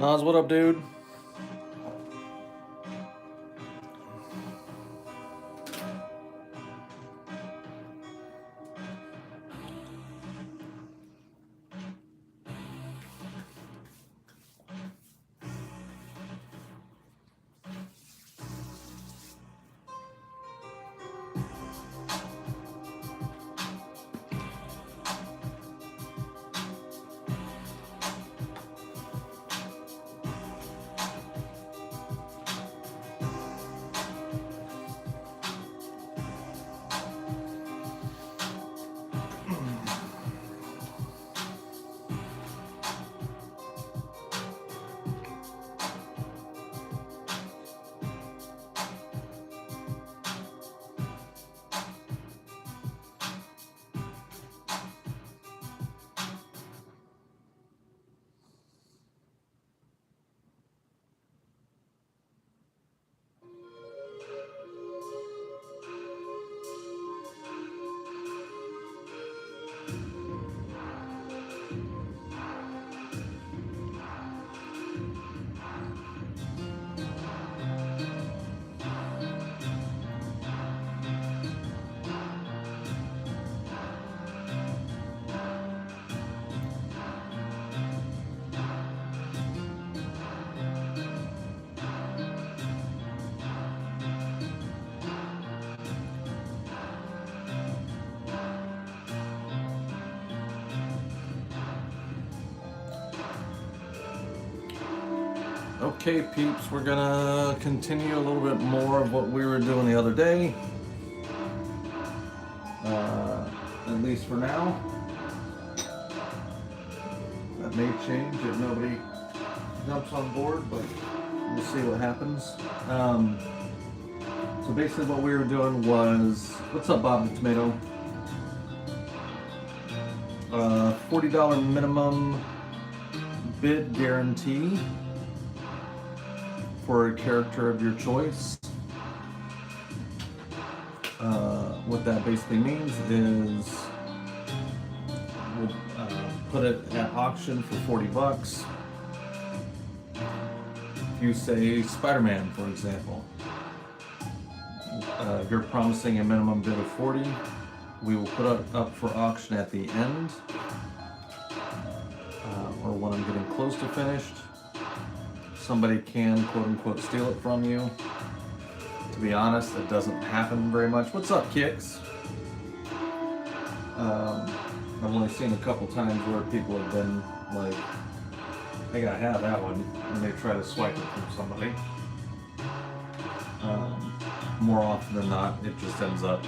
Nas, what up, dude? Okay, peeps, we're gonna continue a little bit more of what we were doing the other day. At least for now. That may change if nobody jumps on board, but we'll see what happens. So basically what we were doing was, what's up, Bob the Tomato? $40 minimum bid guarantee for a character of your choice. What that basically means is we'll put it at auction for 40 bucks. If you say Spider-Man, for example, you're promising a minimum bid of 40. We will put it up for auction at the end, or when I'm getting close to finished. Somebody can, quote unquote, steal it from you. To be honest, it doesn't happen very much. What's up, Kicks? I've only seen a couple times where people have been like, I gotta have that one, and they try to swipe it from somebody. More often than not, it just ends up.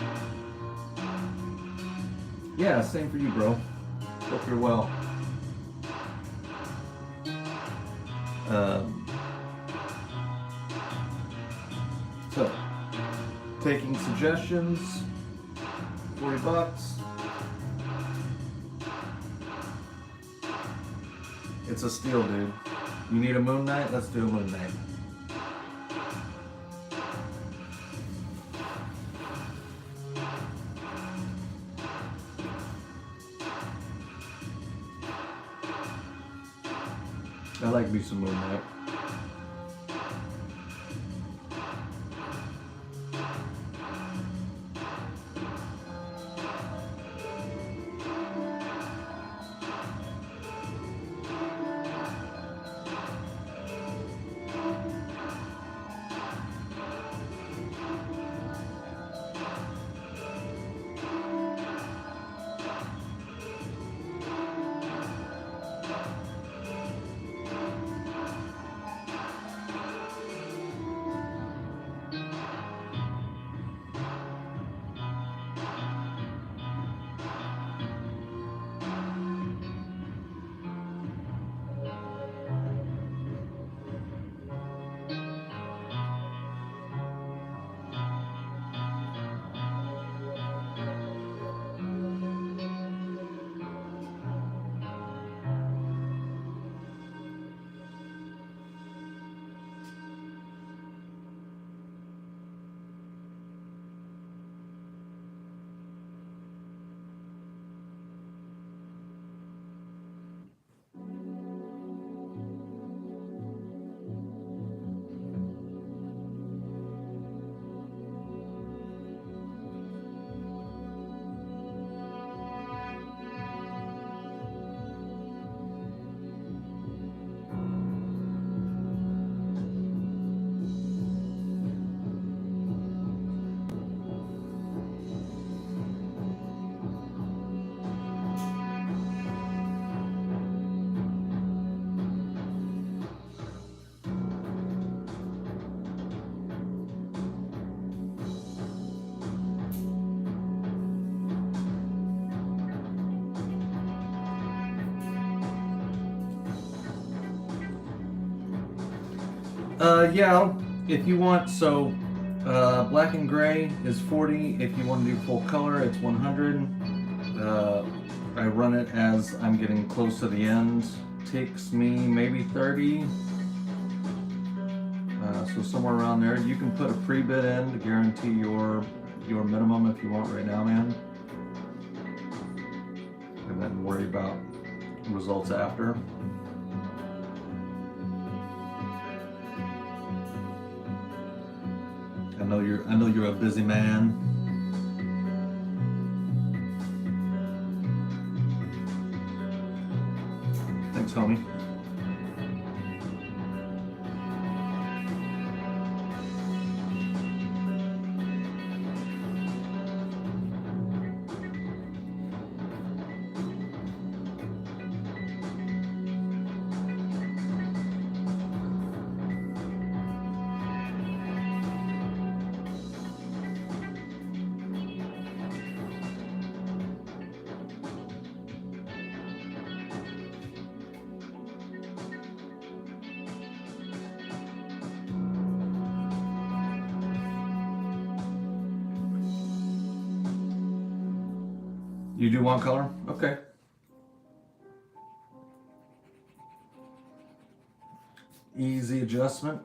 Yeah, same for you, bro. Hope you're well. So, taking suggestions, 40 bucks. It's a steal, dude. You need a Moon Knight? Let's do a Moon Knight. I like me some Moon Knight. Yeah, if you want, so black and gray is 40. If you want to do full color, it's 100. I run it as I'm getting close to the end. Takes me maybe 30. So somewhere around there. You can put a pre-bid in to guarantee your minimum if you want right now, man. And then worry about results after. I know you're a busy man. Thanks, homie. You do want color? Okay. Easy adjustment.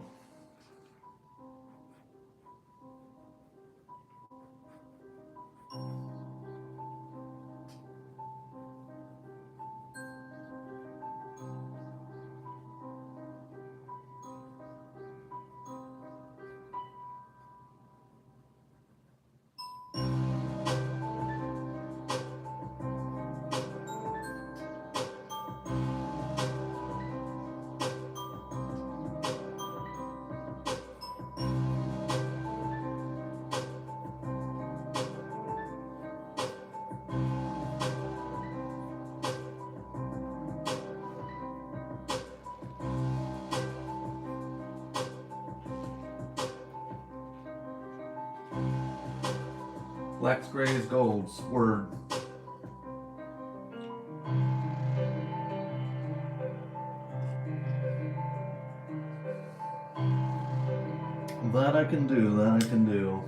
Blacks, grays, golds. Word. That I can do. That I can do.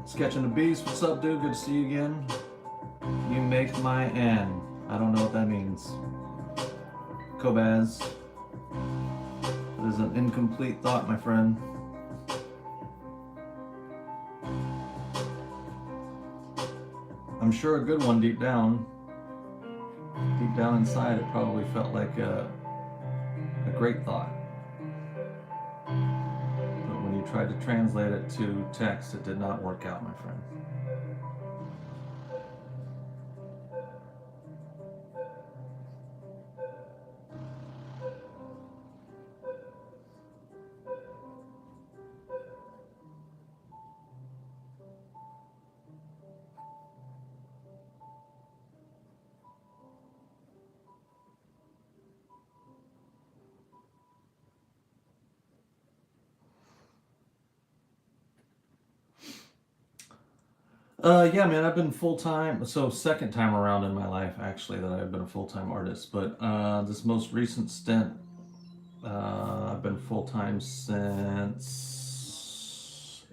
Sketching the Beast, what's up, dude? Good to see you again. You make my N. I don't know what that means. Kobaz. That is an incomplete thought, my friend. I'm sure a good one deep down. Deep down inside, it probably felt like a great thought. Tried to translate it to text, it did not work out, my friend. Yeah, man, I've been full-time, so second time around in my life, actually, that I've been a full-time artist, but this most recent stint, I've been full-time since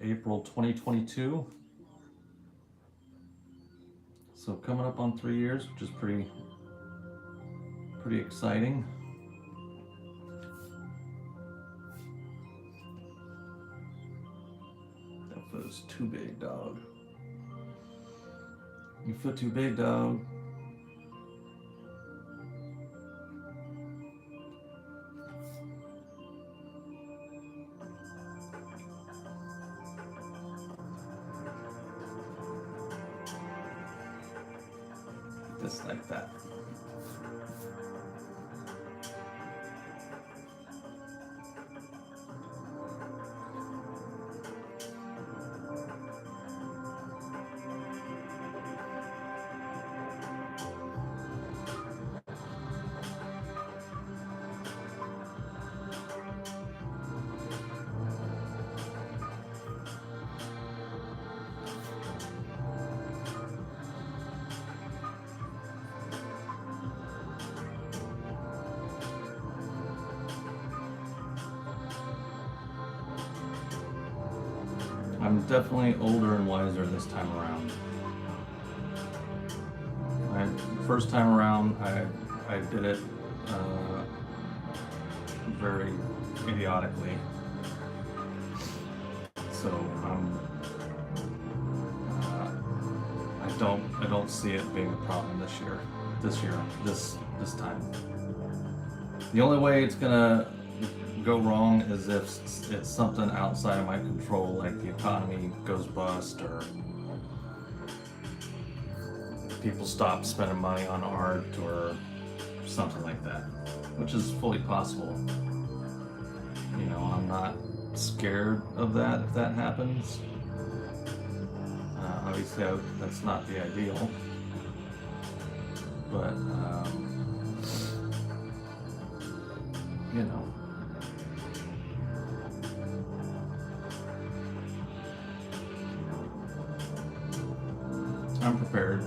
April 2022, so coming up on 3 years, which is pretty exciting. That foot is too big, dog. Your foot too big, dog. just like that. I'm definitely older and wiser this time around. First time around, I did it very idiotically. So I don't see it being a problem this time. The only way it's gonna go wrong is if it's something outside of my control, like the economy goes bust or people stop spending money on art or something like that, which is fully possible. You know, I'm not scared of that if that happens. Obviously, that's not the ideal, but you know. I'm prepared.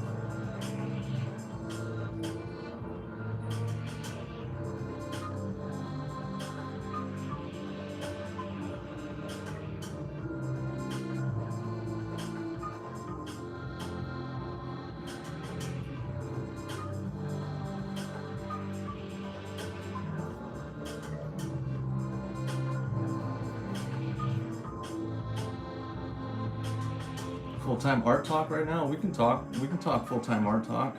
Full-time art talk right now? We can talk full-time art talk.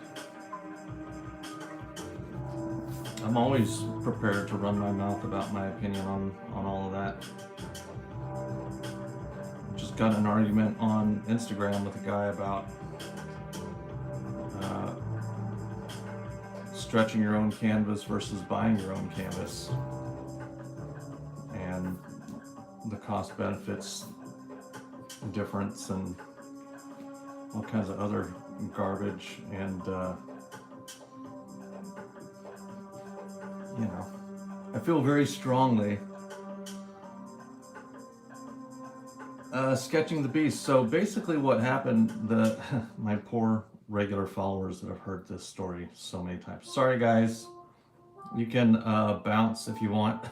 I'm always prepared to run my mouth about my opinion on all of that. Just got an argument on Instagram with a guy about stretching your own canvas versus buying your own canvas, and the cost benefits difference and all kinds of other garbage. And you know, I feel very strongly sketching the beast. So basically what happened, my poor regular followers that have heard this story so many times, sorry guys, you can bounce if you want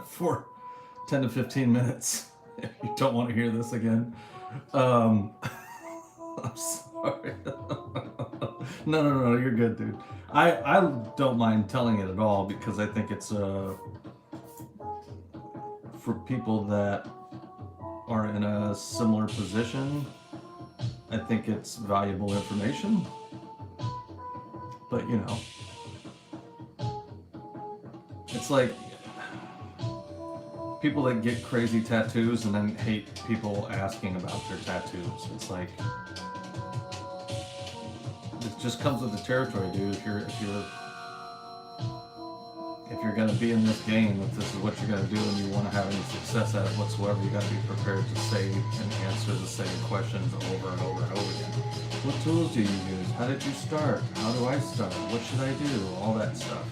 for 10 to 15 minutes if you don't want to hear this again. I'm sorry. No, you're good, dude. I don't mind telling it at all, because I think it's for people that are in a similar position. I think it's valuable information. But you know, it's like people that get crazy tattoos and then hate people asking about their tattoos. It's like, it just comes with the territory, dude. If you're gonna be in this game, if this is what you're gonna do and you want to have any success at it whatsoever, you gotta be prepared to say and answer the same questions over and over and over again. What tools do you use? How did you start? How do I start? What should I do? All that stuff.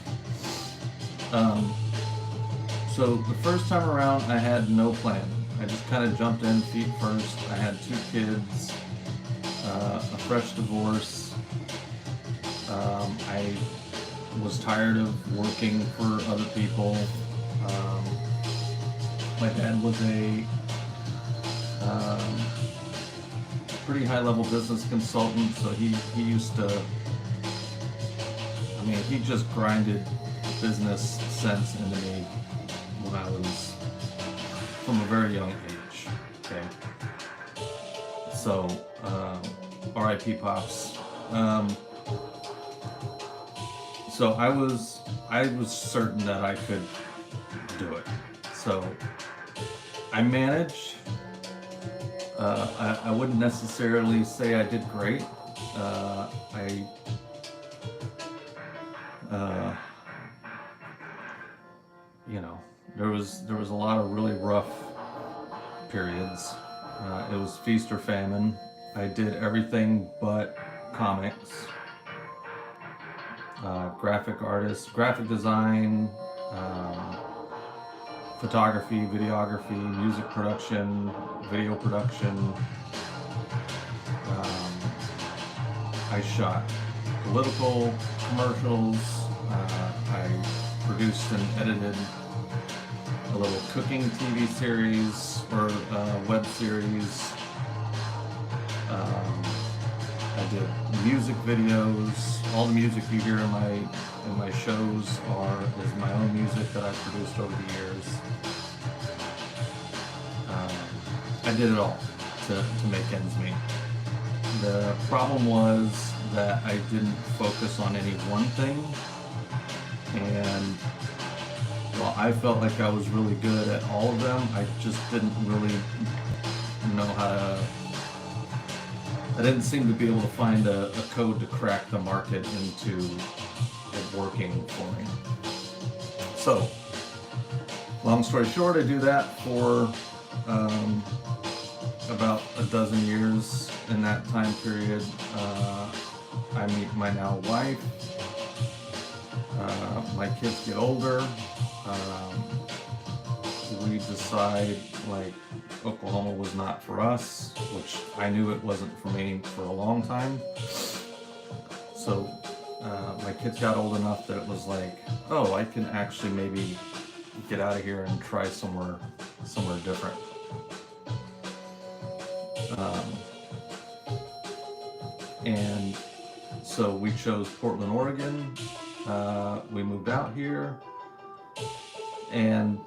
So the first time around, I had no plan. I just kind of jumped in feet first. I had 2 kids, a fresh divorce. I was tired of working for other people. My dad was a pretty high-level business consultant, so he used to, I mean, he just grinded business sense into me when I was from a very young age. Okay, so R.I.P. Pops. So I was certain that I could do it. So I managed. I wouldn't necessarily say I did great. I uh, you know, there was a lot of really rough periods. It was feast or famine. I did everything but comics. Graphic artist, graphic design, um, photography, videography, music production, video production. Um, I shot political commercials. I produced and edited a little cooking TV series or web series. I did music videos. All the music you hear in my shows is my own music that I've produced over the years. I did it all to make ends meet. The problem was that I didn't focus on any one thing, and while I felt like I was really good at all of them, I just didn't really know how to. I didn't seem to be able to find a code to crack the market into it working for me. So, long story short, I do that for about a dozen years. In that time period, I meet my now wife. My kids get older. We decide like Oklahoma was not for us, which I knew it wasn't for me for a long time. So my kids got old enough that it was like, oh, I can actually maybe get out of here and try somewhere different. And so we chose Portland, Oregon. We moved out here, and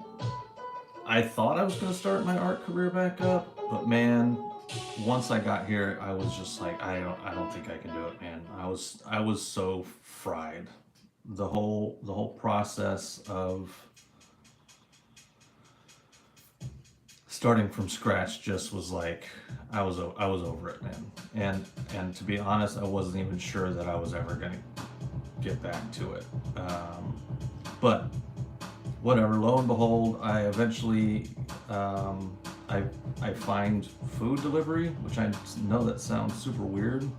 I thought I was going to start my art career back up, but man, once I got here, I was just like, I don't think I can do it, man. I was so fried. The whole process of starting from scratch just was like, I was over it, man. And to be honest, I wasn't even sure that I was ever going to get back to it. But whatever, lo and behold, I eventually, I find food delivery, which I know that sounds super weird,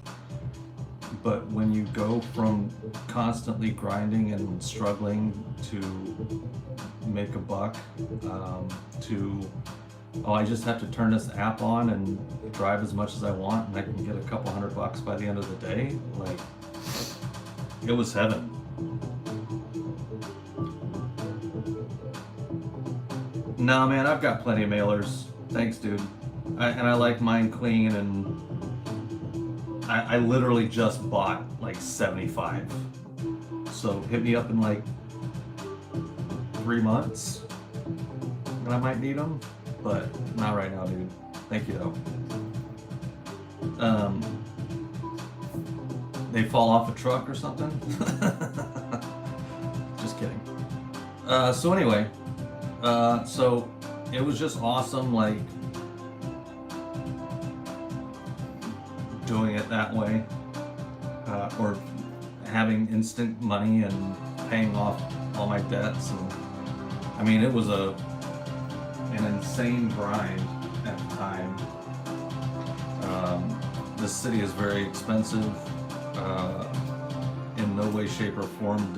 but when you go from constantly grinding and struggling to make a buck, to, oh, I just have to turn this app on and drive as much as I want and I can get a couple $100 by the end of the day, like, it was heaven. Nah, man, I've got plenty of mailers. Thanks, dude. I like mine clean, and I literally just bought like 75. So hit me up in like 3 months, and I might need them, but not right now, dude. Thank you, though. They fall off a truck or something? Just kidding. So anyway. So it was just awesome, like, doing it that way, or having instant money and paying off all my debts. And I mean, it was an insane grind at the time. This city is very expensive. In no way, shape, or form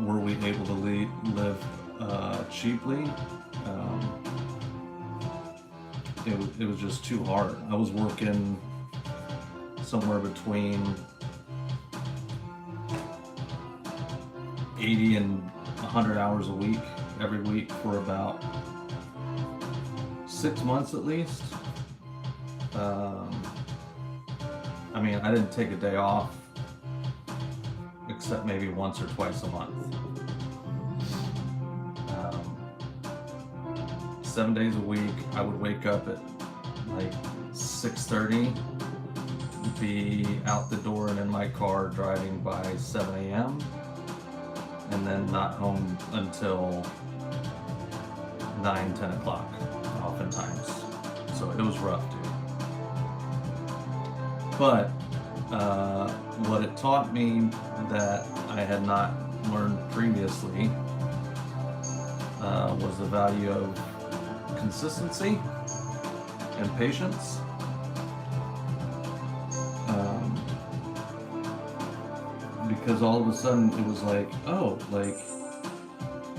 were we able to live cheaply. It was just too hard. I was working somewhere between 80 and 100 hours a week, every week, for about 6 months at least. I mean, I didn't take a day off except maybe once or twice a month. 7 days a week, I would wake up at like 6:30, be out the door and in my car driving by 7 a.m. and then not home until 9, 10 o'clock oftentimes. So it was rough, dude. But what it taught me that I had not learned previously was the value of consistency and patience. Because all of a sudden it was like, oh, like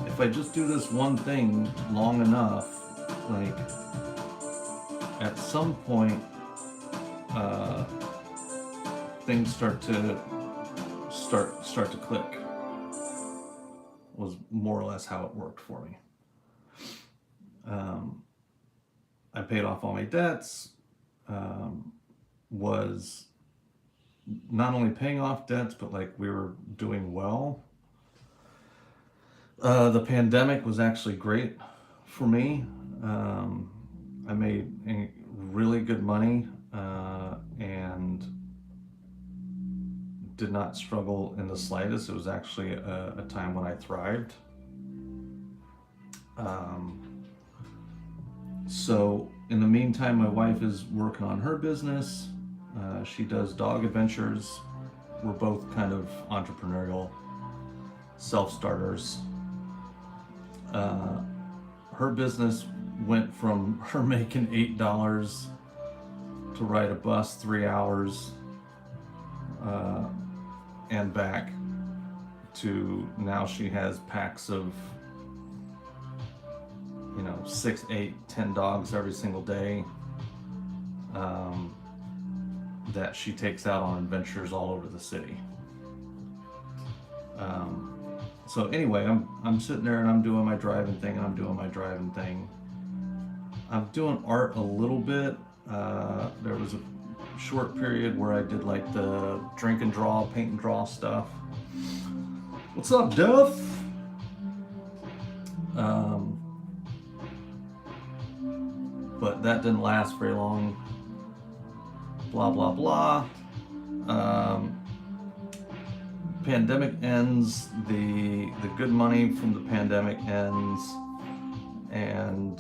if I just do this one thing long enough, like at some point things start to click. Was more or less how it worked for me. I paid off all my debts, was not only paying off debts, but like we were doing well. The pandemic was actually great for me. I made really good money and did not struggle in the slightest. It was actually a time when I thrived. So in the meantime, my wife is working on her business. She does dog adventures. We're both kind of entrepreneurial self-starters. Her business went from her making $8 to ride a bus 3 hours and back to now she has packs of 6, 8, 10 dogs every single day that she takes out on adventures all over the city. So anyway, I'm sitting there and I'm doing my driving thing and I'm doing my driving thing. I'm doing art a little bit. There was a short period where I did like the drink and draw, paint and draw stuff. What's up, Duff? But that didn't last very long. Blah, blah, blah. Pandemic ends, the good money from the pandemic ends, and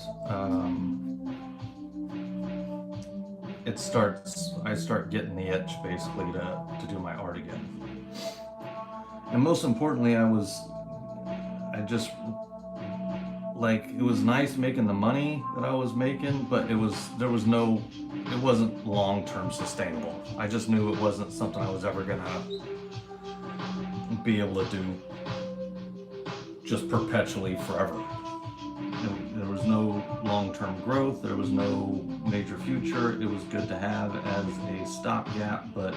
I start getting the itch basically to do my art again. And most importantly, it was nice making the money that I was making, but it wasn't long-term sustainable. I just knew it wasn't something I was ever gonna be able to do just perpetually forever. There was no long-term growth, there was no major future. It was good to have as a stopgap, but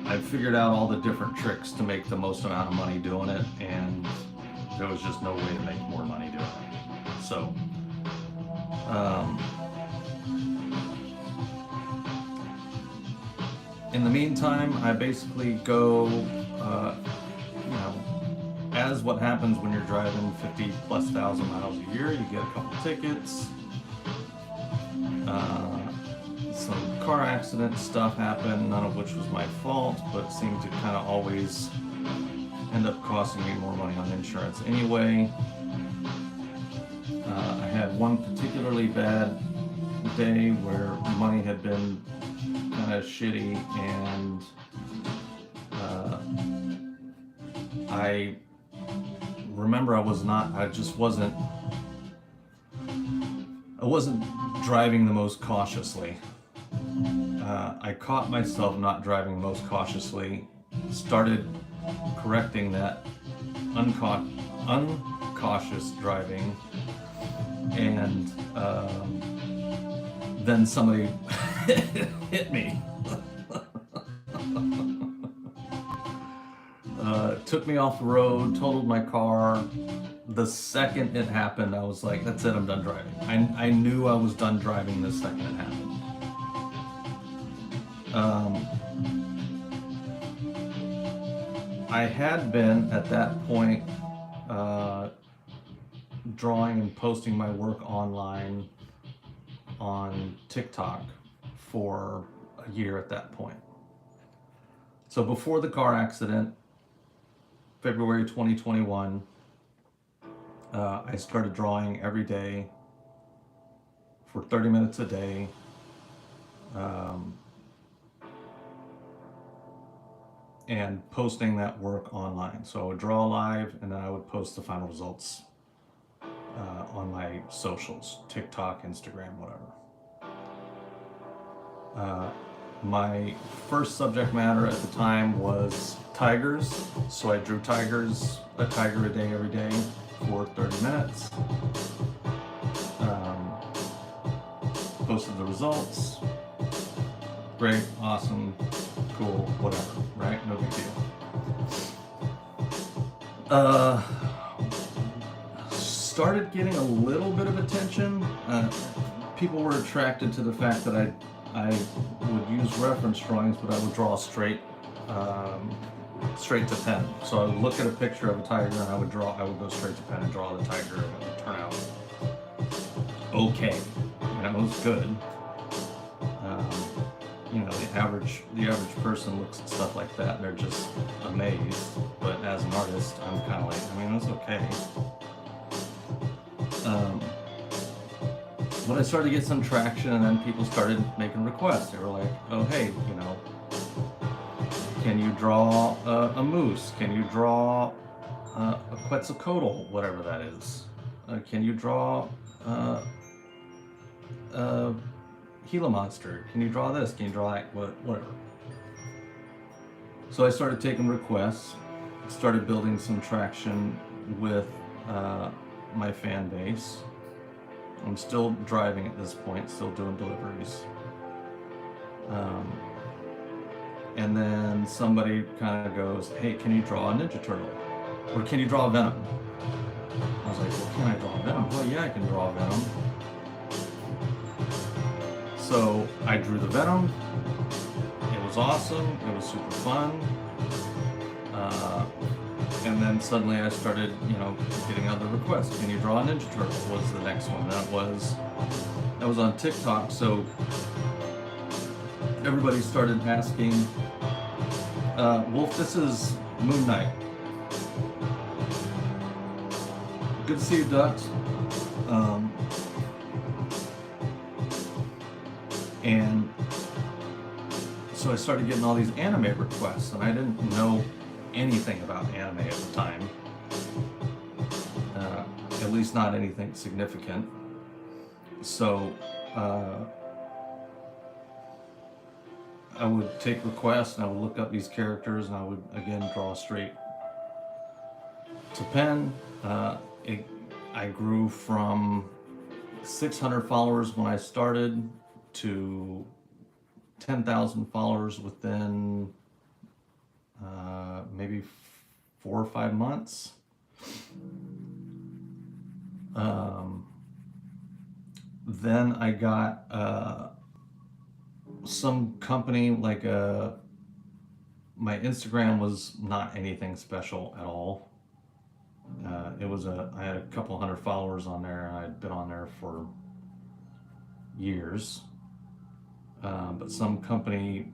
I figured out all the different tricks to make the most amount of money doing it, and there was just no way to make more money doing it. So in the meantime, I basically go, as what happens when you're driving 50,000+ miles a year, you get a couple tickets. Some car accident stuff happened, none of which was my fault, but seemed to kind of always end up costing me more money on insurance anyway. I had one particularly bad day where money had been kind of shitty, and I remember I wasn't driving the most cautiously. I caught myself not driving most cautiously, started correcting that uncautious driving, and then somebody hit me. Took me off the road, totaled my car. The second it happened, I was like, that's it, I'm done driving. I knew I was done driving the second it happened. I had been, at that point, drawing and posting my work online on TikTok for a year at that point. So before the car accident, February 2021, I started drawing every day for 30 minutes a day um, and posting that work online. So I would draw live, and then I would post the final results on my socials, TikTok, Instagram, whatever. My first subject matter at the time was tigers, so I drew a tiger a day every day for 30 minutes. Posted the results. Great, awesome, cool, whatever, right? No big deal. Started getting a little bit of attention. People were attracted to the fact that I would use reference drawings, but I would draw straight to pen. So I would look at a picture of a tiger and I would go straight to pen and draw the tiger, and it would turn out okay. It was good. The average person looks at stuff like that and they're just amazed. But as an artist, I'm kind of like, it's okay. But I started to get some traction, and then people started making requests. They were like, oh, hey, can you draw a moose? Can you draw a Quetzalcoatl, whatever that is? Can you draw a Gila monster? Can you draw this? Can you draw that? Whatever. So I started taking requests, started building some traction with my fan base. I'm still driving at this point, still doing deliveries. And then somebody kind of goes, hey, can you draw a Ninja Turtle? Or can you draw Venom? I was like, well, can I draw Venom? Well, yeah, I can draw Venom. So I drew the Venom. It was awesome. It was super fun. And then suddenly I started, getting other requests. Can you draw a Ninja Turtle? Was the next one. That was on TikTok. So everybody started asking, Wolf, this is Moon Knight. Good to see you, Ducks. And so I started getting all these anime requests, and I didn't know anything about anime at the time. At least not anything significant. So I would take requests and I would look up these characters, and I would again draw straight to pen. I grew from 600 followers when I started to 10,000 followers within maybe 4 or 5 months. Then I got some company, like my Instagram was not anything special at all. I had a couple hundred followers on there, and I'd been on there for years. But some company,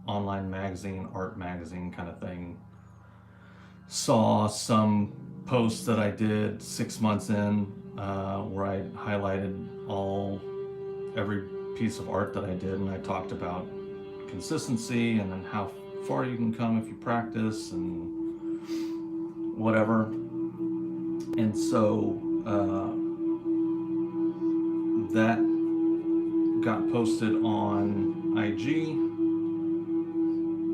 online magazine, art magazine kind of thing, saw some posts that I did 6 months in, where I highlighted every piece of art that I did, and I talked about consistency and then how far you can come if you practice and whatever. And so that got posted on IG.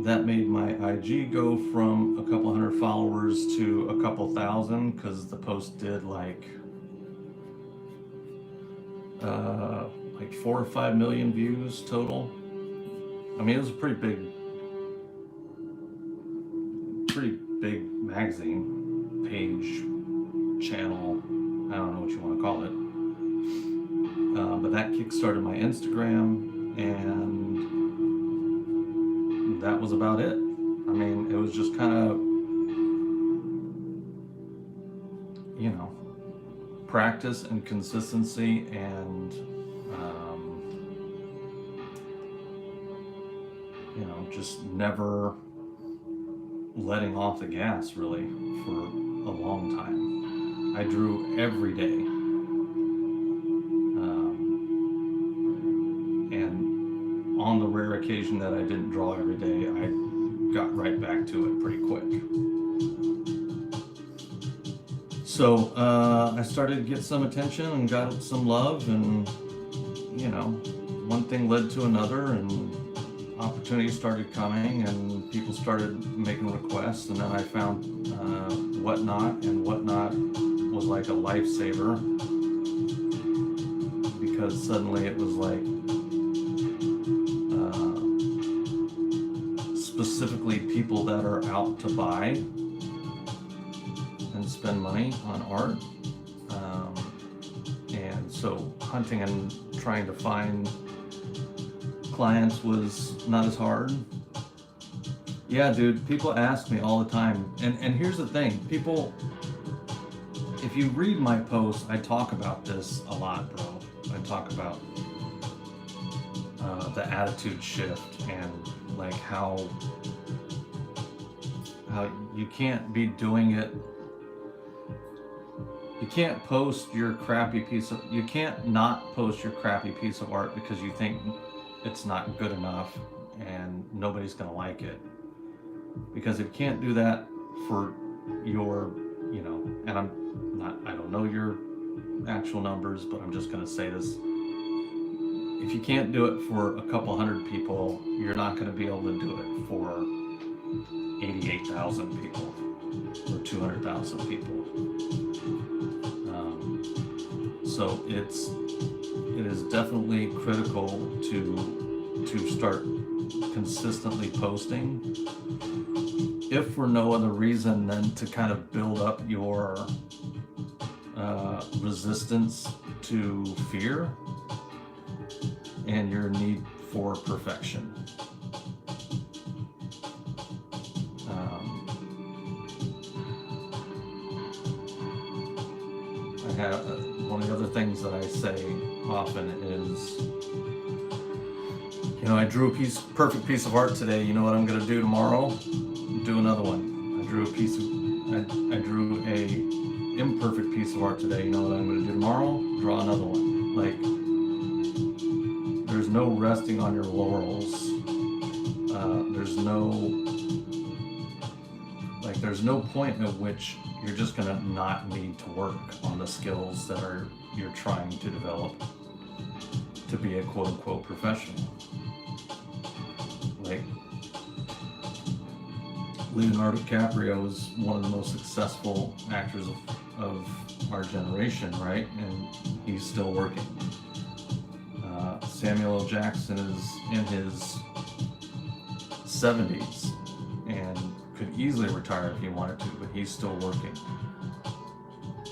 That made my IG go from a couple hundred followers to a couple thousand, because the post did like 4 or 5 million views total. It was a pretty big magazine page, channel, I don't know what you want to call it. But that kickstarted my Instagram, and that was about it. It was just kind of, practice and consistency, and just never letting off the gas, really, for a long time. I drew every day. And on the rare occasion that I didn't draw every day, I got right back to it pretty quick. So I started to get some attention and got some love, and you know, one thing led to another, and opportunities started coming, and people started making requests, and then I found Whatnot, and Whatnot was like a lifesaver, because suddenly it was like specifically people that are out to buy and spend money on art, and so hunting and trying to find clients was not as hard. Yeah, dude, people ask me all the time, and here's the thing, people, if you read my posts, I talk about this a lot, bro. I talk about the attitude shift, and like how you can't be doing it. You can't post your crappy piece of, you can't not post your crappy piece of art because you think it's not good enough and nobody's gonna like it. Because if you can't do that for your, you know, and I don't know your actual numbers, but I'm just gonna say this. If you can't do it for a couple hundred people, you're not gonna be able to do it for 88,000 people or 200,000 people. So it is definitely critical to start consistently posting, if for no other reason than to kind of build up your resistance to fear and your need for perfection. I have one of the other things that I say often is, you know, I drew a perfect piece of art today. You know what I'm going to do tomorrow? Do another one. I drew a imperfect piece of art today. You know what I'm going to do tomorrow? Draw another one. Like, there's no resting on your laurels. There's no point at which you're just going to not need to work on the skills that you're trying to develop to be a quote-unquote professional. Like, Leonardo DiCaprio is one of the most successful actors of our generation, right? And he's still working. Samuel L. Jackson is in his 70s and could easily retire if he wanted to, but he's still working.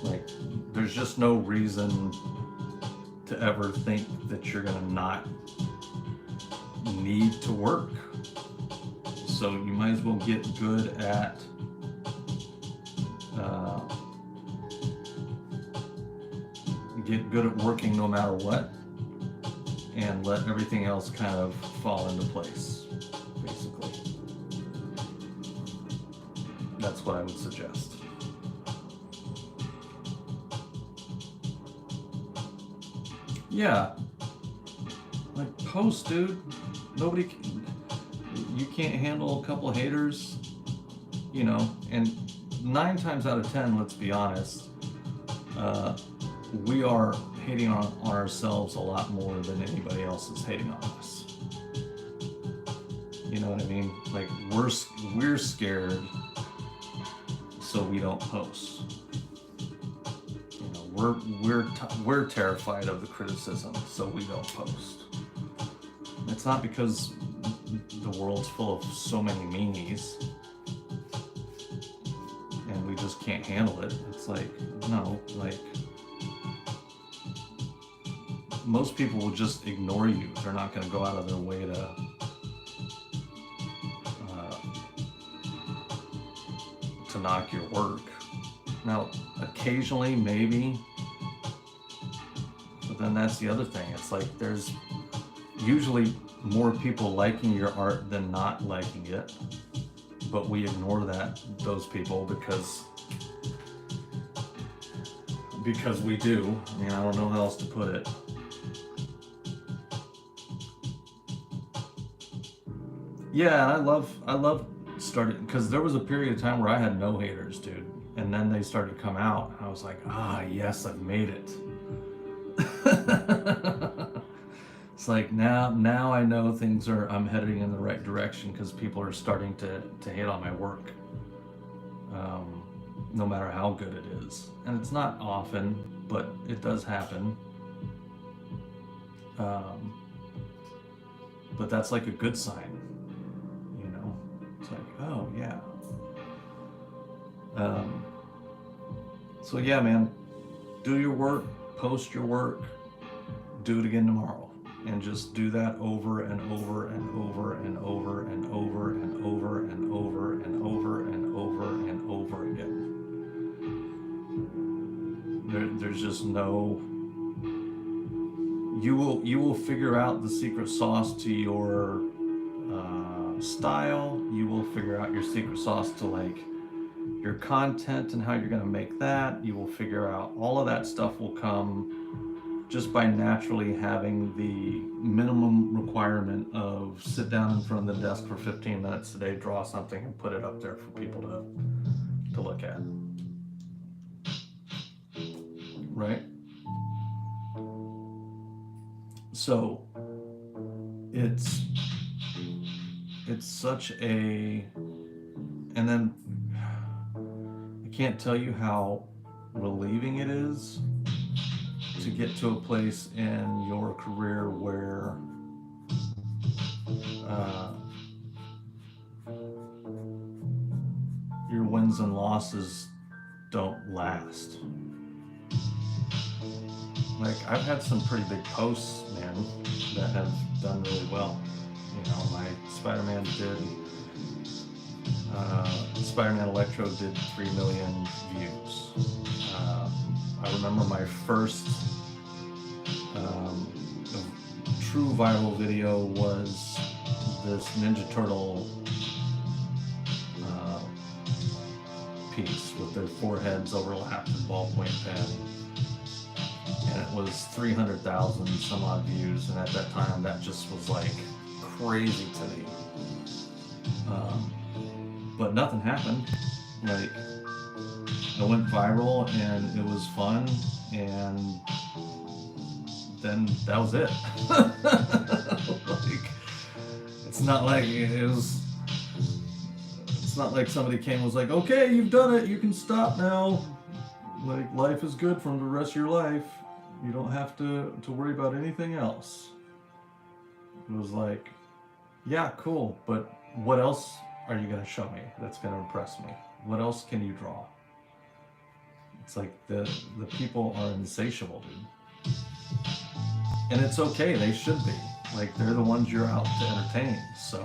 Like, there's just no reason to ever think that you're gonna not need to work. So you might as well get good at working no matter what, and let everything else kind of fall into place, basically. That's what I would suggest. Yeah, like, post, dude. Nobody can, you can't handle a couple of haters, you know, and 9 times out of 10, let's be honest, we are hating on ourselves a lot more than anybody else is hating on us. You know what I mean? Like, we're scared, so we don't post. You know, we're terrified of the criticism, so we don't post. It's not because the world's full of so many meanies and we just can't handle it. It's like, no, like, most people will just ignore you. They're not going to go out of their way to knock your work. Now, occasionally, maybe, but then that's the other thing. It's like, there's usually more people liking your art than not liking it, but we ignore those people because we do. I mean, I don't know how else to put it. Yeah, and I love started because there was a period of time where I had no haters, dude, and then they started to come out, and I was like, ah, yes, I've made it. It's like now I know I'm heading in the right direction because people are starting to hate on my work, no matter how good it is, and it's not often, but it does happen. Um, but that's like a good sign, you know. It's like, oh yeah. Um, so yeah, man, do your work, post your work, do it again tomorrow, and just do that over and over and over and over and over and over and over and over and over and over again. There's just no. You will figure out the secret sauce to your style. You will figure out your secret sauce to like your content and how you're going to make that. You will figure out all of that stuff will come just by naturally having the minimum requirement of sit down in front of the desk for 15 minutes today, draw something, and put it up there for people to look at. Right? So it's such a, and then I can't tell you how relieving it is to get to a place in your career where your wins and losses don't last. Like, I've had some pretty big posts, man, that have done really well. You know, my Spider-Man Electro did 3 million views. I remember my first true viral video was this Ninja Turtle piece with their foreheads overlapped in ballpoint pen. And it was 300,000 some odd views, and at that time that just was like crazy to me. But nothing happened. Like, it went viral and it was fun, and then that was it. Like, it's not like it's not like somebody came and was like, okay, you've done it, you can stop now. Like, life is good for the rest of your life. You don't have to worry about anything else. It was like, yeah, cool, but what else are you gonna show me that's gonna impress me? What else can you draw? It's like the people are insatiable, dude. And it's okay, they should be. Like, they're the ones you're out to entertain, so.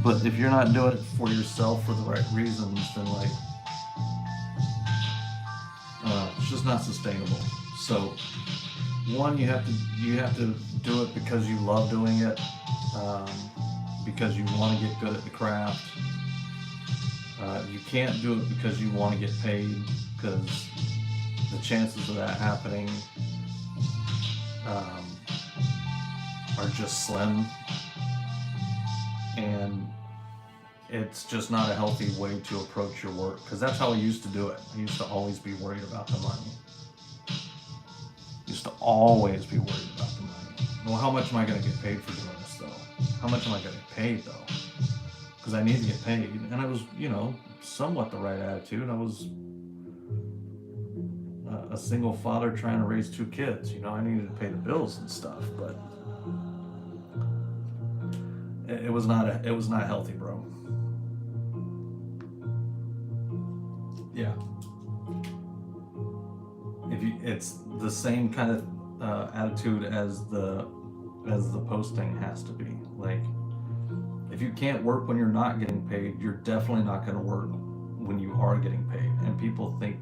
But if you're not doing it for yourself for the right reasons, then like, it's just not sustainable. So, one, you have to do it because you love doing it, because you want to get good at the craft. You can't do it because you want to get paid, because the chances of that happening are just slim, and it's just not a healthy way to approach your work, because that's how I used to do it. I used to always be worried about the money. Used to always be worried about the money. Well, how much am I going to get paid for doing this, though? How much am I going to get paid, though? Because I need to get paid. And I was, you know, somewhat the right attitude. I was a single father trying to raise 2 kids. You know, I needed to pay the bills and stuff, but it was not healthy, bro. Yeah. It's the same kind of attitude as the posting has to be. Like, if you can't work when you're not getting paid, you're definitely not going to work when you are getting paid. And people think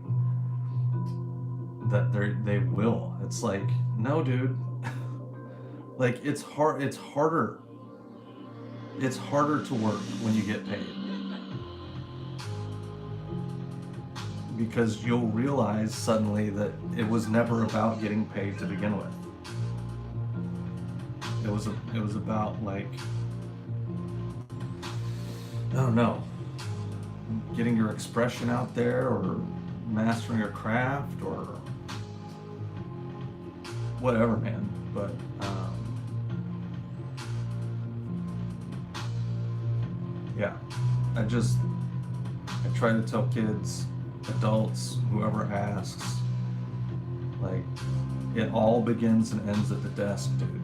that they will. It's like, no, dude. Like, it's harder. It's harder to work when you get paid, because you'll realize suddenly that it was never about getting paid to begin with. it was about like, I don't know, getting your expression out there or mastering your craft or whatever, man. But yeah, I try to tell kids, adults, whoever asks, like, it all begins and ends at the desk, dude.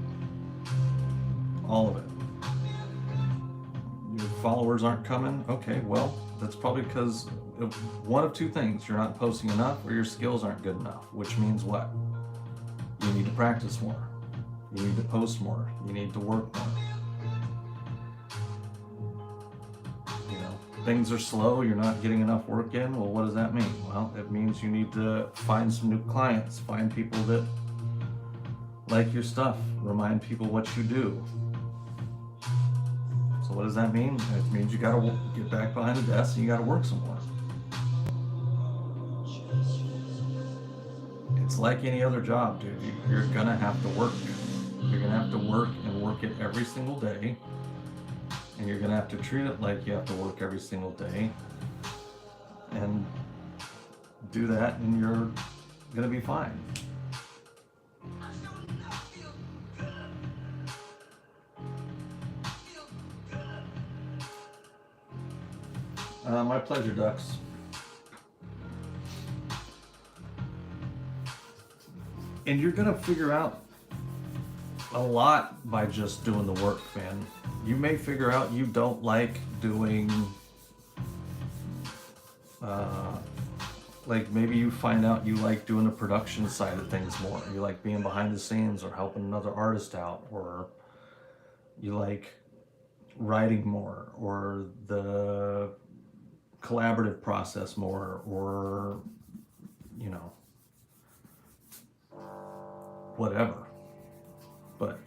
All of it. Your followers aren't coming? Okay, well, that's probably because of one of two things. You're not posting enough or your skills aren't good enough, which means what? You need to practice more. You need to post more. You need to work more. You know, things are slow, you're not getting enough work in. Well, what does that mean? Well, it means you need to find some new clients, find people that like your stuff, remind people what you do. So what does that mean? It means you gotta get back behind the desk and you gotta work some more. It's like any other job, dude. You're gonna have to work. You're gonna have to work and work it every single day. And you're gonna have to treat it like you have to work every single day. And do that and you're gonna be fine. My pleasure, Ducks. And you're gonna figure out a lot by just doing the work, man. You may figure out you don't like doing, like maybe you find out you like doing the production side of things more. You like being behind the scenes or helping another artist out, or you like writing more, or the collaborative process more, or, you know, whatever. But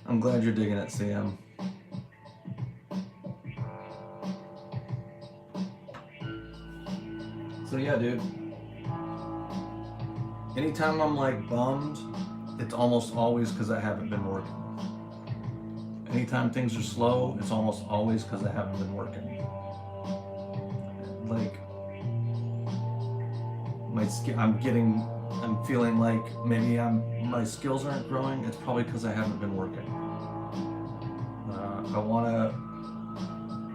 I'm glad you're digging it, CM. So yeah, dude. Anytime I'm like bummed, it's almost always because I haven't been working. Anytime things are slow, it's almost always because I haven't been working. Like, I'm feeling like maybe my skills aren't growing. It's probably because I haven't been working. I want to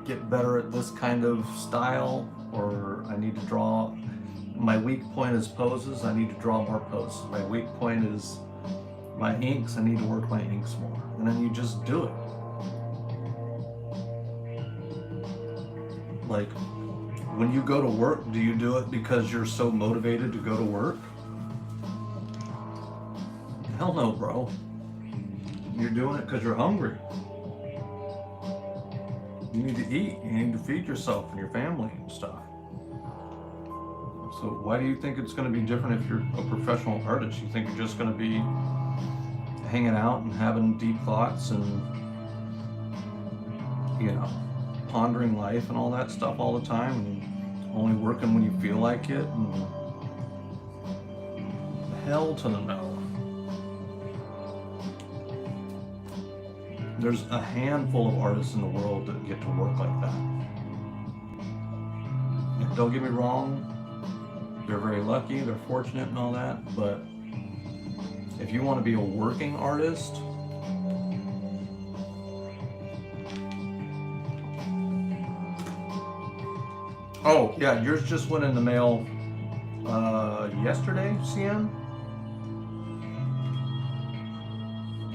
get better at this kind of style, or I need to draw. My weak point is poses. I need to draw more poses. My weak point is my inks. I need to work my inks more. And then you just do it. Like, when you go to work, do you do it because you're so motivated to go to work? Hell no, bro. You're doing it because you're hungry. You need to eat. You need to feed yourself and your family and stuff. So why do you think it's going to be different if you're a professional artist? You think you're just going to be hanging out and having deep thoughts and, you know, pondering life and all that stuff all the time, and only working when you feel like it? And hell to the no. There's a handful of artists in the world that get to work like that. And don't get me wrong, they're very lucky, they're fortunate and all that, but if you want to be a working artist, oh yeah, yours just went in the mail yesterday, CM?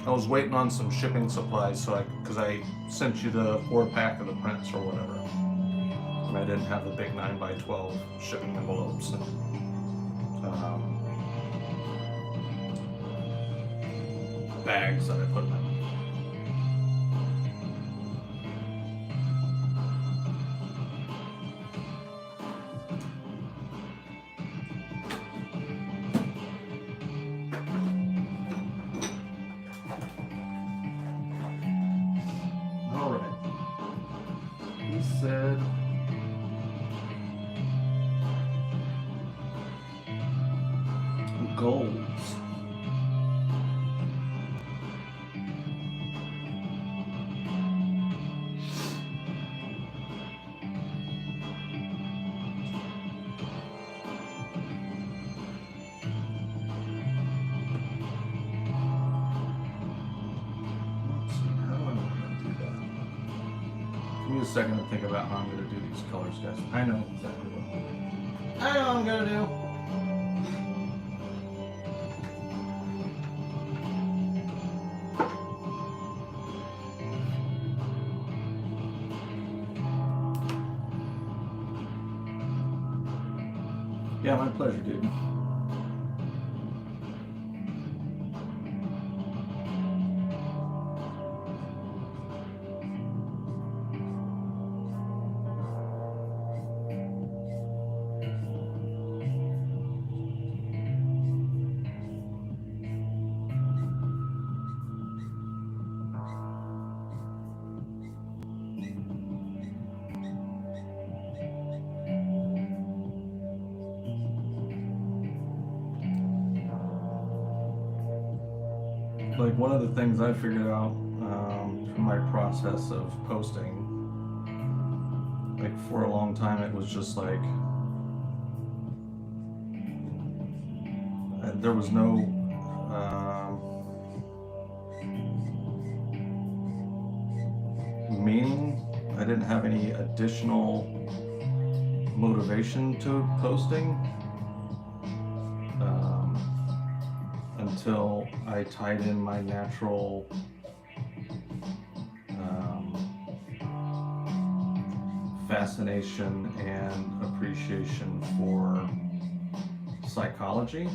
I was waiting on some shipping supplies, because I sent you the 4-pack of the prints or whatever, and I didn't have the big 9x12 shipping envelopes and bags that I put them in. said. Goals. Give me a second to think about how I'm going to do these colors, guys. I know exactly what I'm going to do. I know what I'm going to do. Yeah, my pleasure, dude. Like, one of the things I figured out through my process of posting, like, for a long time it was just like there was no meaning. I didn't have any additional motivation to posting until I tied in my natural fascination and appreciation for psychology.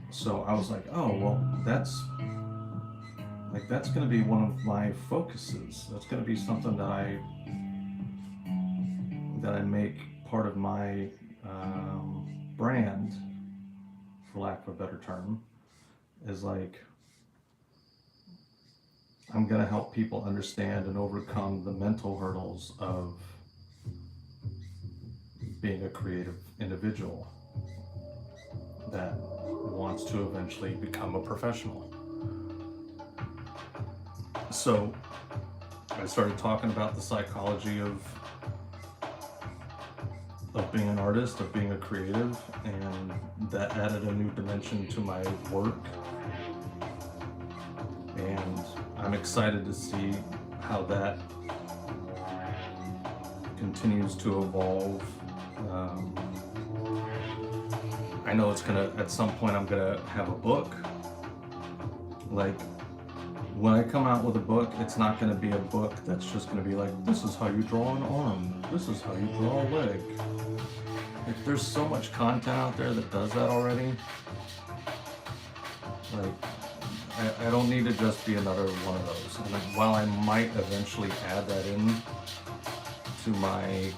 So I was like, oh, well, that's going to be one of my focuses. That's going to be something that I make part of my brand, for lack of a better term, is like, I'm going to help people understand and overcome the mental hurdles of being a creative individual that wants to eventually become a professional. So I started talking about the psychology of being an artist, of being a creative, and that added a new dimension to my work. And I'm excited to see how that continues to evolve. I know it's gonna, at some point I'm gonna have a book. Like, when I come out with a book, it's not gonna be a book that's just gonna be like, this is how you draw an arm, this is how you draw a leg. Like, there's so much content out there that does that already. Like, I don't need to just be another one of those. And like, while I might eventually add that in to my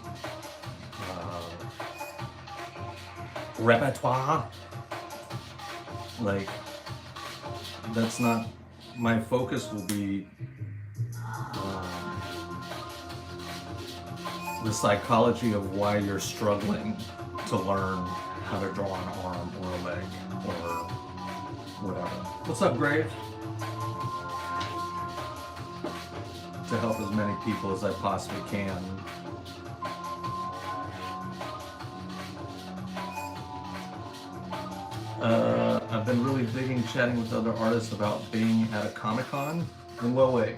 repertoire, like, that's not, my focus will be the psychology of why you're struggling to learn how to draw an arm or a leg or whatever. What's up, Grave? To help as many people as I possibly can. I've been really digging chatting with other artists about being at a Comic-Con in Huawei.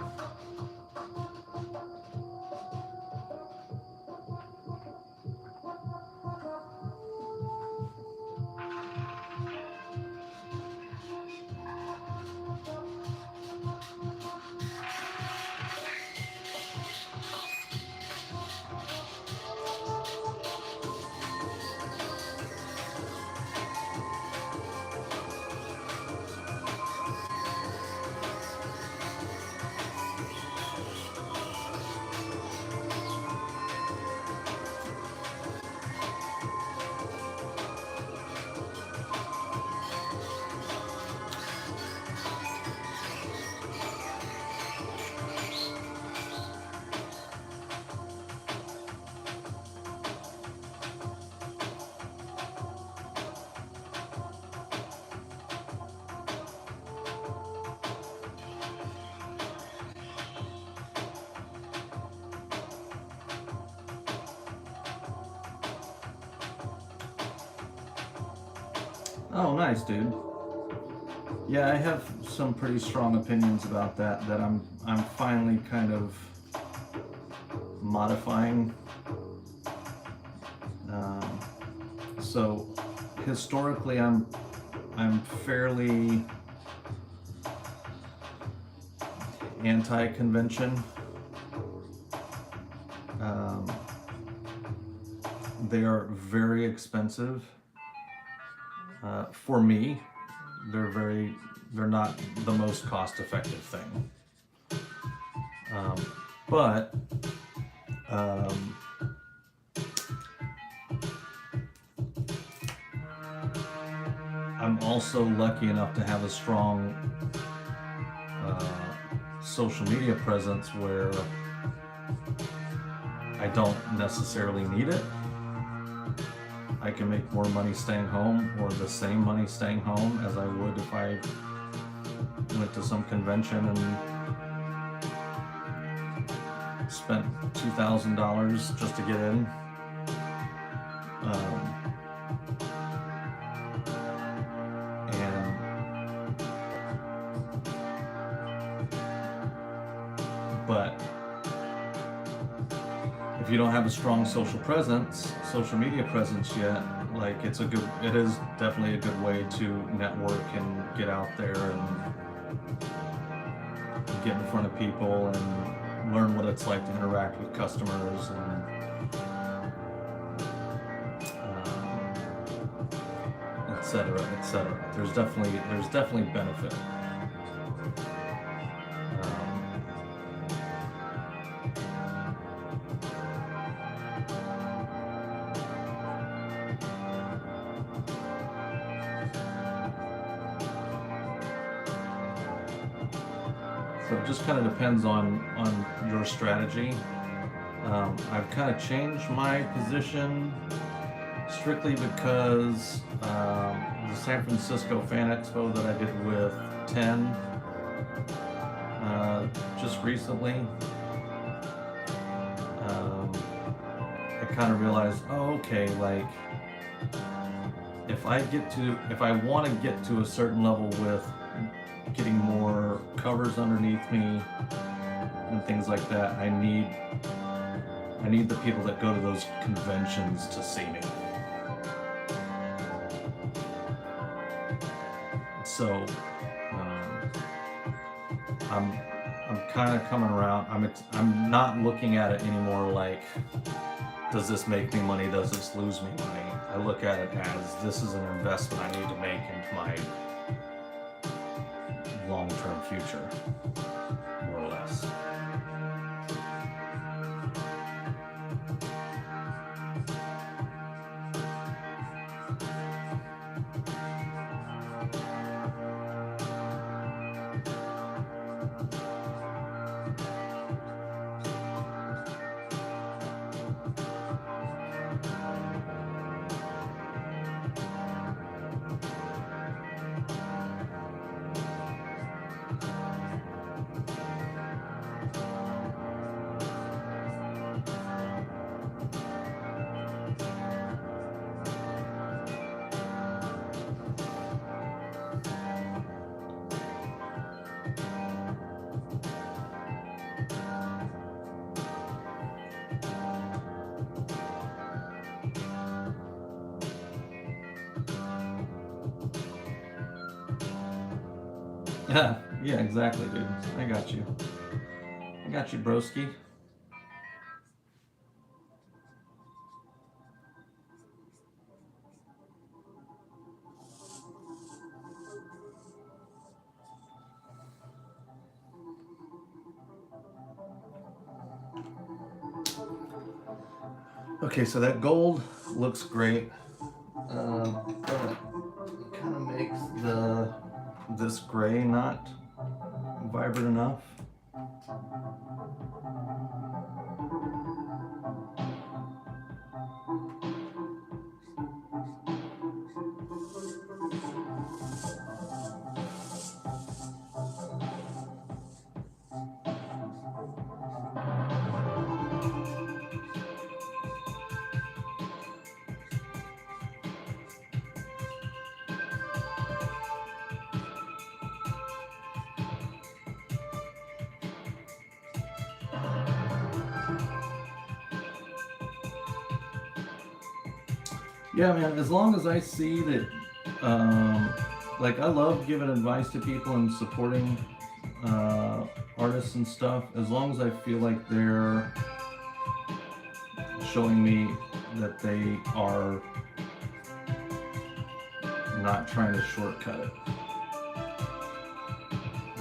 Oh, nice, dude. Yeah, I have some pretty strong opinions about that. That I'm finally kind of modifying. So historically, I'm fairly anti-convention. They are very expensive. For me, they're not the most cost-effective thing. But I'm also lucky enough to have a strong social media presence where I don't necessarily need it. I can make more money staying home, or the same money staying home, as I would if I went to some convention and spent $2,000 just to get in. But if you don't have a strong social media presence yet, like it is definitely a good way to network and get out there and get in front of people and learn what it's like to interact with customers and et cetera, et cetera. There's definitely benefit. So it just kind of depends on your strategy. I've kind of changed my position strictly because the San Francisco Fan Expo that I did with 10 just recently, I kind of realized, oh, okay, like if I want to get to a certain level with getting more covers underneath me and things like that, I need the people that go to those conventions to see me. So I'm kind of coming around. I'm not looking at it anymore like, does this make me money? Does this lose me money? I look at it as, this is an investment I need to make into my long-term future, more or less. Yeah, exactly, dude. I got you, broski. Okay, so that gold looks great. But it kind of makes this gray not vibrant enough. Yeah, man, as long as I see that, like, I love giving advice to people and supporting artists and stuff, as long as I feel like they're showing me that they are not trying to shortcut it.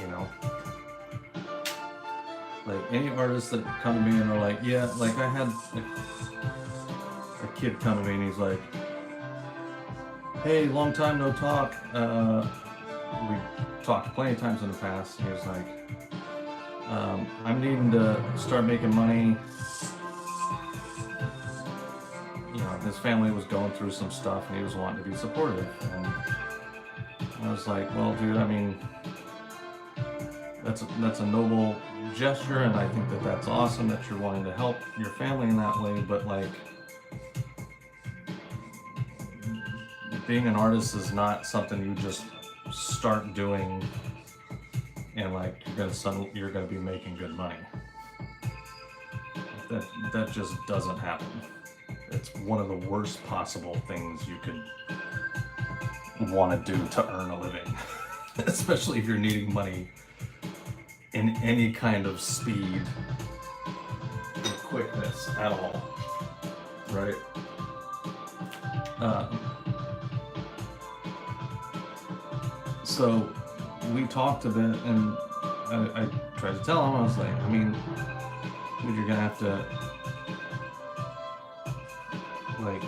You know? Like, any artists that come to me and are like, yeah, like, I had a kid come to me and he's like, hey, long time no talk. We talked plenty of times in the past. He was like, I'm needing to start making money. You know, his family was going through some stuff and he was wanting to be supportive. And I was like, well, dude, I mean, that's a noble gesture, and I think that that's awesome that you're wanting to help your family in that way, but like, being an artist is not something you just start doing and like you're gonna be making good money. That just doesn't happen. It's one of the worst possible things you could want to do to earn a living, especially if you're needing money in any kind of speed or quickness at all, right? So we talked a bit, and I tried to tell him, I was like, I mean, dude, you're gonna have to, like,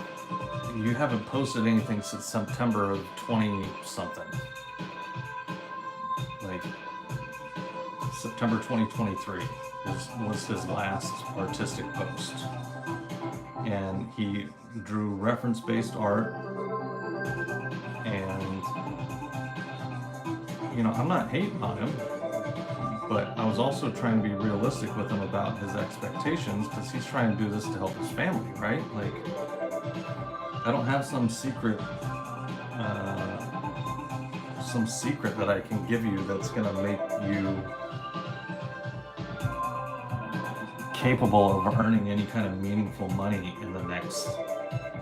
you haven't posted anything since September of 20 something. Like, September 2023 was his last artistic post. And he drew reference-based art, and you know, I'm not hating on him, but I was also trying to be realistic with him about his expectations, because he's trying to do this to help his family, right? Like, I don't have some secret that I can give you that's gonna make you capable of earning any kind of meaningful money in the next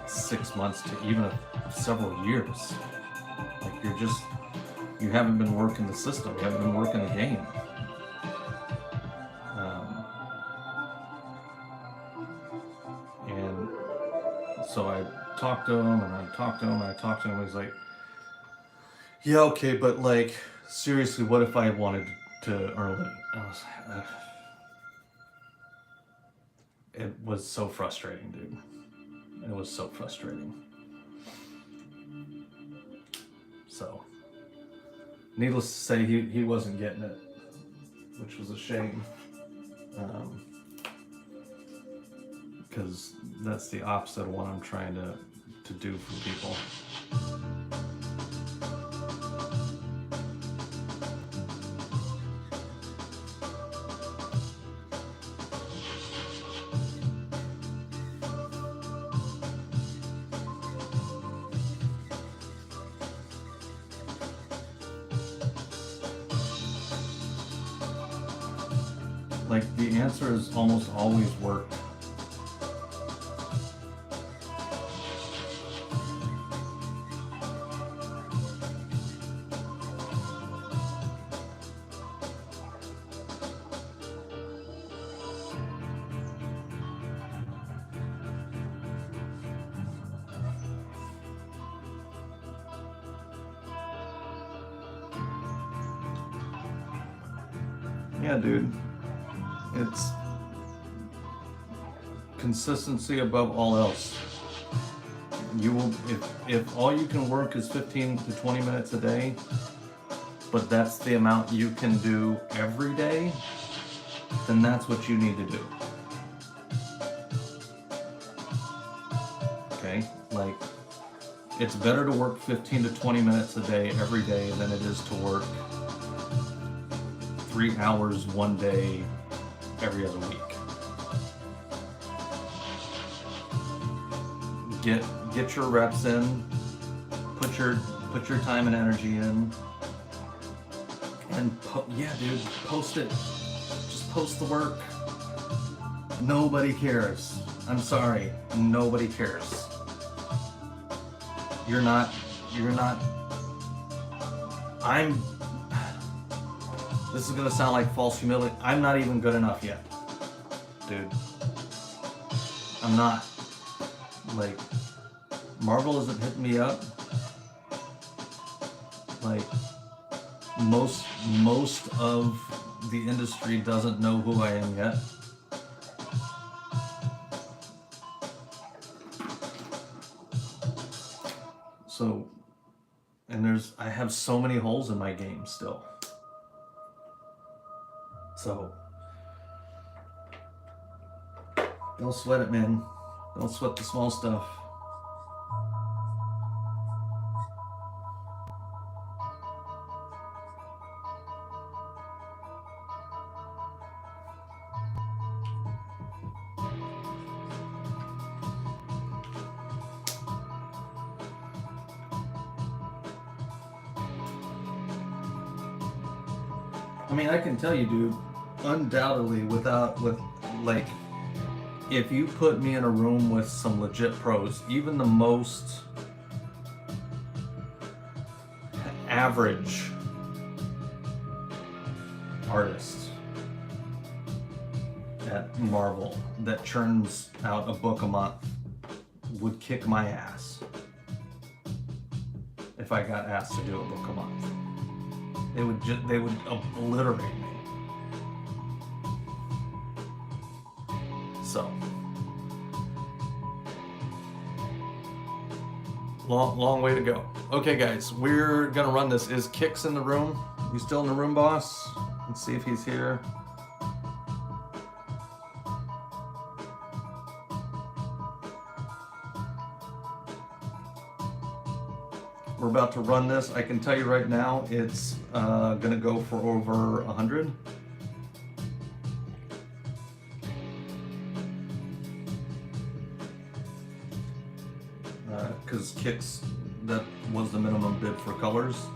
6 months to even several years. Like, you haven't been working the system, you haven't been working the game. And so I talked to him, and I talked to him, and I talked to him, and he's like, yeah, okay, but like, seriously, what if I wanted to earn a living? I was like, it was so frustrating, dude. It was so frustrating. So, needless to say, he wasn't getting it, which was a shame. Because that's the opposite of what I'm trying to do for people. Like, the answer is almost always work. Yeah, dude. It's consistency above all else. You will, if all you can work is 15 to 20 minutes a day, but that's the amount you can do every day, then that's what you need to do. Okay? Like, it's better to work 15 to 20 minutes a day every day than it is to work 3 hours one day every other week. Get your reps in, put your time and energy in, and yeah, dude, post it. Just post the work. Nobody cares. I'm sorry, nobody cares. You're not, I'm, this is gonna sound like false humility. I'm not even good enough yet, dude. I'm not. Like, Marvel isn't hitting me up. Like, most of the industry doesn't know who I am yet. So, and I have so many holes in my game still. So, don't sweat it, man. Don't sweat the small stuff. I mean, I can tell you, dude, undoubtedly, like, if you put me in a room with some legit pros, even the most average artist at Marvel that churns out a book a month would kick my ass if I got asked to do a book a month. They would obliterate me. So, long way to go. Okay, guys, we're gonna run this. Is Kix in the room? You still in the room, boss? Let's see if he's here. We're about to run this. I can tell you right now, it's gonna go for over 100. Because Kix, that was the minimum bid for colors.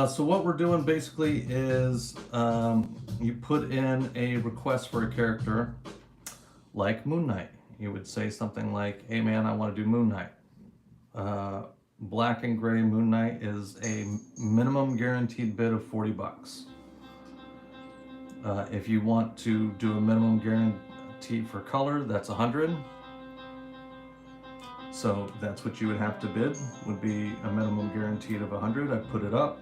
So what we're doing basically is you put in a request for a character like Moon Knight. You would say something like, hey man, I want to do Moon Knight. Black and gray Moon Knight is a minimum guaranteed bid of $40. If you want to do a minimum guarantee for color, that's 100. So that's what you would have to bid, would be a minimum guaranteed of 100. I put it up.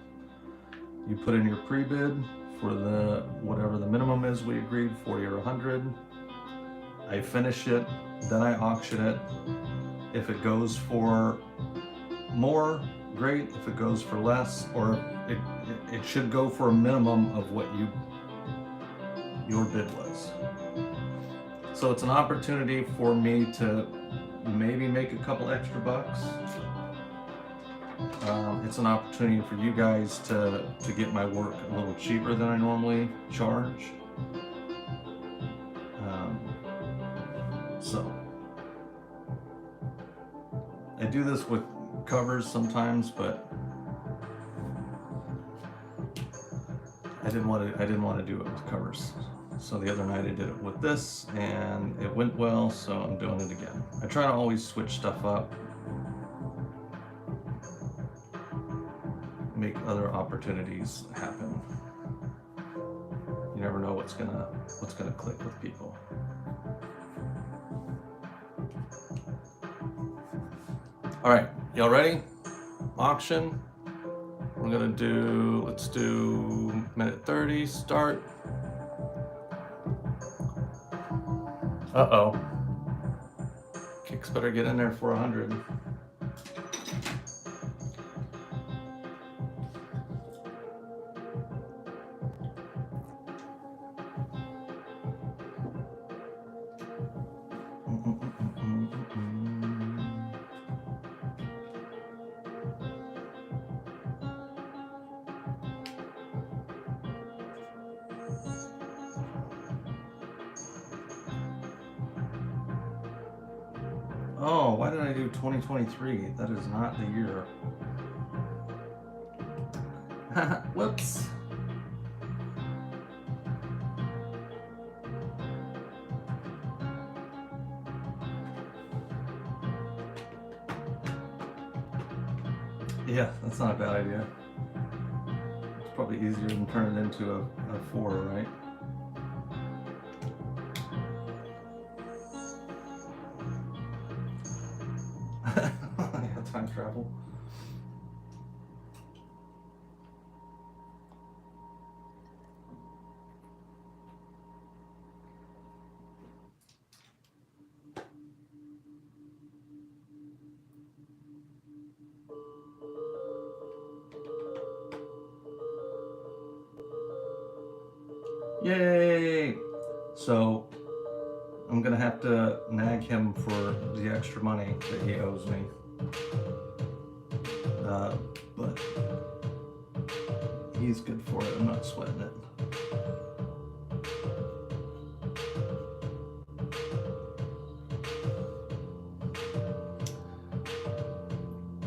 You put in your pre-bid for the whatever the minimum is we agreed, 40 or 100. I finish it, then I auction it. If it goes for more, great. If it goes for less, or it should go for a minimum of what your bid was. So it's an opportunity for me to maybe make a couple extra bucks. It's an opportunity for you guys to get my work a little cheaper than I normally charge. So I do this with covers sometimes, but I didn't want to do it with covers. So the other night I did it with this and it went well, so I'm doing it again. I try to always switch stuff up, make other opportunities happen. You never know what's gonna click with people. All right, y'all ready? Auction. We're gonna do, let's do minute 30, start. Uh-oh. Kicks better get in there for 100. Oh, why did I do 2023? That is not the year. Whoops. Yeah, that's not a bad idea. It's probably easier than turn it into a 4, right? Yeah, time travel. Yay! So I'm gonna have to nag him for the extra money that he owes me. But he's good for it. I'm not sweating it.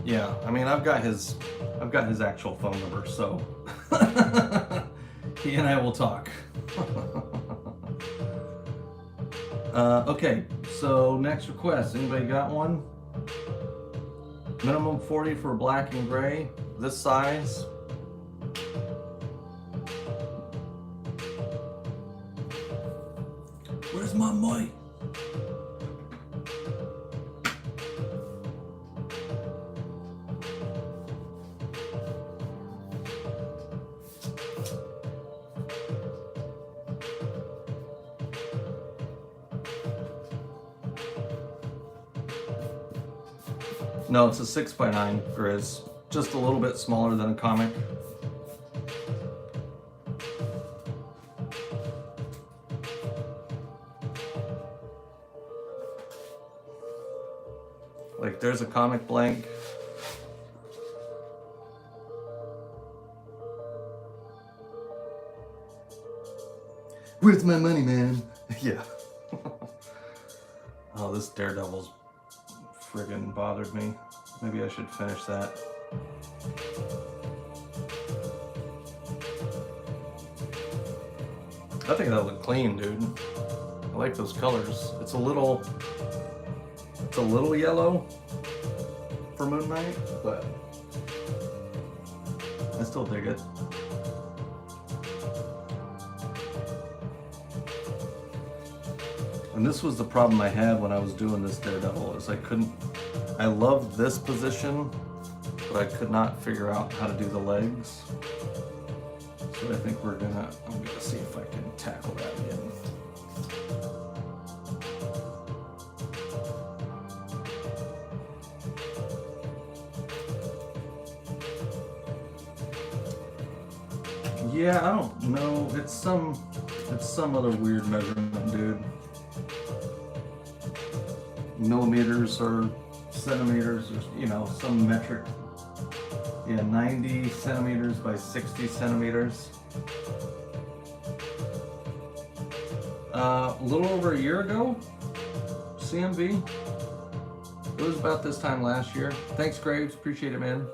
Yeah, I mean, I've got his actual phone number, so he and I will talk. Okay, so next request. Anybody got one? Minimum 40 for black and gray. This size. Where's my mic? No, it's a 6x9 Grizz. Just a little bit smaller than a comic. Like, there's a comic blank. Where's my money, man? Yeah. Oh, this Daredevil's friggin' bothered me. Maybe I should finish that. I think that looked clean, dude. I like those colors. It's a little yellow for Moon Knight, but I still dig it. And this was the problem I had when I was doing this Daredevil, is I loved this position, but I could not figure out how to do the legs. So I think I'm gonna see if I can tackle that again. Yeah, I don't know. It's some other weird measurement, dude. Millimeters or centimeters, or some metric. Yeah, 90 centimeters by 60 centimeters. A little over a year ago, CMV. It was about this time last year. Thanks, Graves. Appreciate it, man.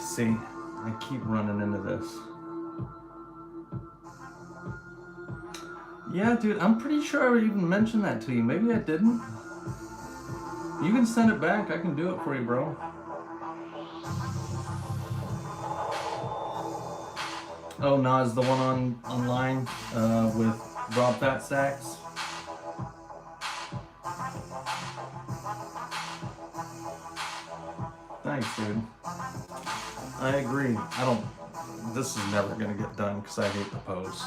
See, I keep running into this. Yeah, dude, I'm pretty sure I even mentioned that to you. Maybe I didn't. You can send it back. I can do it for you, bro. Oh, Nas, the one online with Rob Fat Sacks. Thanks, dude. I agree. This is never gonna get done because I hate the pose.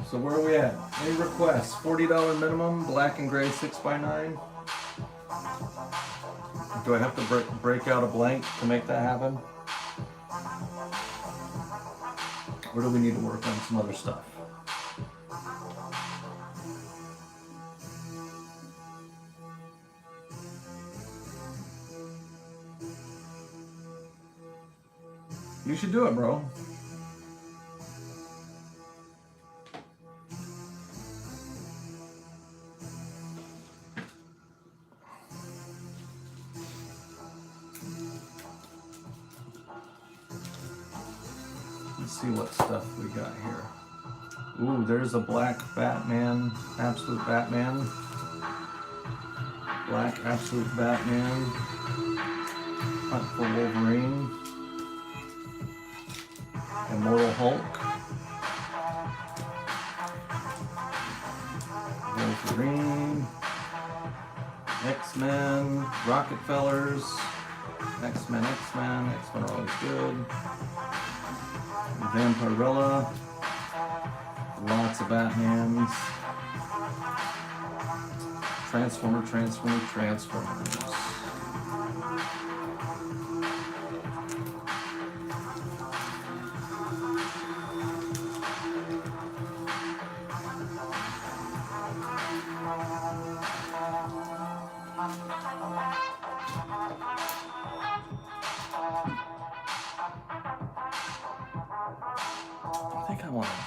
So where are we at? Any requests? $40 minimum, black and gray 6x9. Do I have to break out a blank to make that happen? Or do we need to work on some other stuff? You should do it, bro. Let's see what stuff we got here. Ooh, there's a black Batman, Absolute Batman. Black Absolute Batman. Hunt for Wolverine. Immortal Hulk. Wolverine. X-Men. Rockefellers. X-Men are always good. Vampirella. Lots of Batmans. Transformers.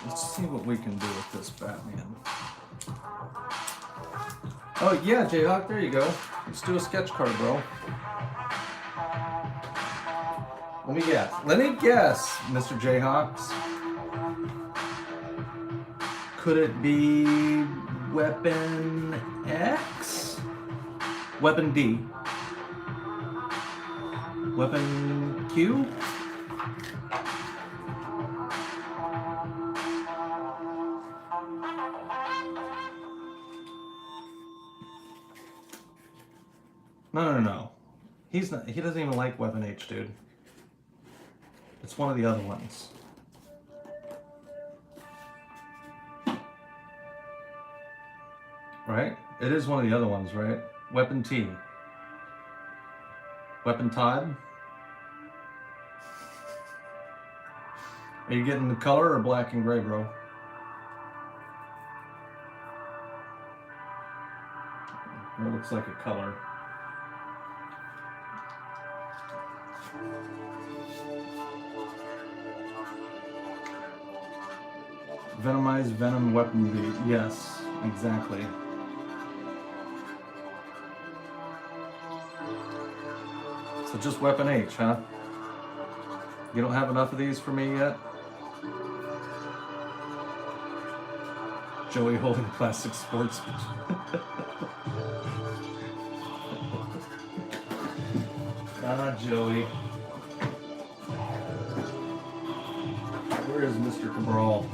Let's see what we can do with this Batman. Oh yeah, Jayhawk, there you go. Let's do a sketch card, bro. Let me guess, Mr. Jayhawks. Could it be Weapon X? Weapon D? Weapon Q? No. He doesn't even like Weapon H, dude. It's one of the other ones. Right? It is one of the other ones, right? Weapon T. Weapon Todd? Are you getting the color or black and gray, bro? It looks like a color. Venomized Venom Weapon B. Yes, exactly. So just Weapon H, huh? You don't have enough of these for me yet? Joey holding plastic sports. Joey. Where is Mr. Cabral?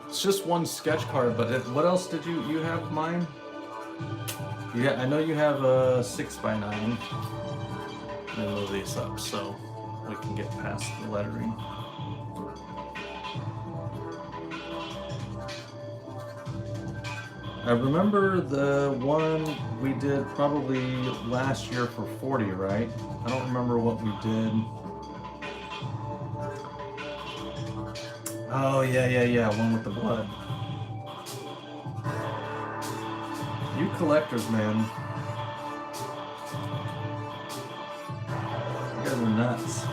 It's just one sketch card, but what else did you have mine? Yeah, I know you have a 6x9. Let me move these up so we can get past the lettering. I remember the one we did probably last year for 40, right? I don't remember what we did. Oh, yeah, one with the blood. You collectors, man. You guys are nuts.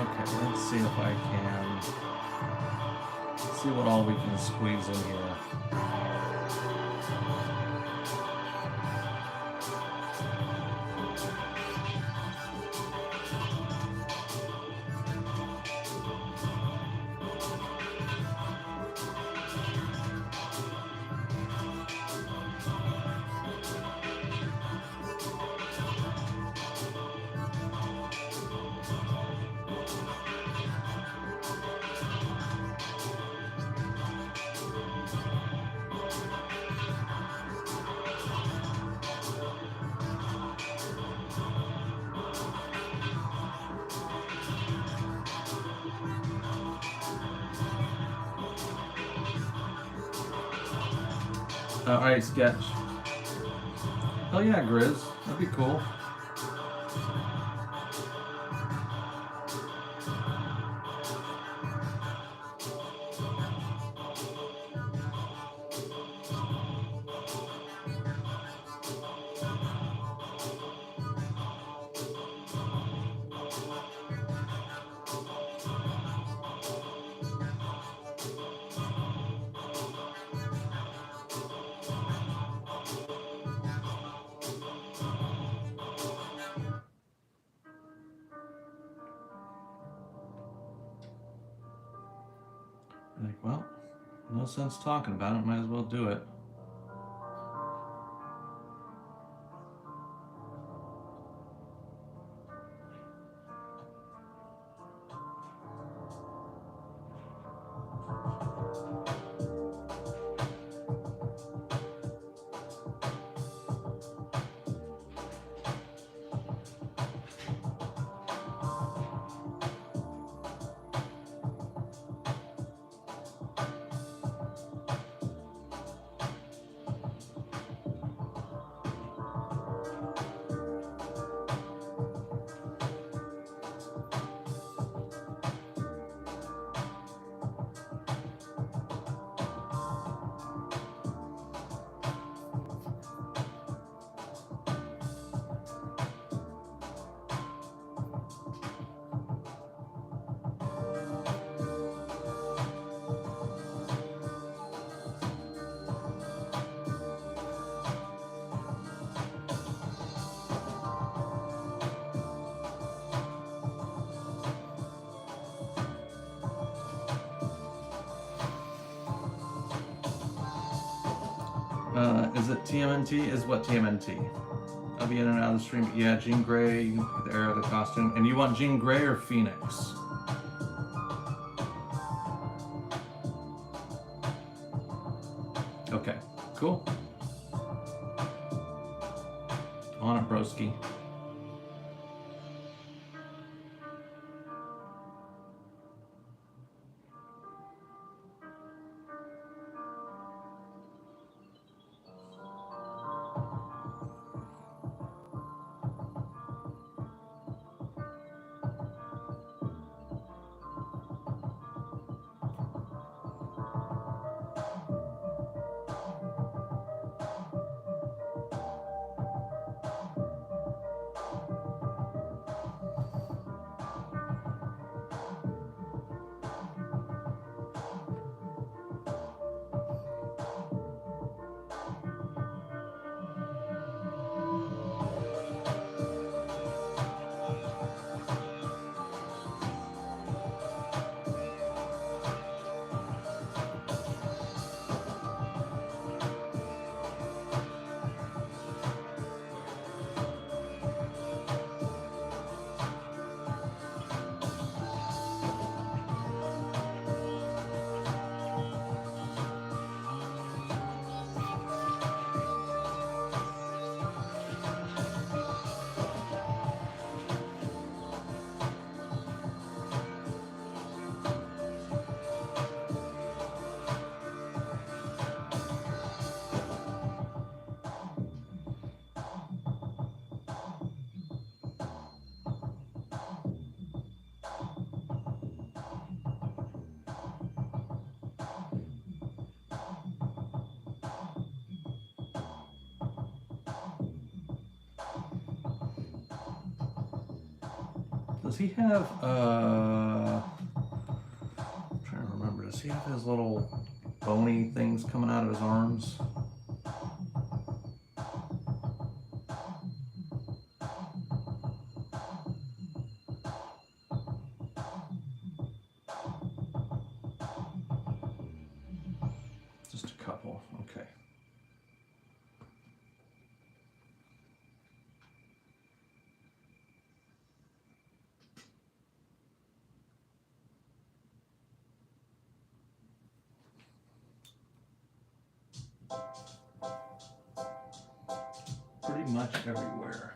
Okay, let's see if I can see what all we can squeeze in here. Alright, sketch. Oh yeah, Grizz. That'd be cool. Like, well, no sense talking about it. Might as well do it. Is it TMNT? Is what TMNT? I'll be in and out of the stream. Yeah, Jean Grey, you can pick the era of the costume. And you want Jean Grey or Phoenix? Okay, cool. On it, broski. Does he have, I'm trying to remember, does he have his little bony things coming out of his arms? Just a couple, okay. Pretty much everywhere.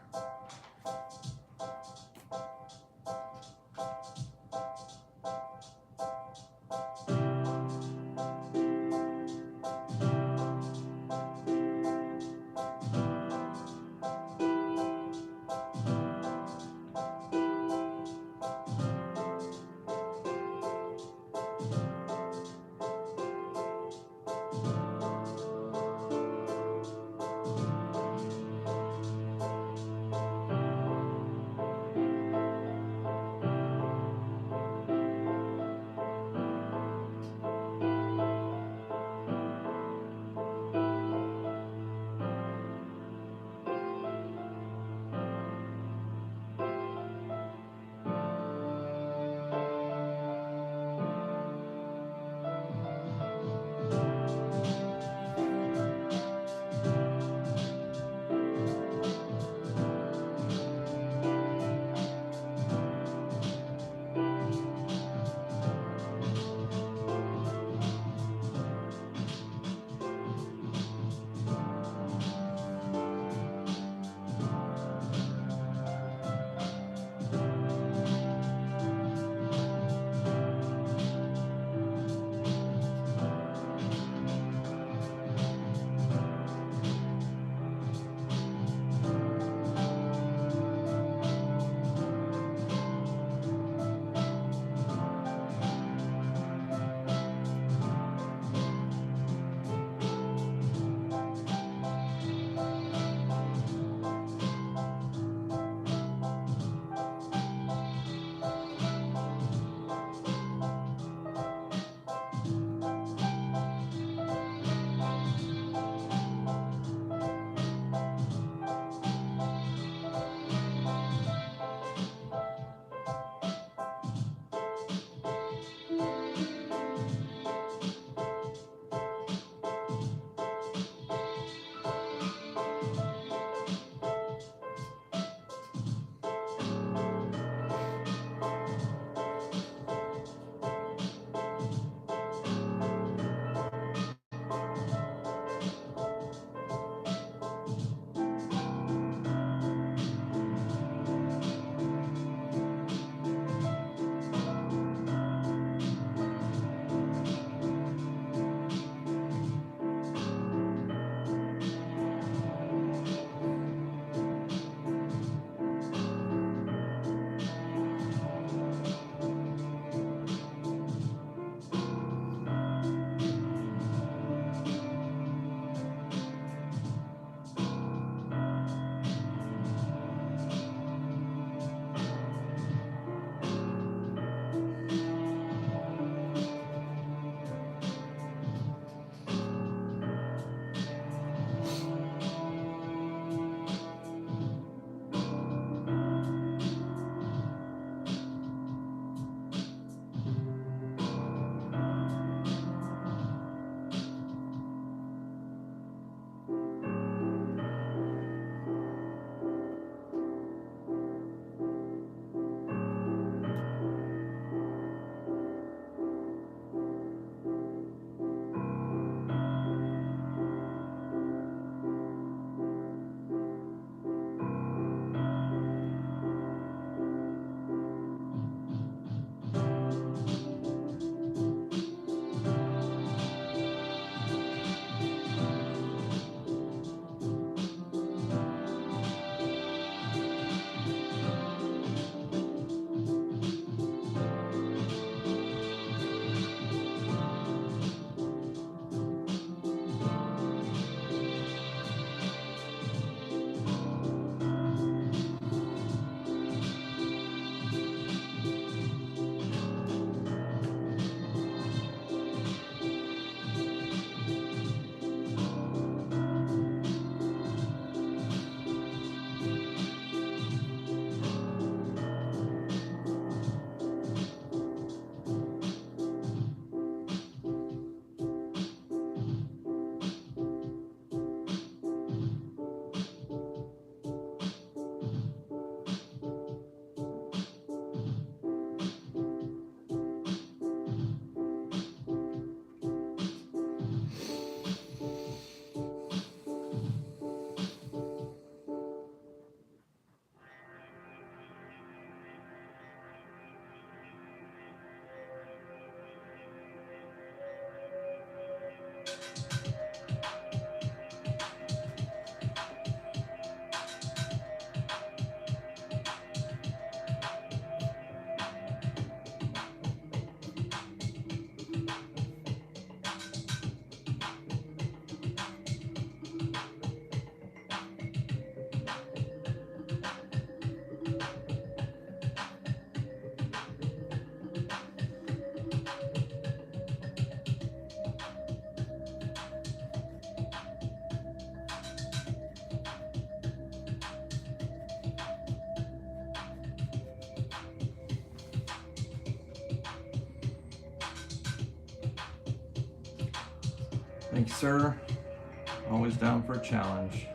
Thank you, sir. Always down for a challenge.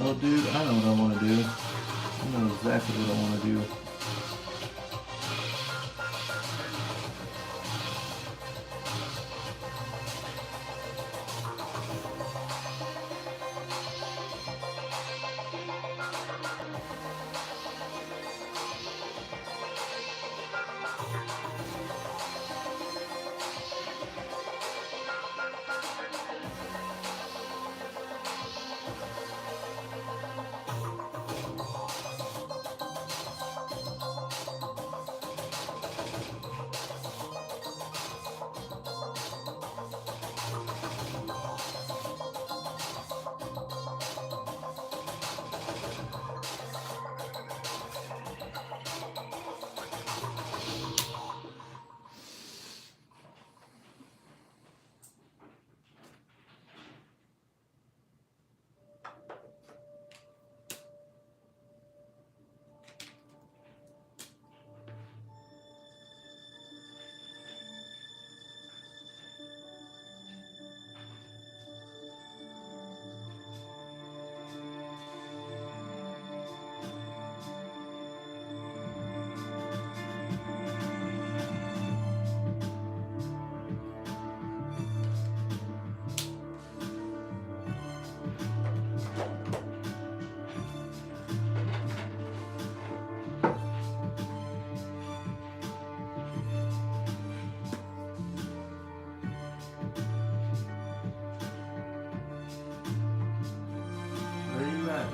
Oh, dude, I know what I want to do. I know exactly what I want to do.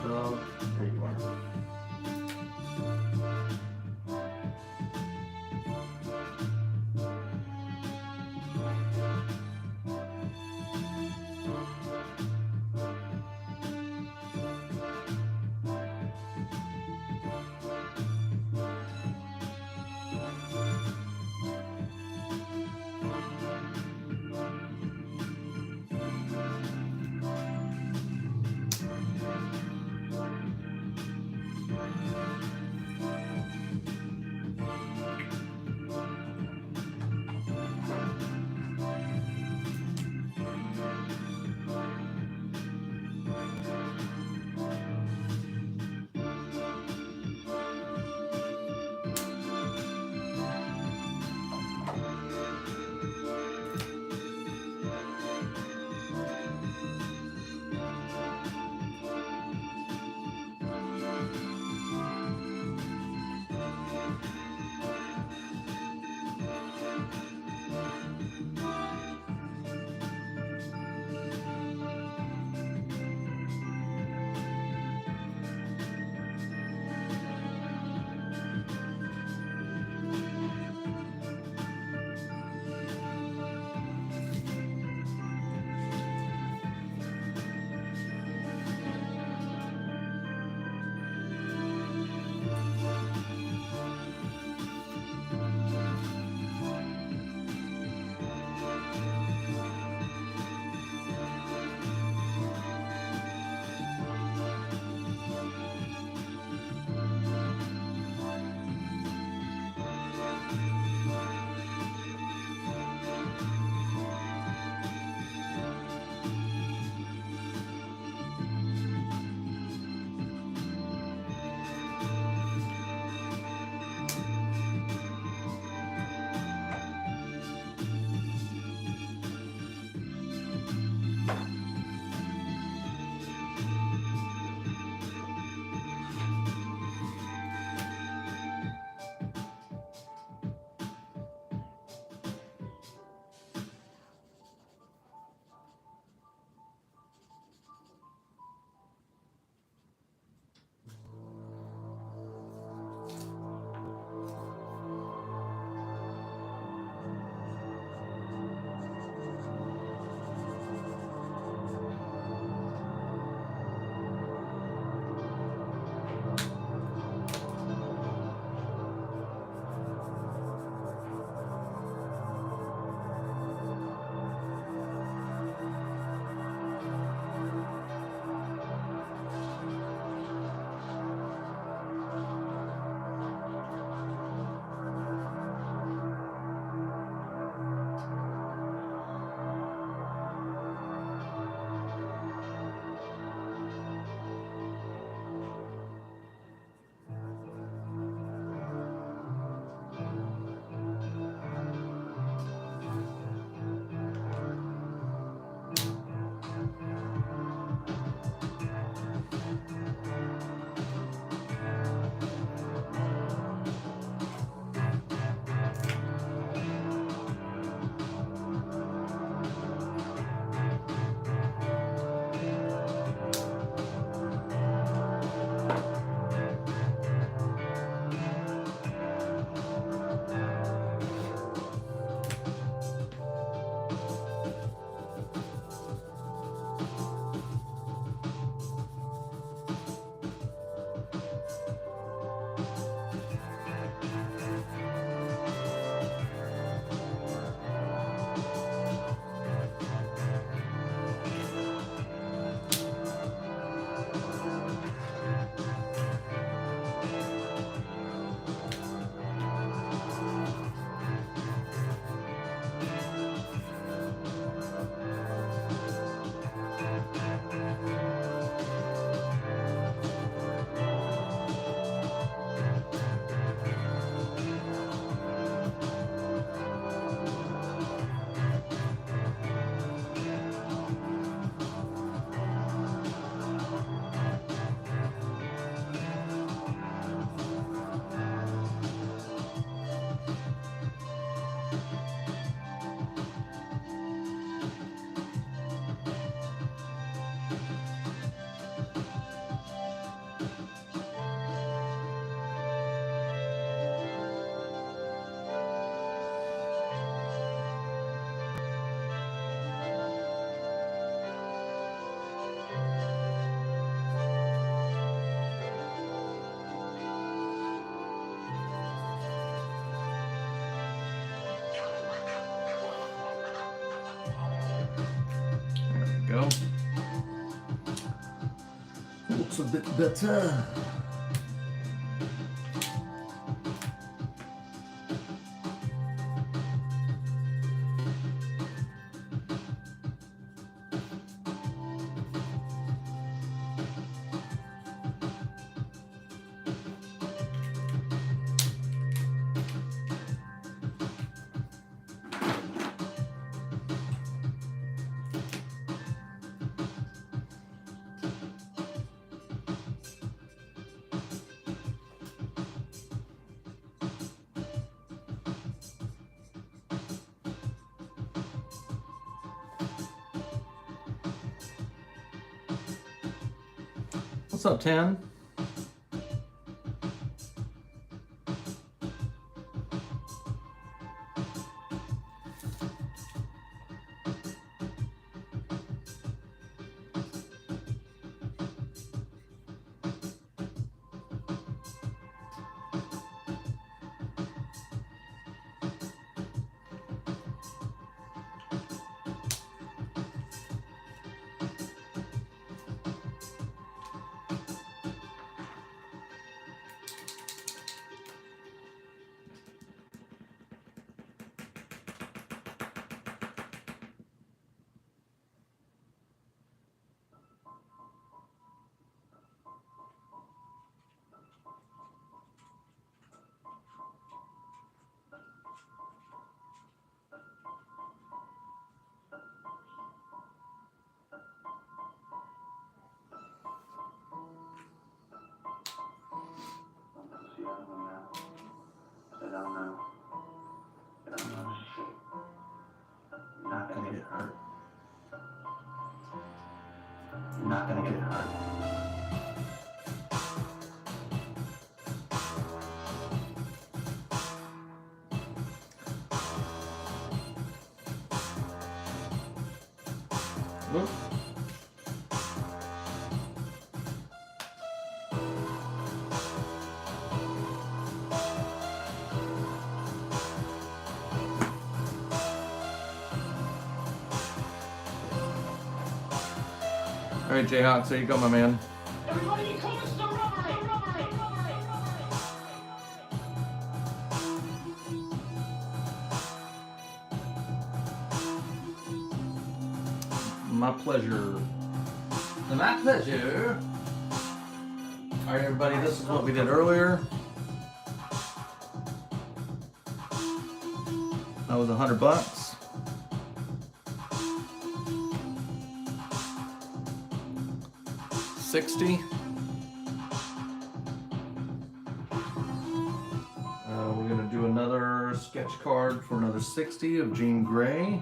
dog. There you are. looks a bit better. What's up, Tan? Not gonna get hurt. Whoop. All right, Jayhawk, so you go, my man. Everybody close the rubbery! My pleasure. My pleasure. All right, everybody, this is what we did earlier. That was $100. 60. We're gonna do another sketch card for another 60 of Jean Grey.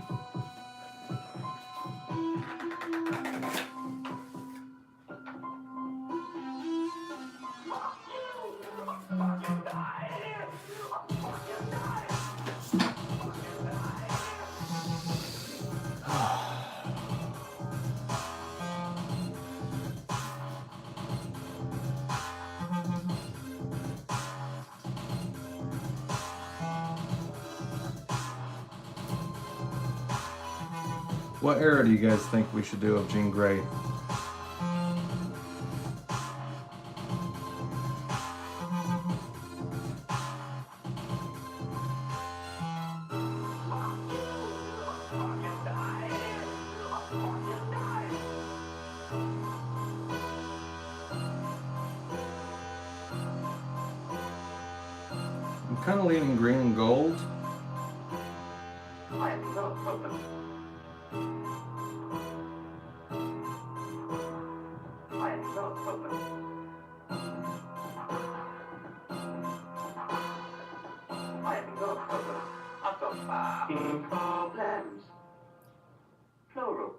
What era do you guys think we should do of Jean Grey? I'm kind of leaning green and gold. Problems. Plural.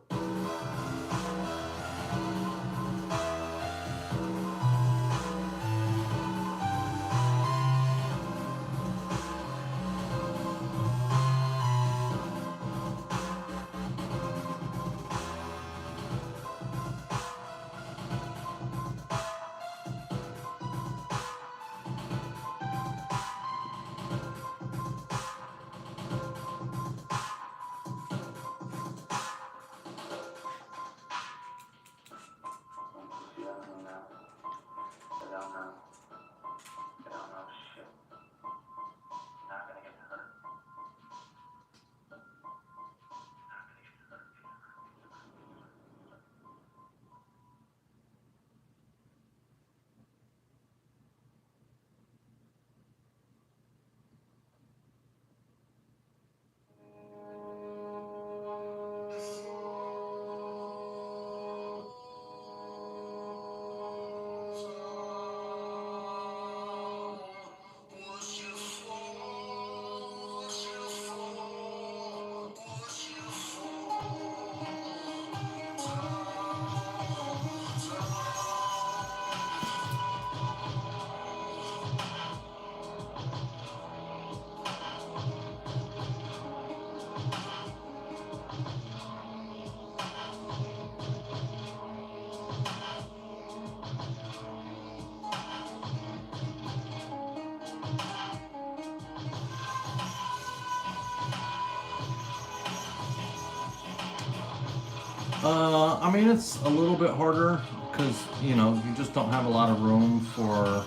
I mean, it's a little bit harder because you know you just don't have a lot of room for.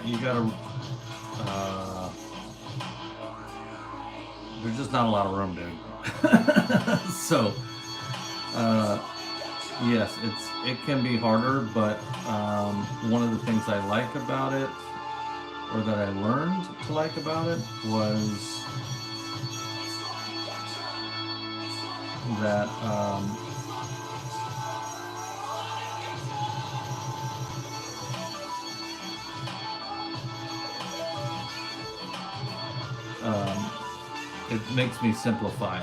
You gotta. Uh, there's just not a lot of room, dude. So, uh, yes, it can be harder, but one of the things I like about it, or that I learned to like about it, was that um, it makes me simplify.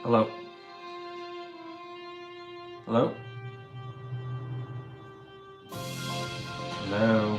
Hello. Hello. Hello.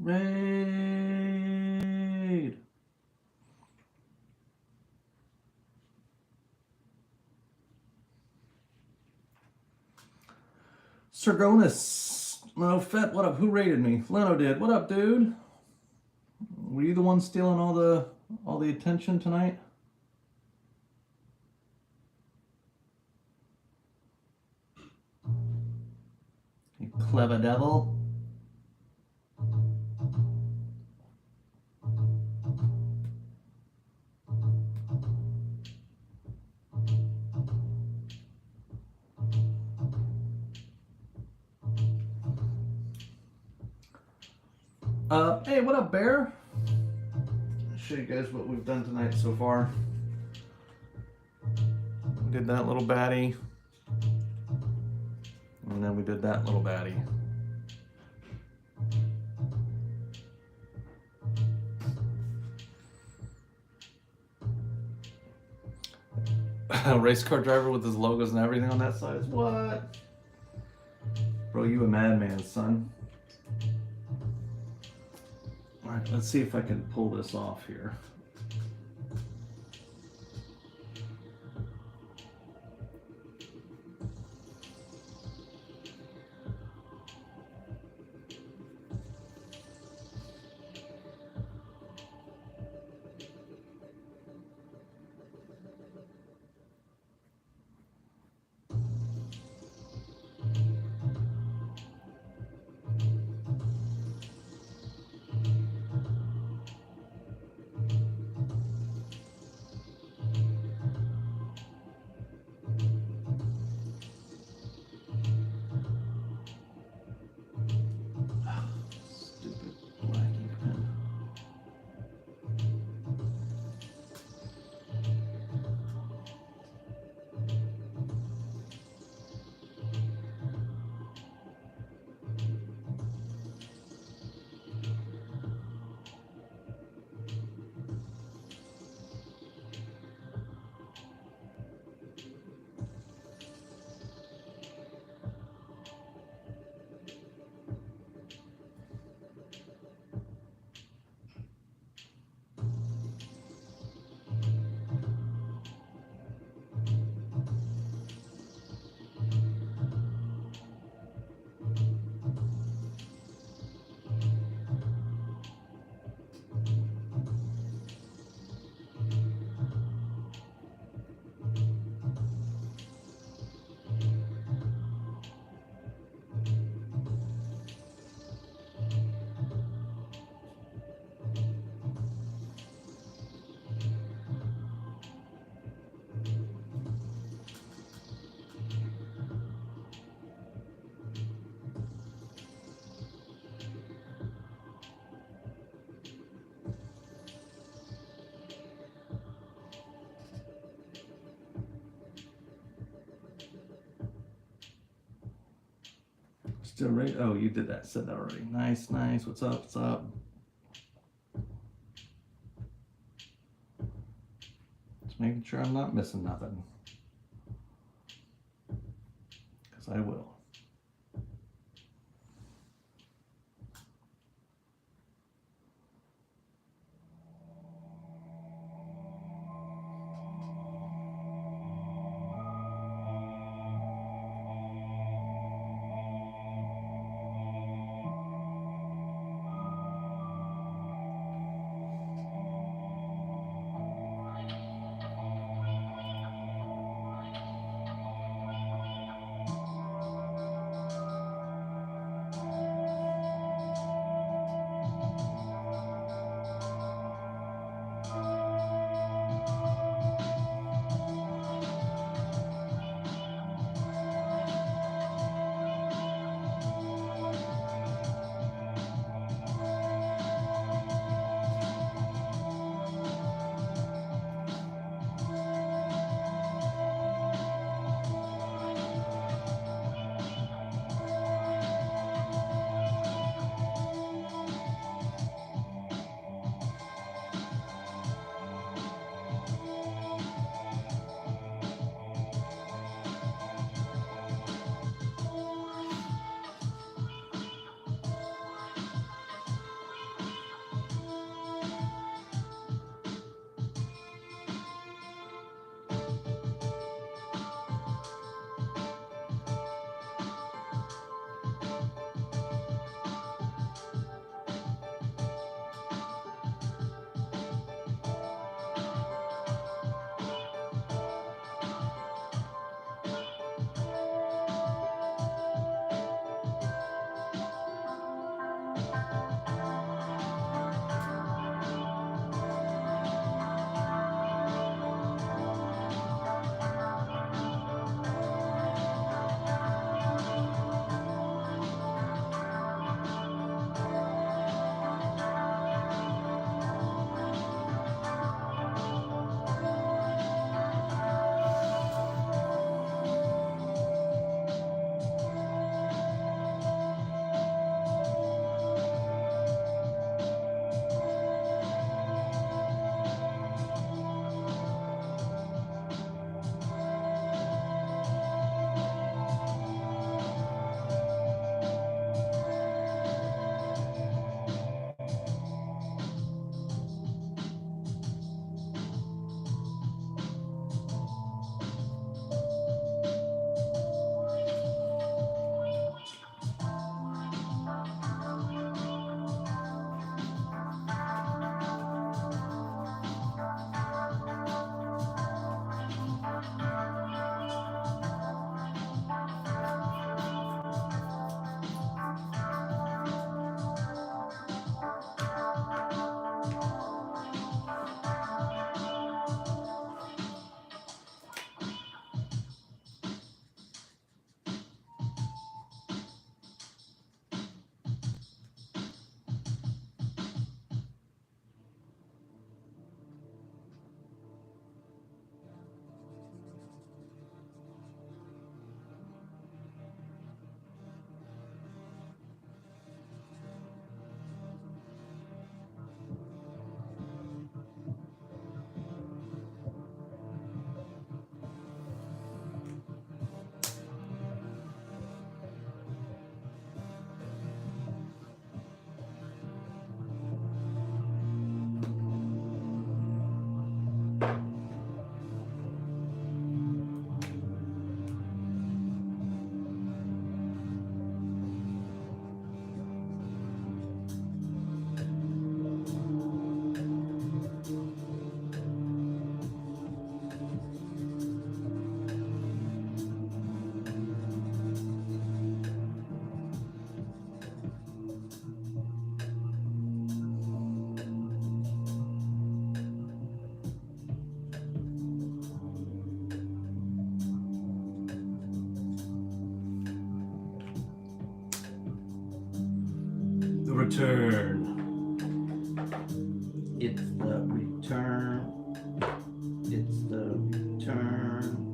Raid. Sergonis. No, Fett, what up? Who raided me? Leno did. What up, dude? Were you the one stealing all the attention tonight? You clever devil. Hey, what up, Bear? I'll show you guys what we've done tonight so far. We did that little baddie. And then we did that little baddie. A race car driver with his logos and everything on that side is what? Bro, you a madman, son. Alright, let's see if I can pull this off here. Stupid blackie pen. Still right? Oh, you did that. Said that already. Nice, nice. What's up? What's up? Just making sure I'm not missing nothing. Because I will. return. It's the return. It's the return.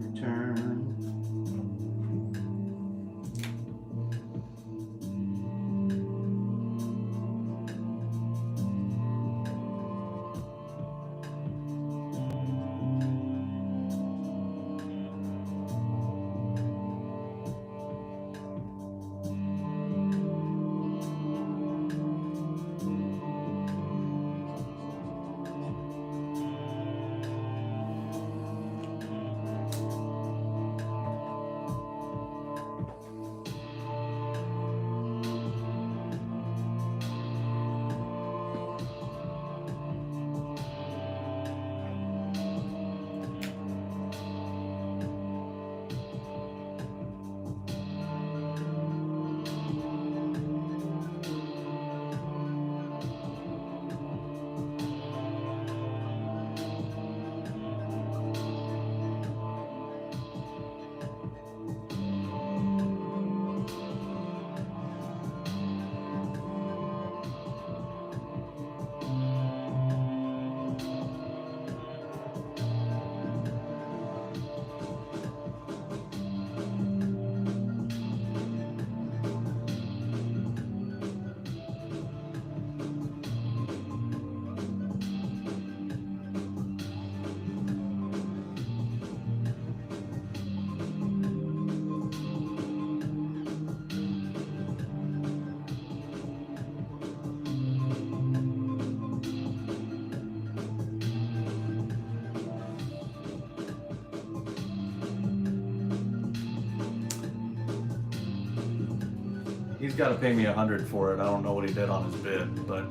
He's got to pay me $100 for it. I don't know what he did on his bid, but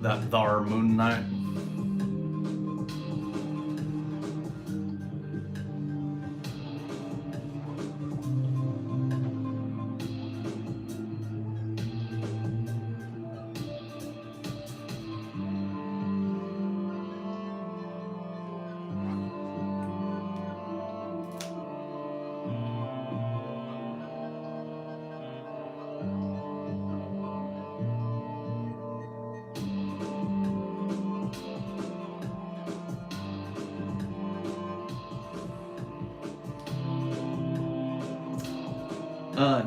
that Thar Moon Knight.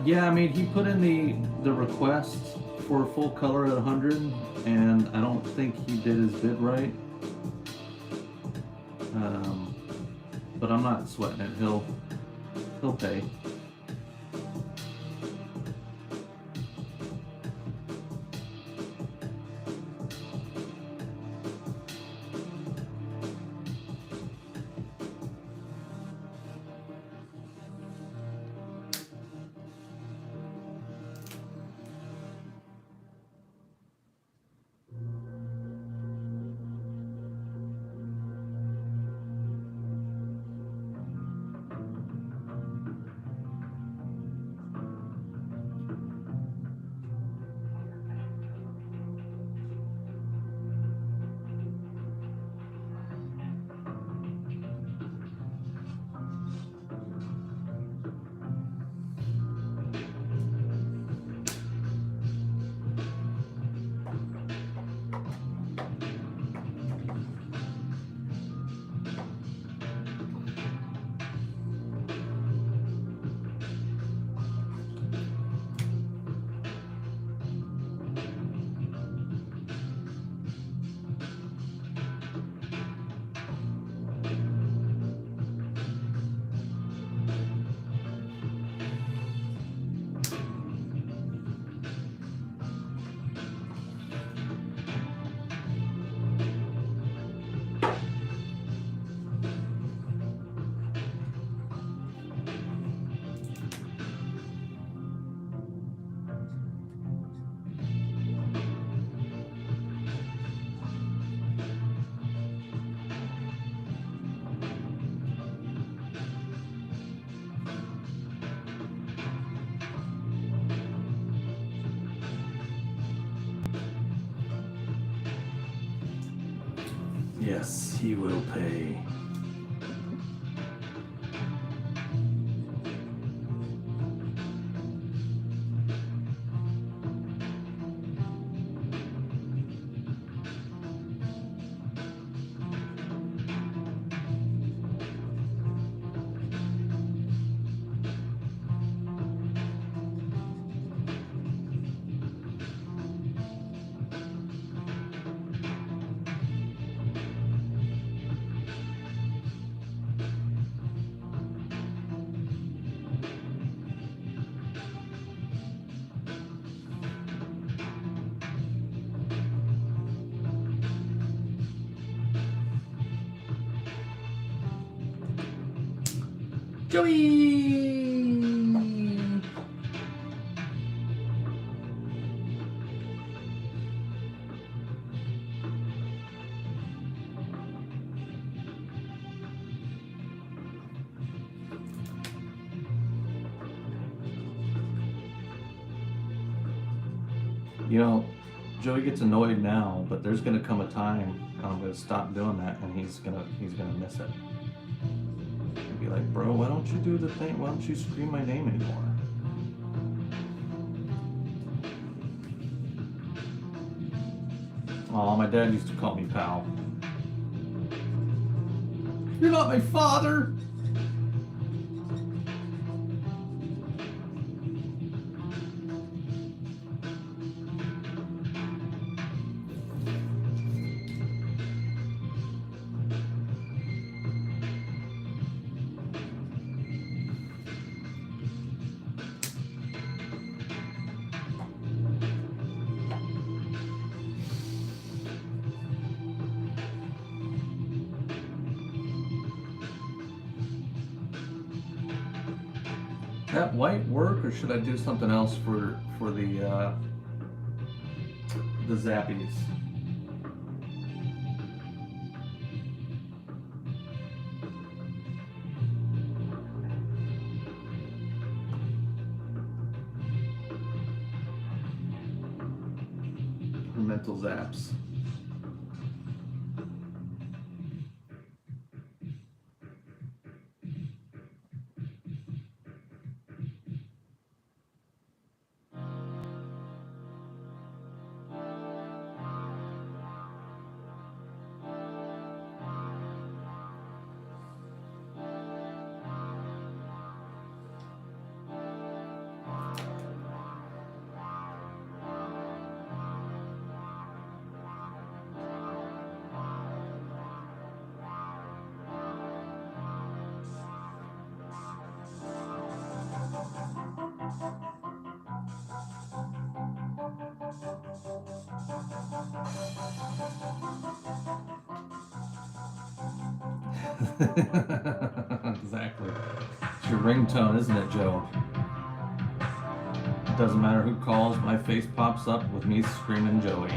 Yeah, I mean, he put in the request for full color at 100, and I don't think he did his bid right. But I'm not sweating it. He'll pay. Yes, he will pay. Joey! You know, Joey gets annoyed now, but there's gonna come a time I'm gonna stop doing that, and he's gonna miss it. And be like, bro, why don't you do the thing? Why don't you scream my name anymore? Aw, my dad used to call me pal. You're not my father! That white work, or should I do something else for the zappies? Or mental zaps. Exactly. It's your ringtone, isn't it, Joe? It doesn't matter who calls, my face pops up with me screaming Joey.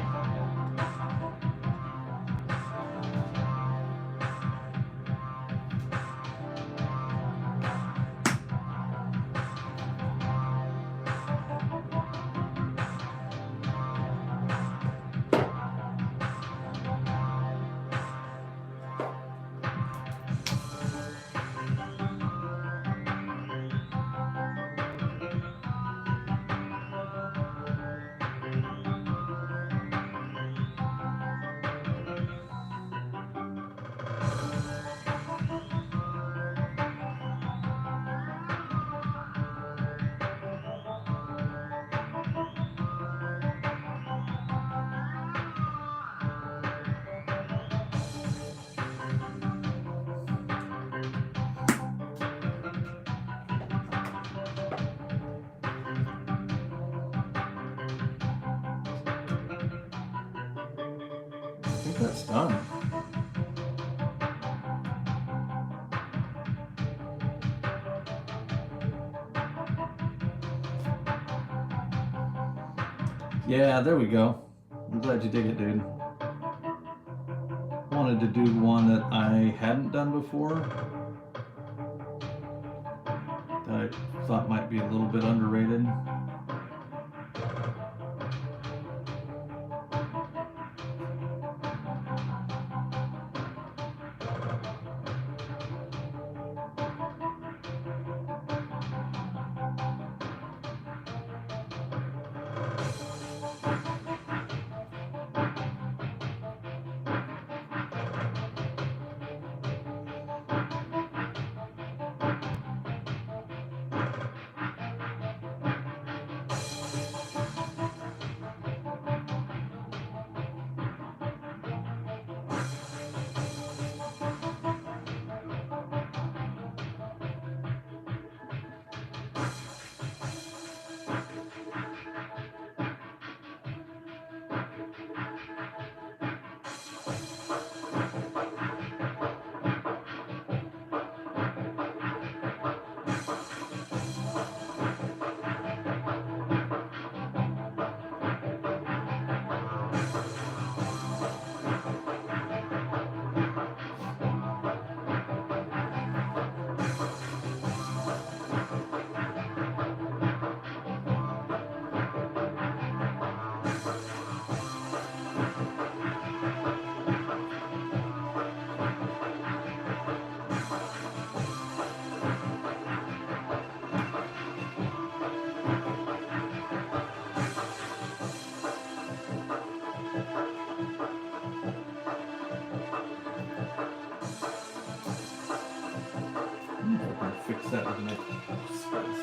I think that's done. Yeah, there we go. I'm glad you dig it, dude. Wanted to do one that I hadn't done before, that I thought might be a little bit underrated. that would make space.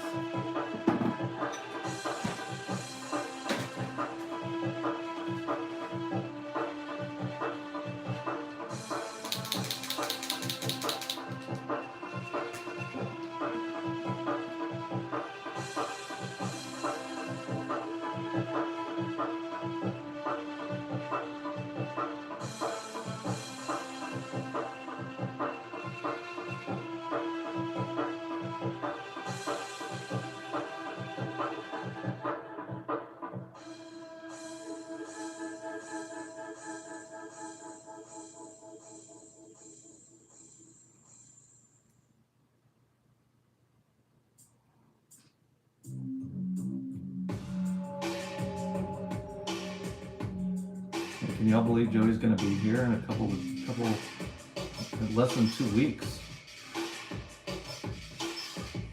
Can y'all believe Joey's gonna be here in a couple, in less than 2 weeks?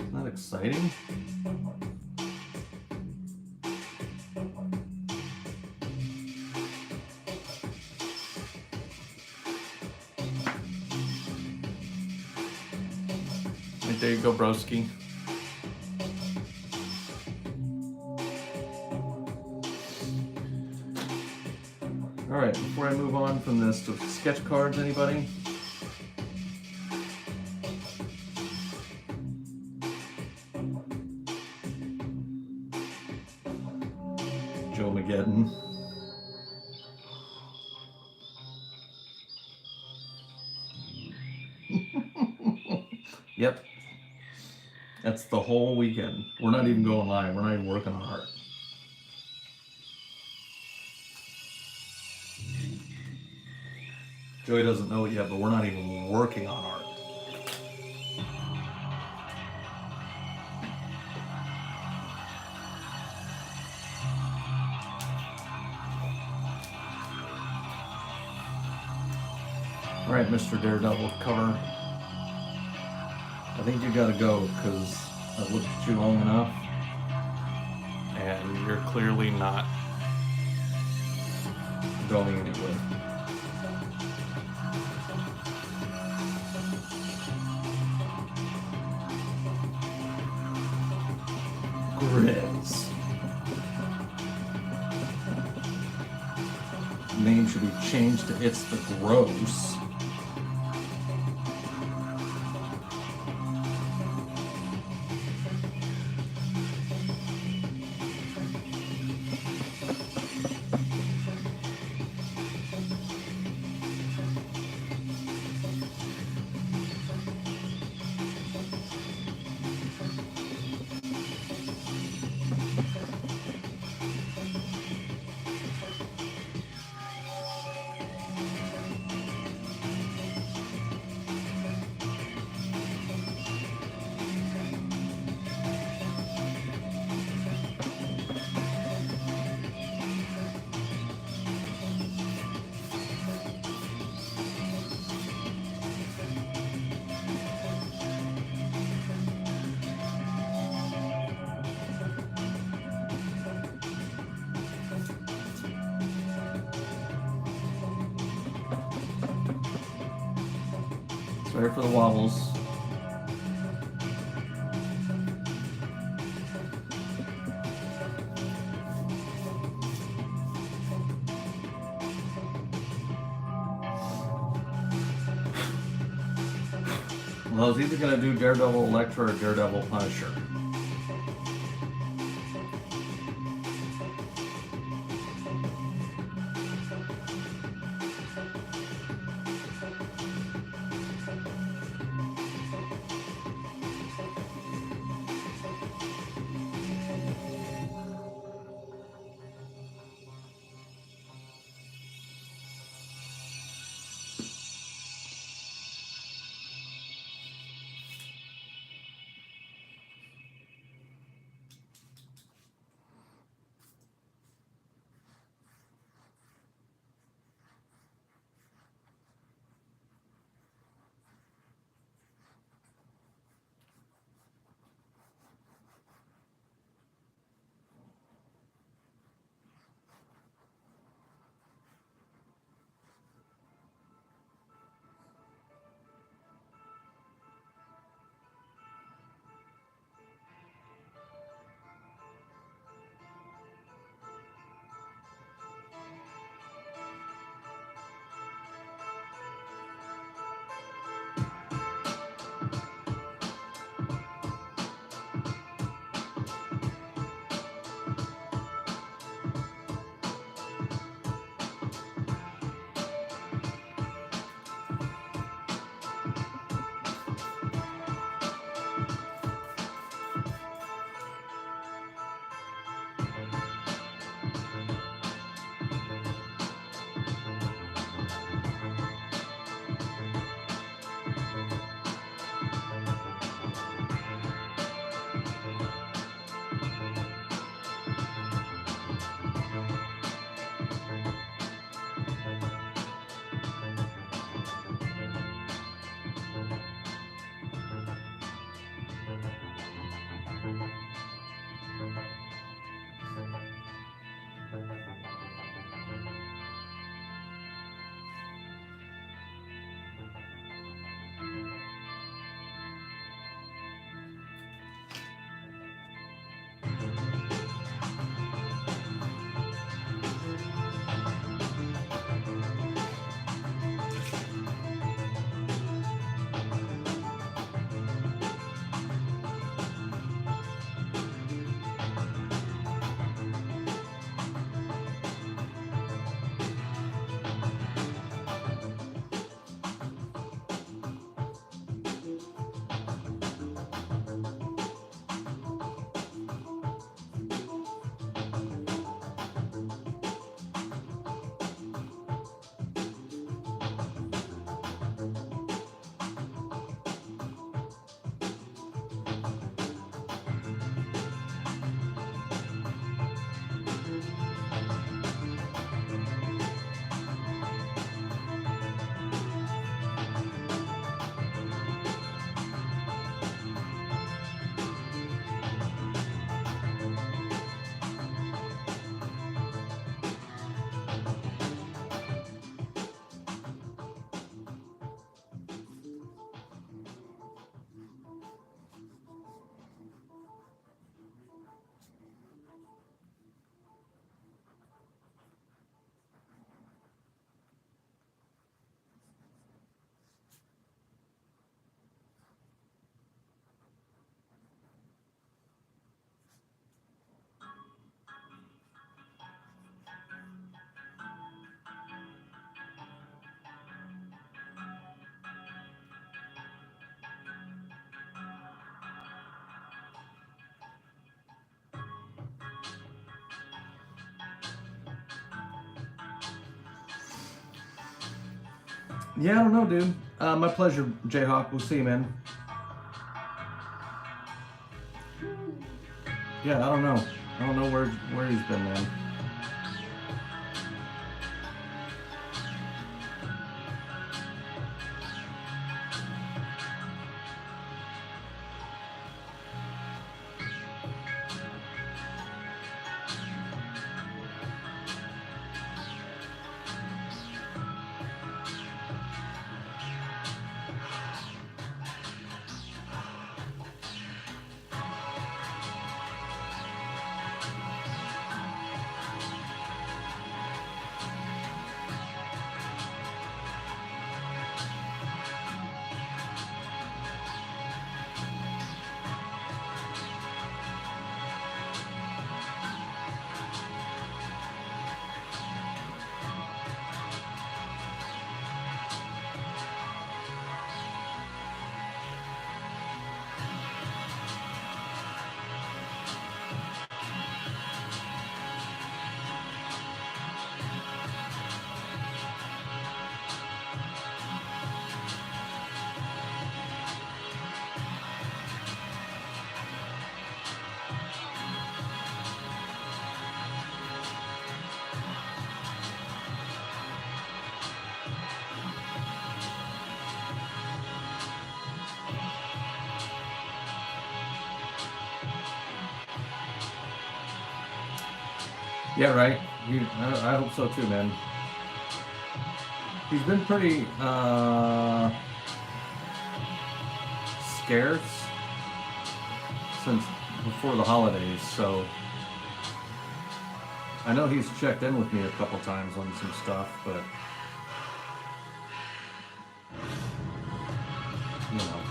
Isn't that exciting? Right, there you go, broski. All right, before I move on from this, to sketch cards, anybody? Joe Mageddon. Yep. That's the whole weekend. We're not even going live. We're not even working on art. Joey doesn't know it yet, but we're not even working on art. All right, Mr. Daredevil cover. I think you gotta go because I've looked at you long enough and you're clearly not going anywhere. Grizz. Name should be changed to It's the Gross. Sorry for the wobbles. Well, I was either going to do Daredevil Elektra or Daredevil Punisher. Yeah, I don't know, dude. My pleasure, Jayhawk. We'll see you, man. Yeah, I don't know. I don't know where he's been, man. Yeah, right. I hope so too, man. He's been pretty scarce since before the holidays, so I know he's checked in with me a couple times on some stuff, but you know.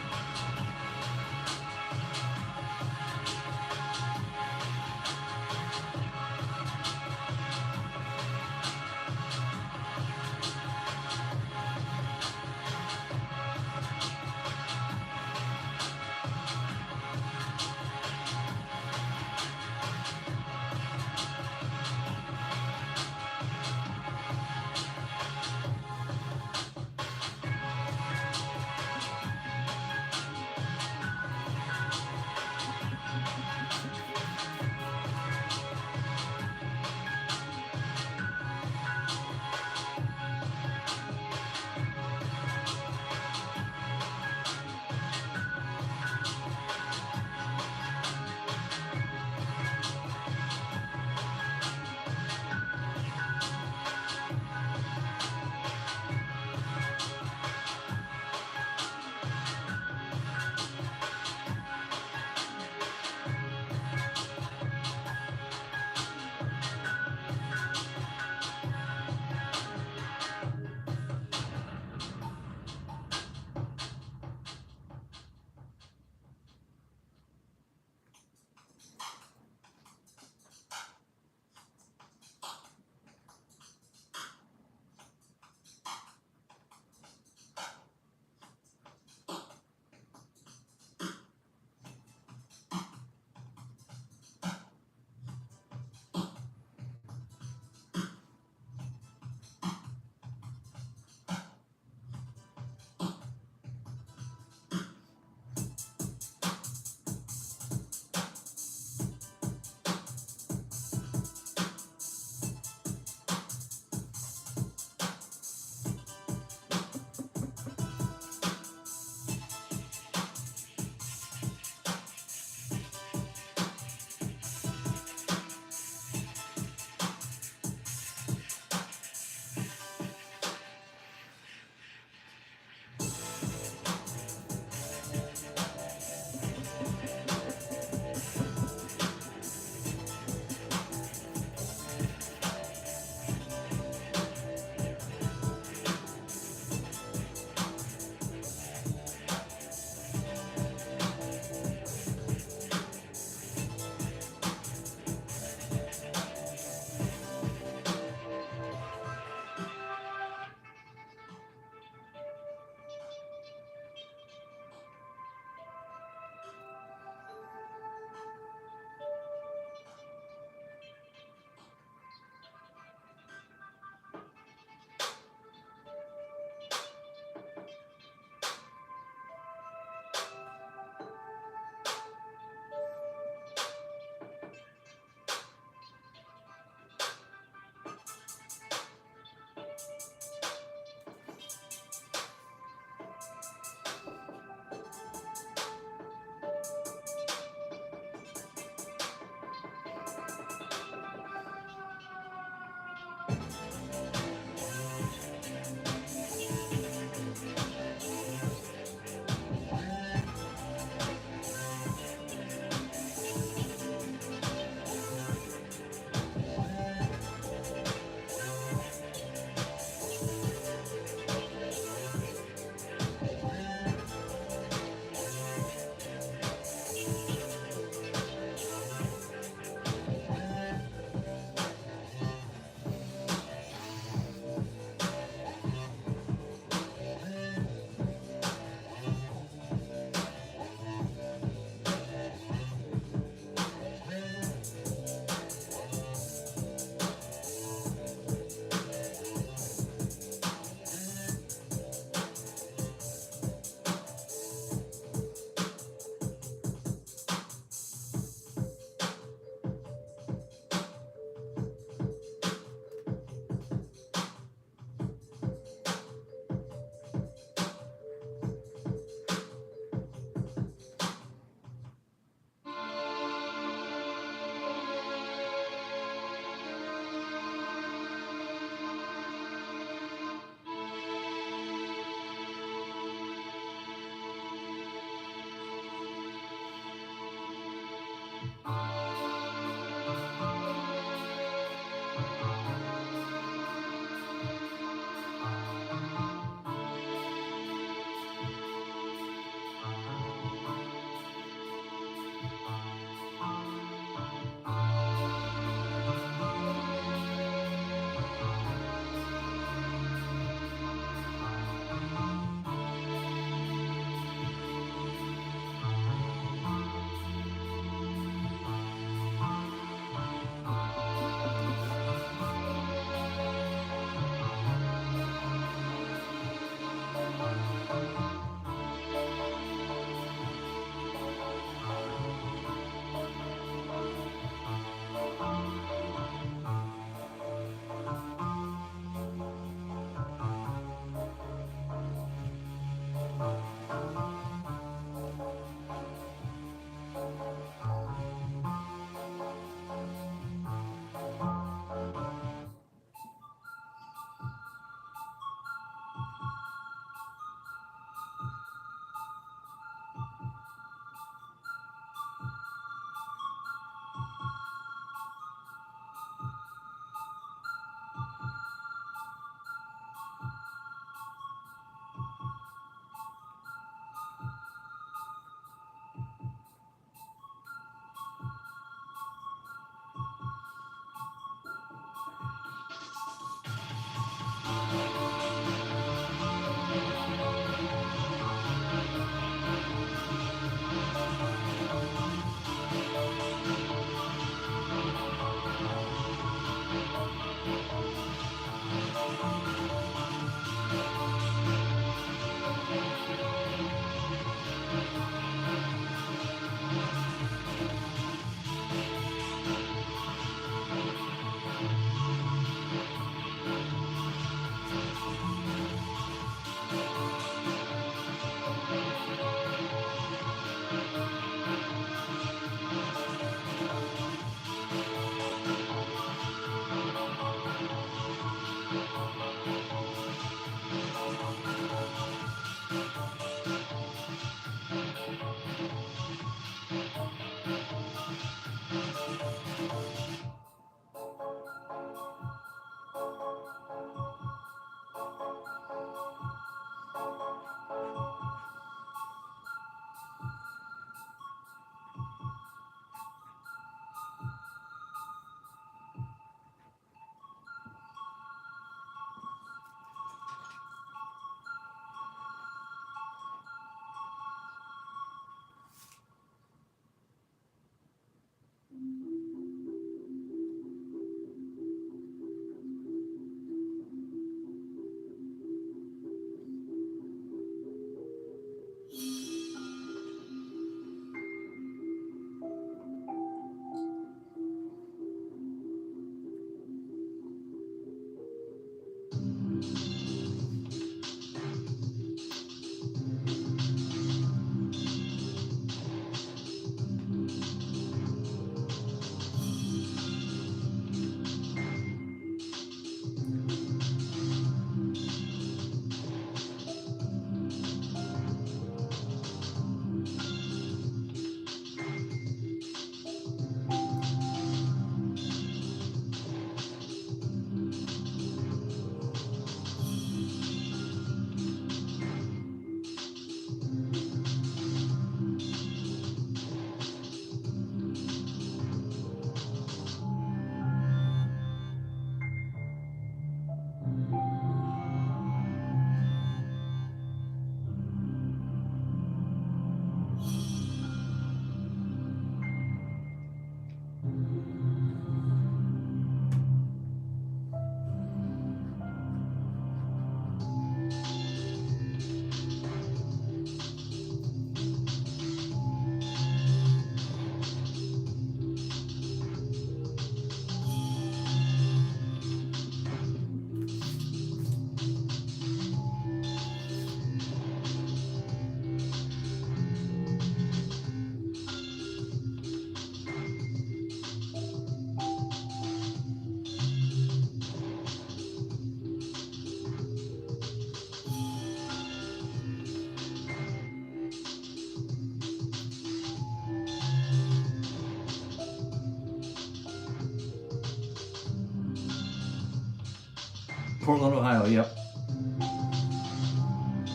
Portland, Ohio, yep.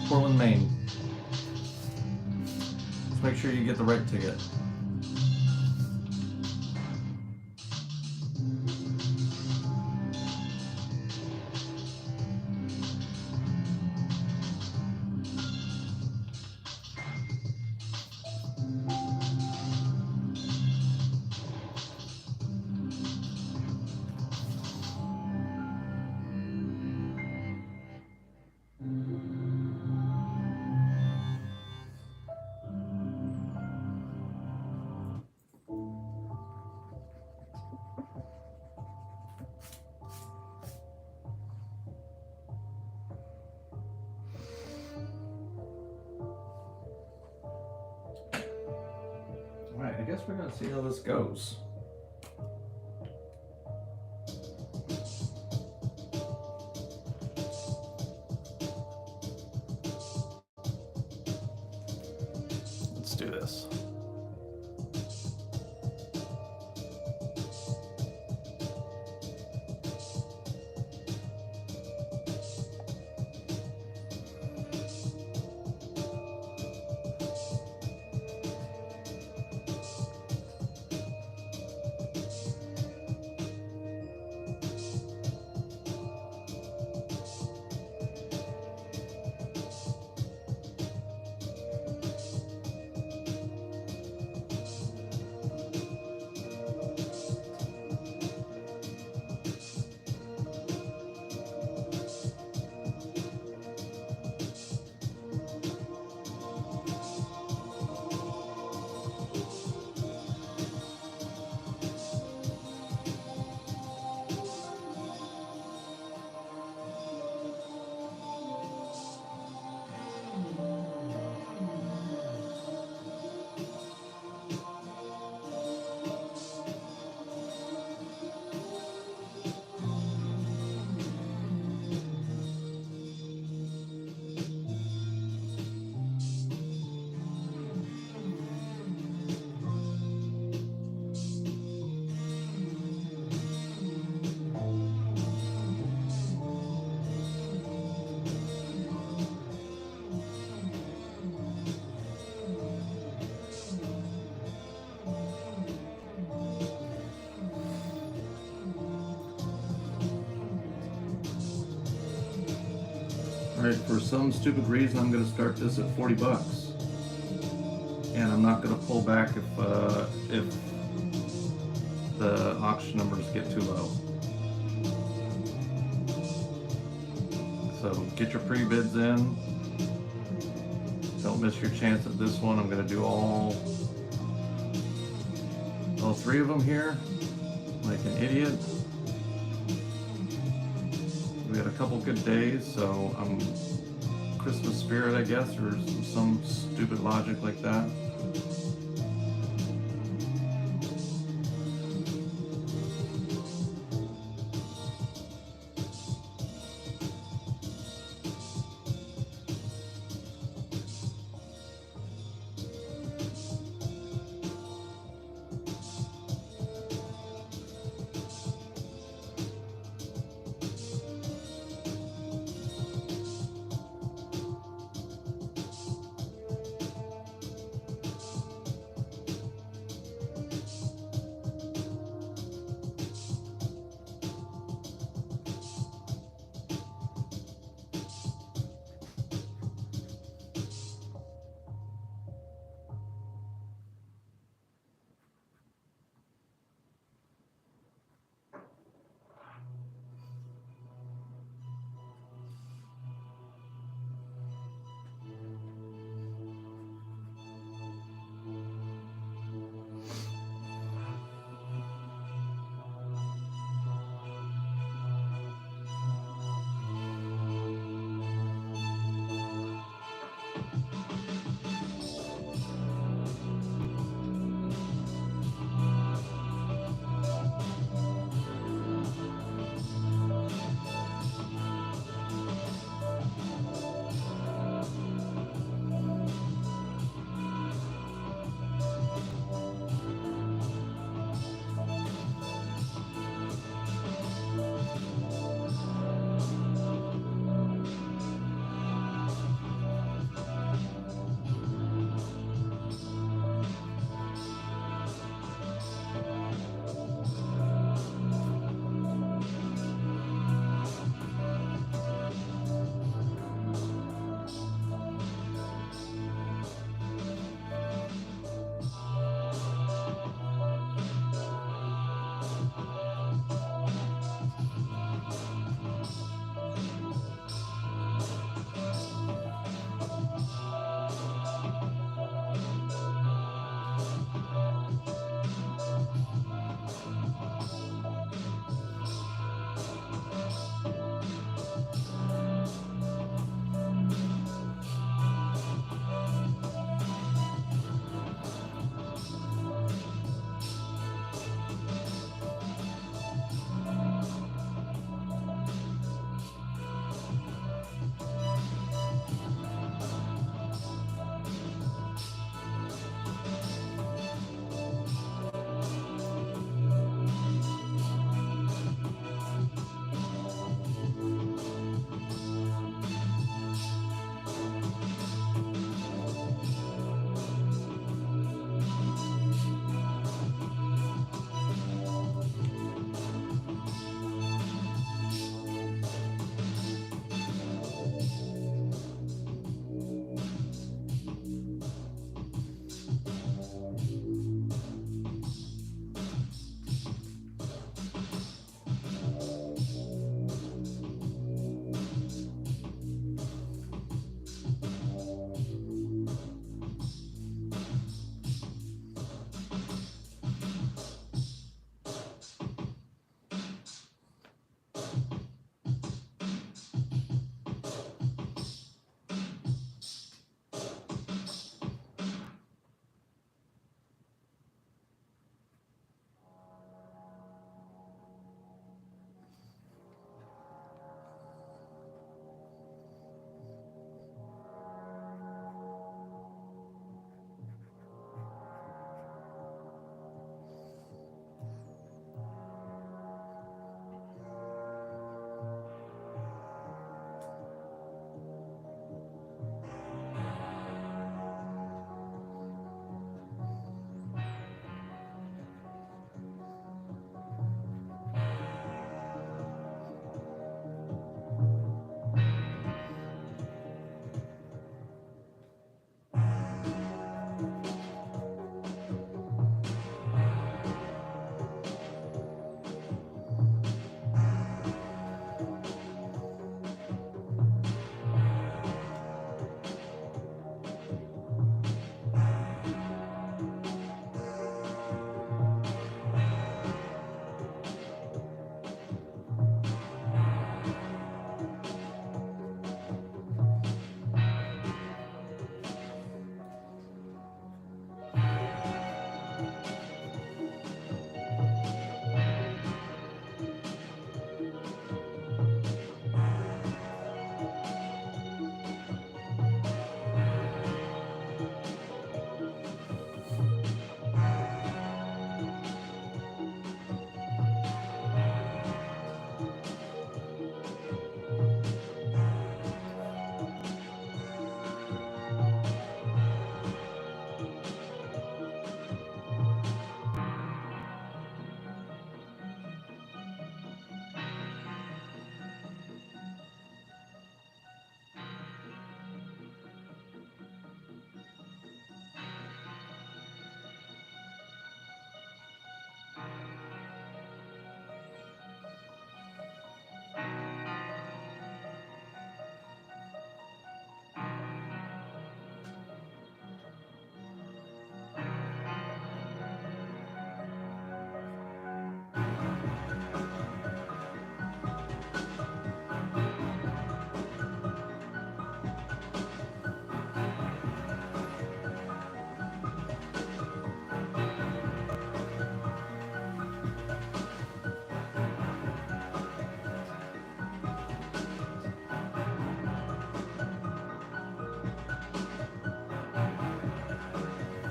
Portland, Maine. Just make sure you get the right ticket. Alright, I guess we're gonna see how this goes. Let's do this. Alright, for some stupid reason I'm gonna start this at $40. And I'm not gonna pull back if the auction numbers get too low. So get your pre-bids in. Don't miss your chance at this one. I'm gonna do all 3 of them here, like an idiot. We had a couple good days, so I'm Christmas spirit, I guess, or some stupid logic like that.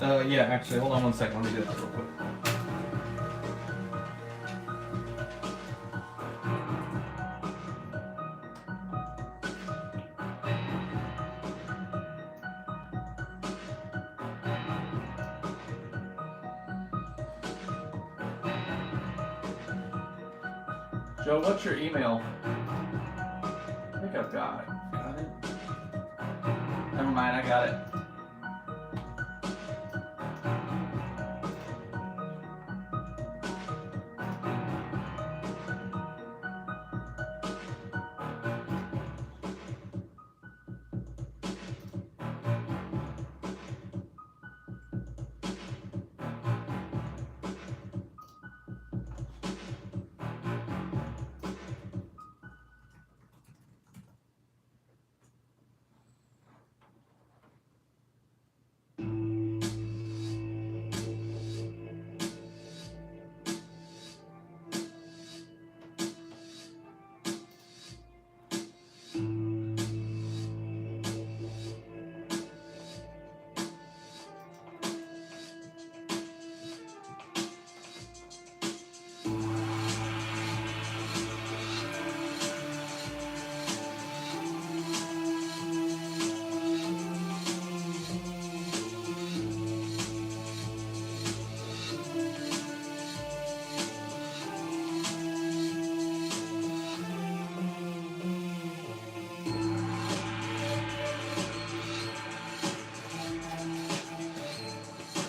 Yeah, actually, hold on one second. Let me do that real quick. Joe, what's your email? I think I've got it. Got it? Never mind, I got it.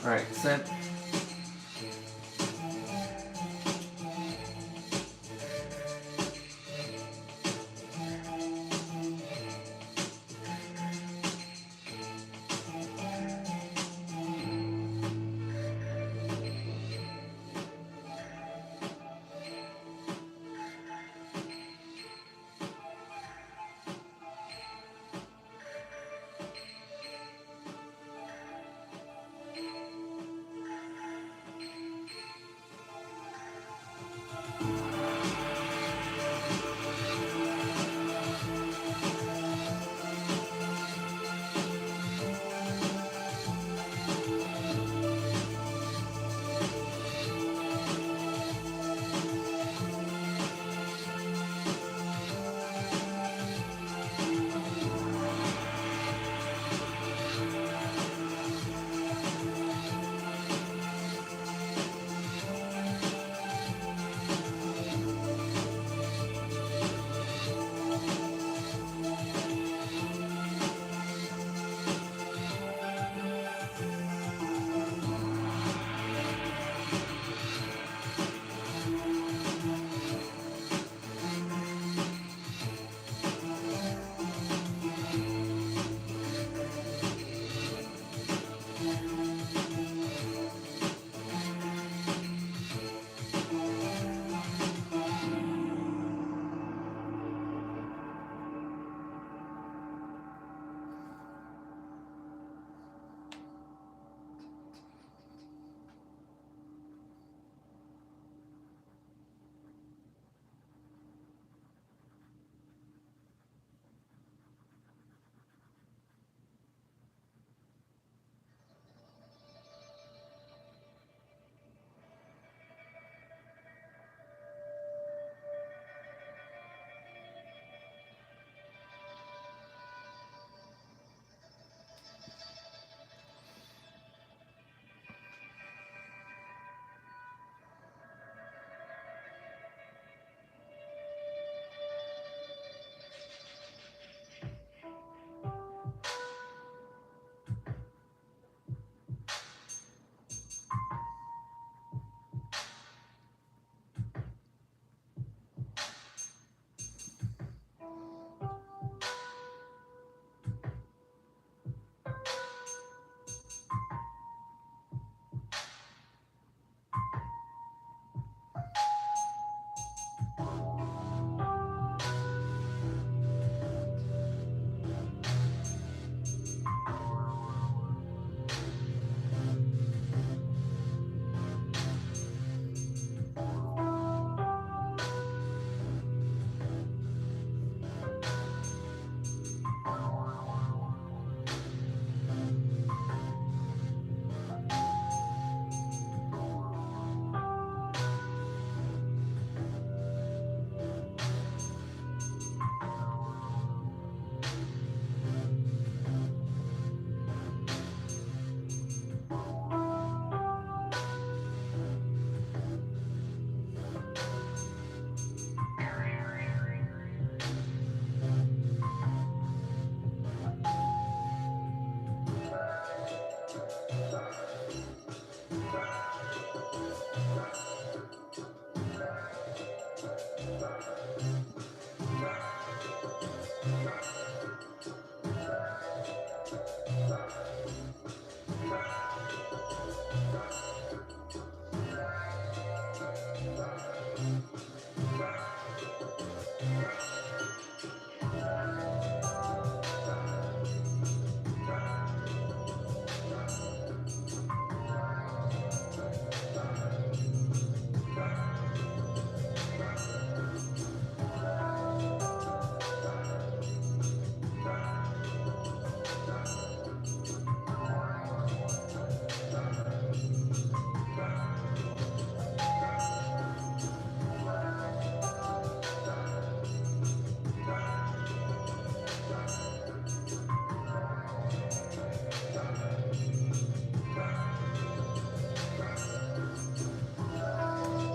Alright, sent.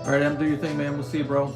All right, Em, do your thing, man. We'll see you, bro.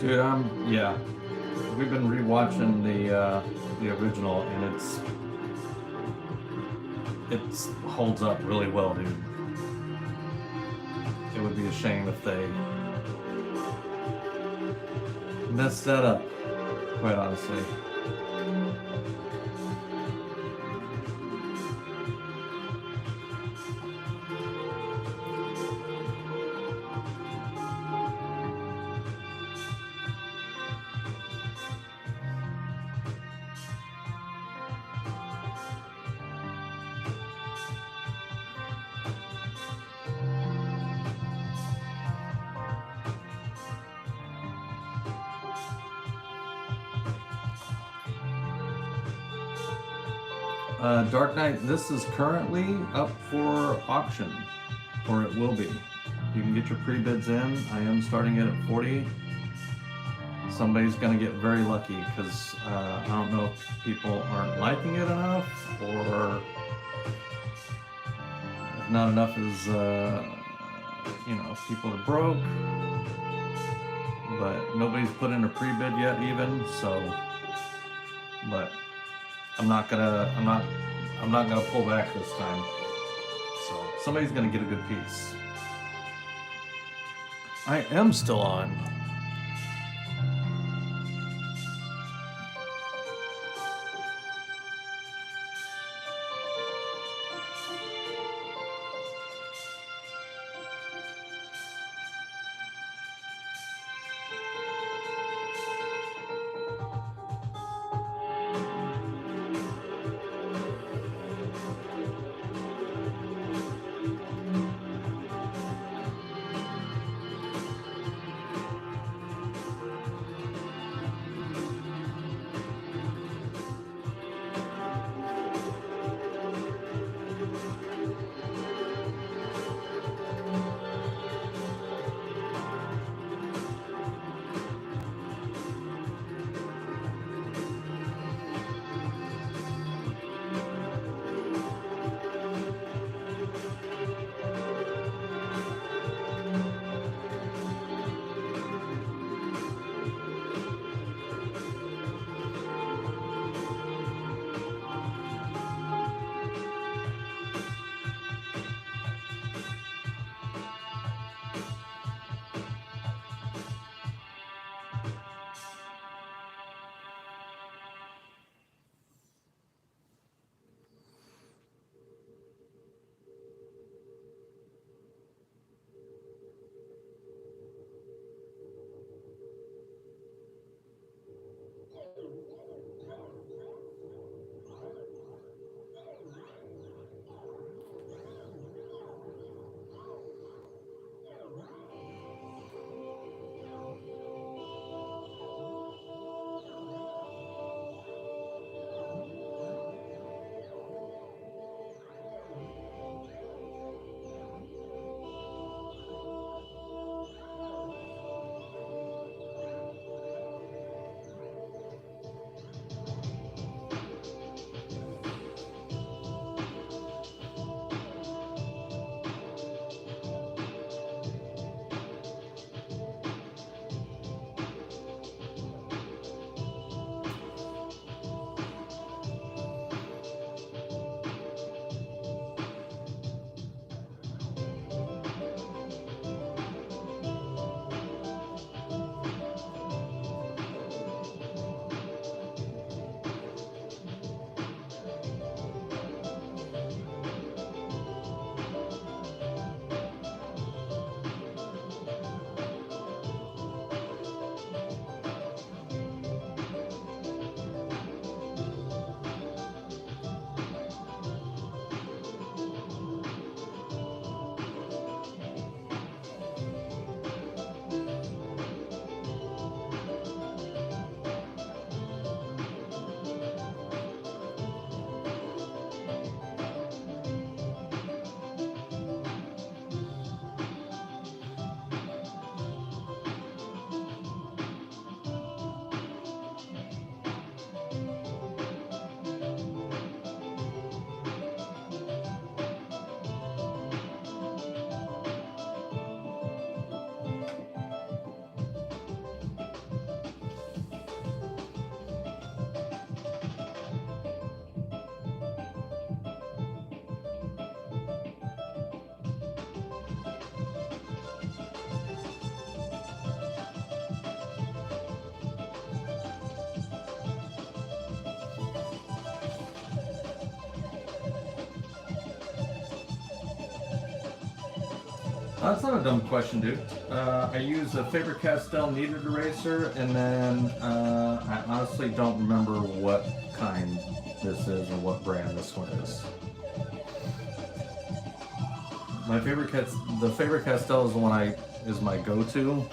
Dude, yeah. We've been rewatching the original, and it holds up really well, dude. It would be a shame if they messed that up, quite honestly. Dark Knight, this is currently up for auction, or it will be. You can get your pre-bids in. I am starting it at 40. Somebody's going to get very lucky because I don't know if people aren't liking it enough, or if not enough is, people are broke. But nobody's put in a pre-bid yet, even so. But I'm not gonna pull back this time. So somebody's gonna get a good piece. I am still on. That's not a dumb question, dude. I use a Faber-Castell kneaded eraser, and then I honestly don't remember what kind this is or what brand this one is. The Faber-Castell is the one is my go-to.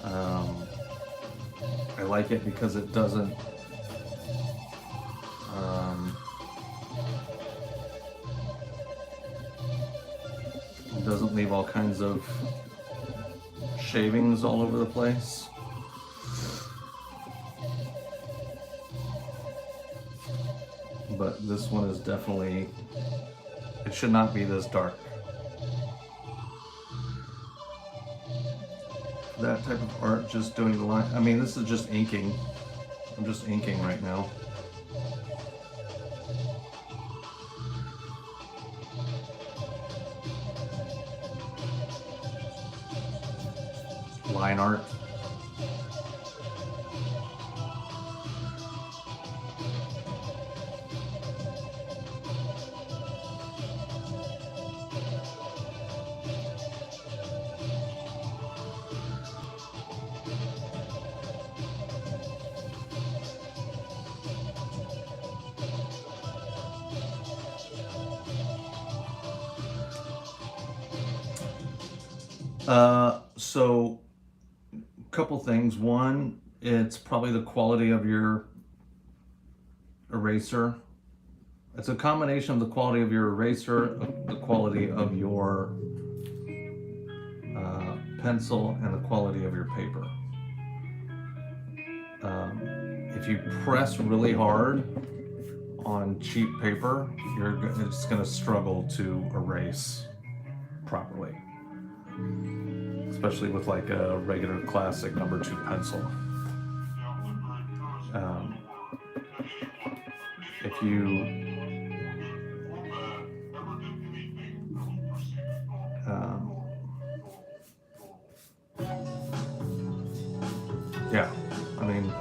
I like it because it doesn't leave all kinds of shavings all over the place. But this one is definitely, it should not be this dark. That type of art, just doing the line, I mean, this is just inking. I'm just inking right now. Line art. So couple things. One, it's probably the quality of your eraser. It's a combination of the quality of your eraser, the quality of your pencil, and the quality of your paper. If you press really hard on cheap paper, it's going to struggle to erase properly. Especially with like a regular classic number 2 pencil. If you yeah, I mean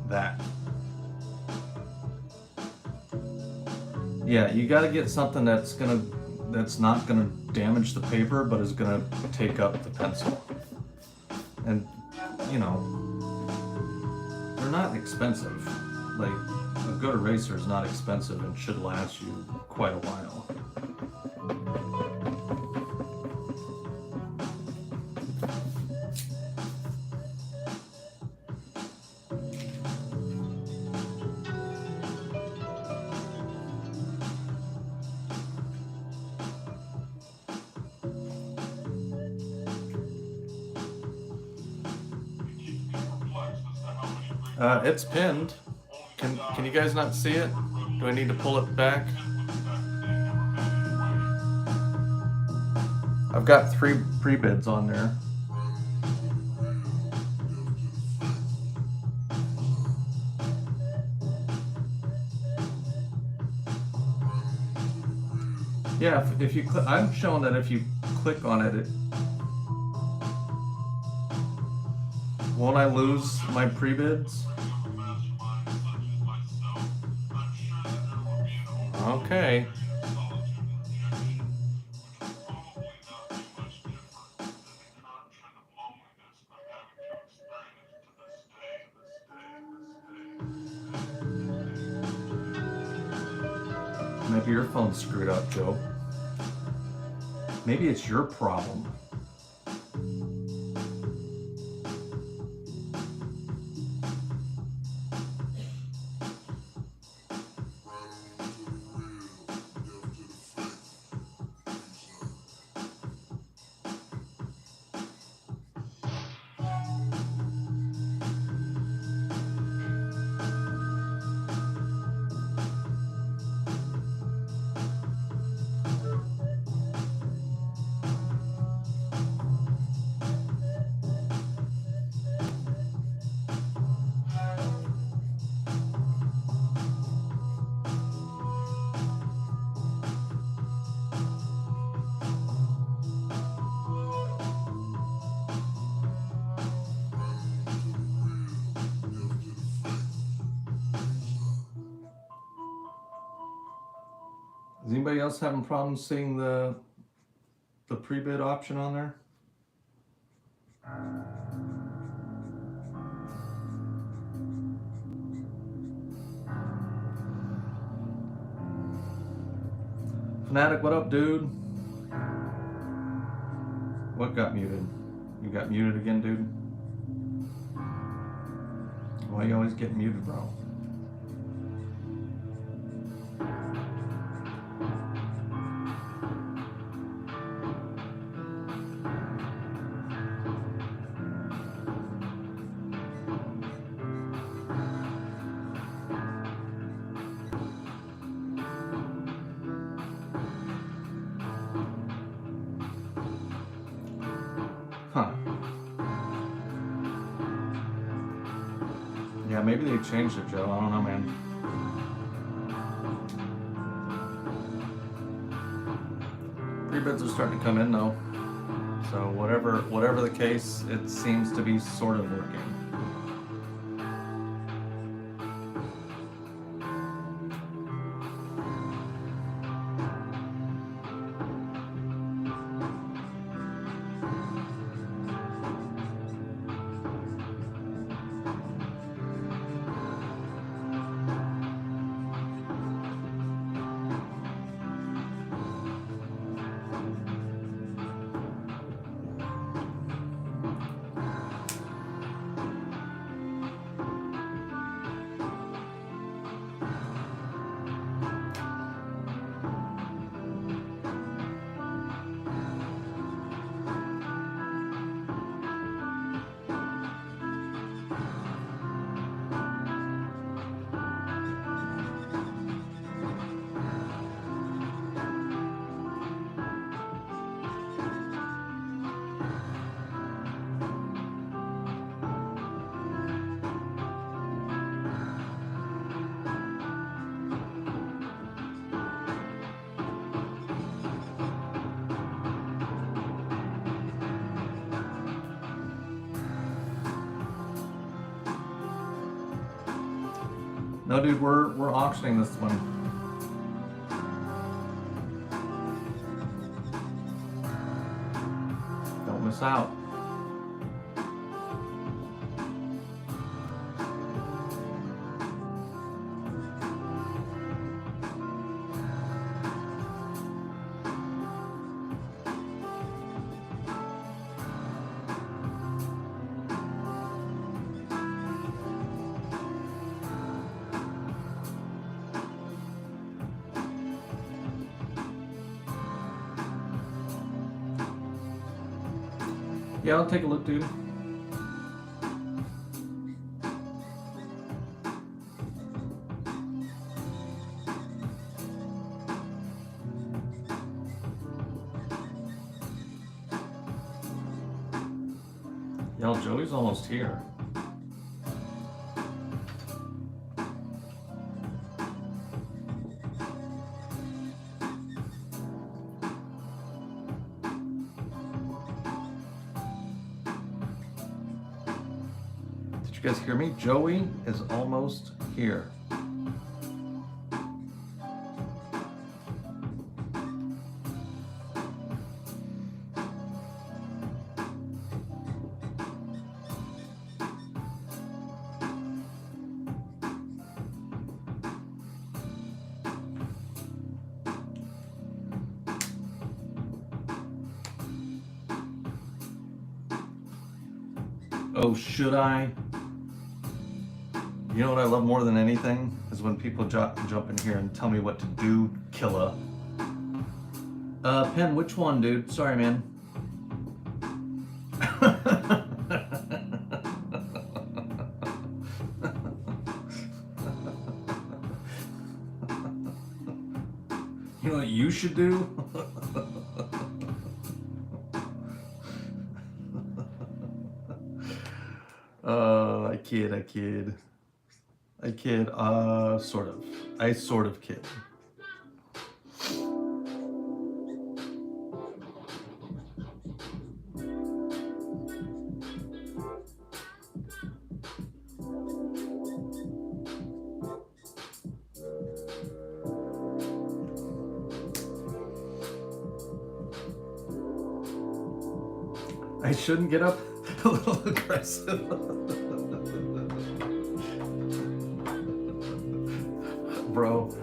that. Yeah, you got to get something that's not gonna damage the paper, but is gonna take up the pencil. And you know, they're not expensive. Like, a good eraser is not expensive and should last you quite a while. It's pinned. Can you guys not see it? Do I need to pull it back? I've got 3 pre-bids on there. Yeah, if you click, I'm showing that if you click on it, won't I lose my pre-bids? Okay. Maybe your phone's screwed up, Joe. Maybe it's your problem. Is anybody else having problems seeing the pre-bid option on there? Fanatic, what up, dude? What got muted? You got muted again, dude? Why you always get muted, bro? Huh. Yeah, maybe they changed it, Joe. I don't know, man. Pre-bids are starting to come in, though. So whatever the case, it seems to be sort of working. No, dude, we're auctioning this one. Don't miss out. Yeah, I'll take a look, dude. Yo, Joey's almost here. Did you guys hear me? Joey is almost here. Oh, should I? You know what I love more than anything is when people jump in here and tell me what to do, killa. Pen, which one, dude? Sorry, man. You know what you should do? I kid, sort of. I sort of kid. I shouldn't get up a little aggressive. Bro,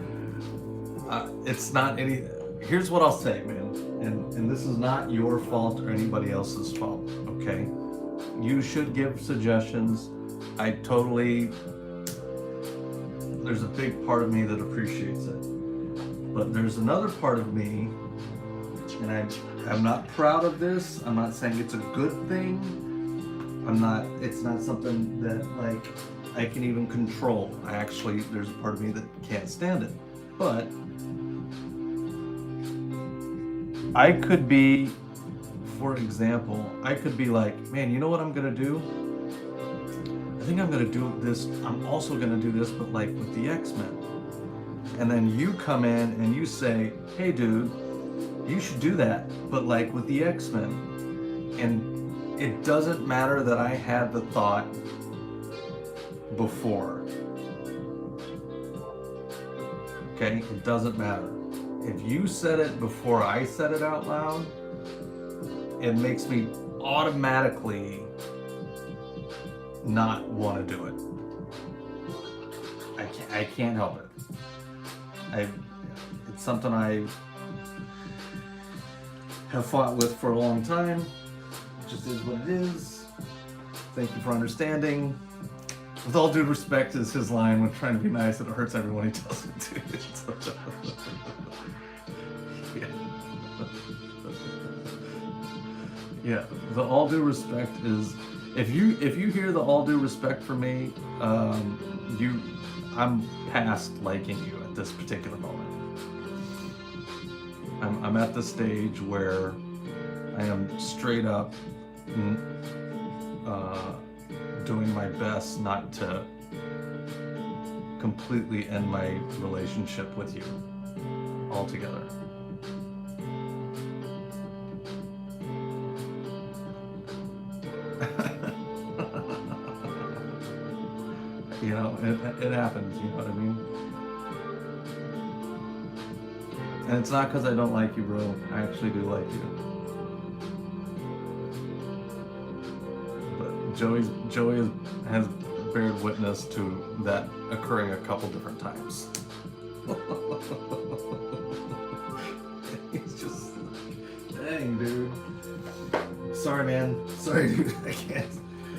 it's not any. Here's what I'll say, man, and this is not your fault or anybody else's fault, okay? You should give suggestions. I totally. There's a big part of me that appreciates it, but there's another part of me, and I'm not proud of this. I'm not saying it's a good thing. It's not something that like I can even control. There's a part of me that can't stand it. But I could be, for example, I could be like, man, you know what I'm gonna do? I think I'm gonna do this. I'm also gonna do this, but like with the X-Men. And then you come in and you say, hey dude, you should do that, but like with the X-Men. And it doesn't matter that I had the thought before. Okay, it doesn't matter. If you said it before I said it out loud, it makes me automatically not want to do it. I can't help it. It's something I have fought with for a long time. It just is what it is. Thank you for understanding. With all due respect is his line when trying to be nice and it hurts everyone he tells it to. Yeah. The all due respect is if you hear the all due respect from me, I'm past liking you at this particular moment. I'm at the stage where I am straight up doing my best not to completely end my relationship with you altogether. You know, it happens, you know what I mean? And it's not because I don't like you, bro. I actually do like you. But Joey has bared witness to that occurring a couple different times. He's just, dang, dude. Sorry, man. Sorry, dude. I can't.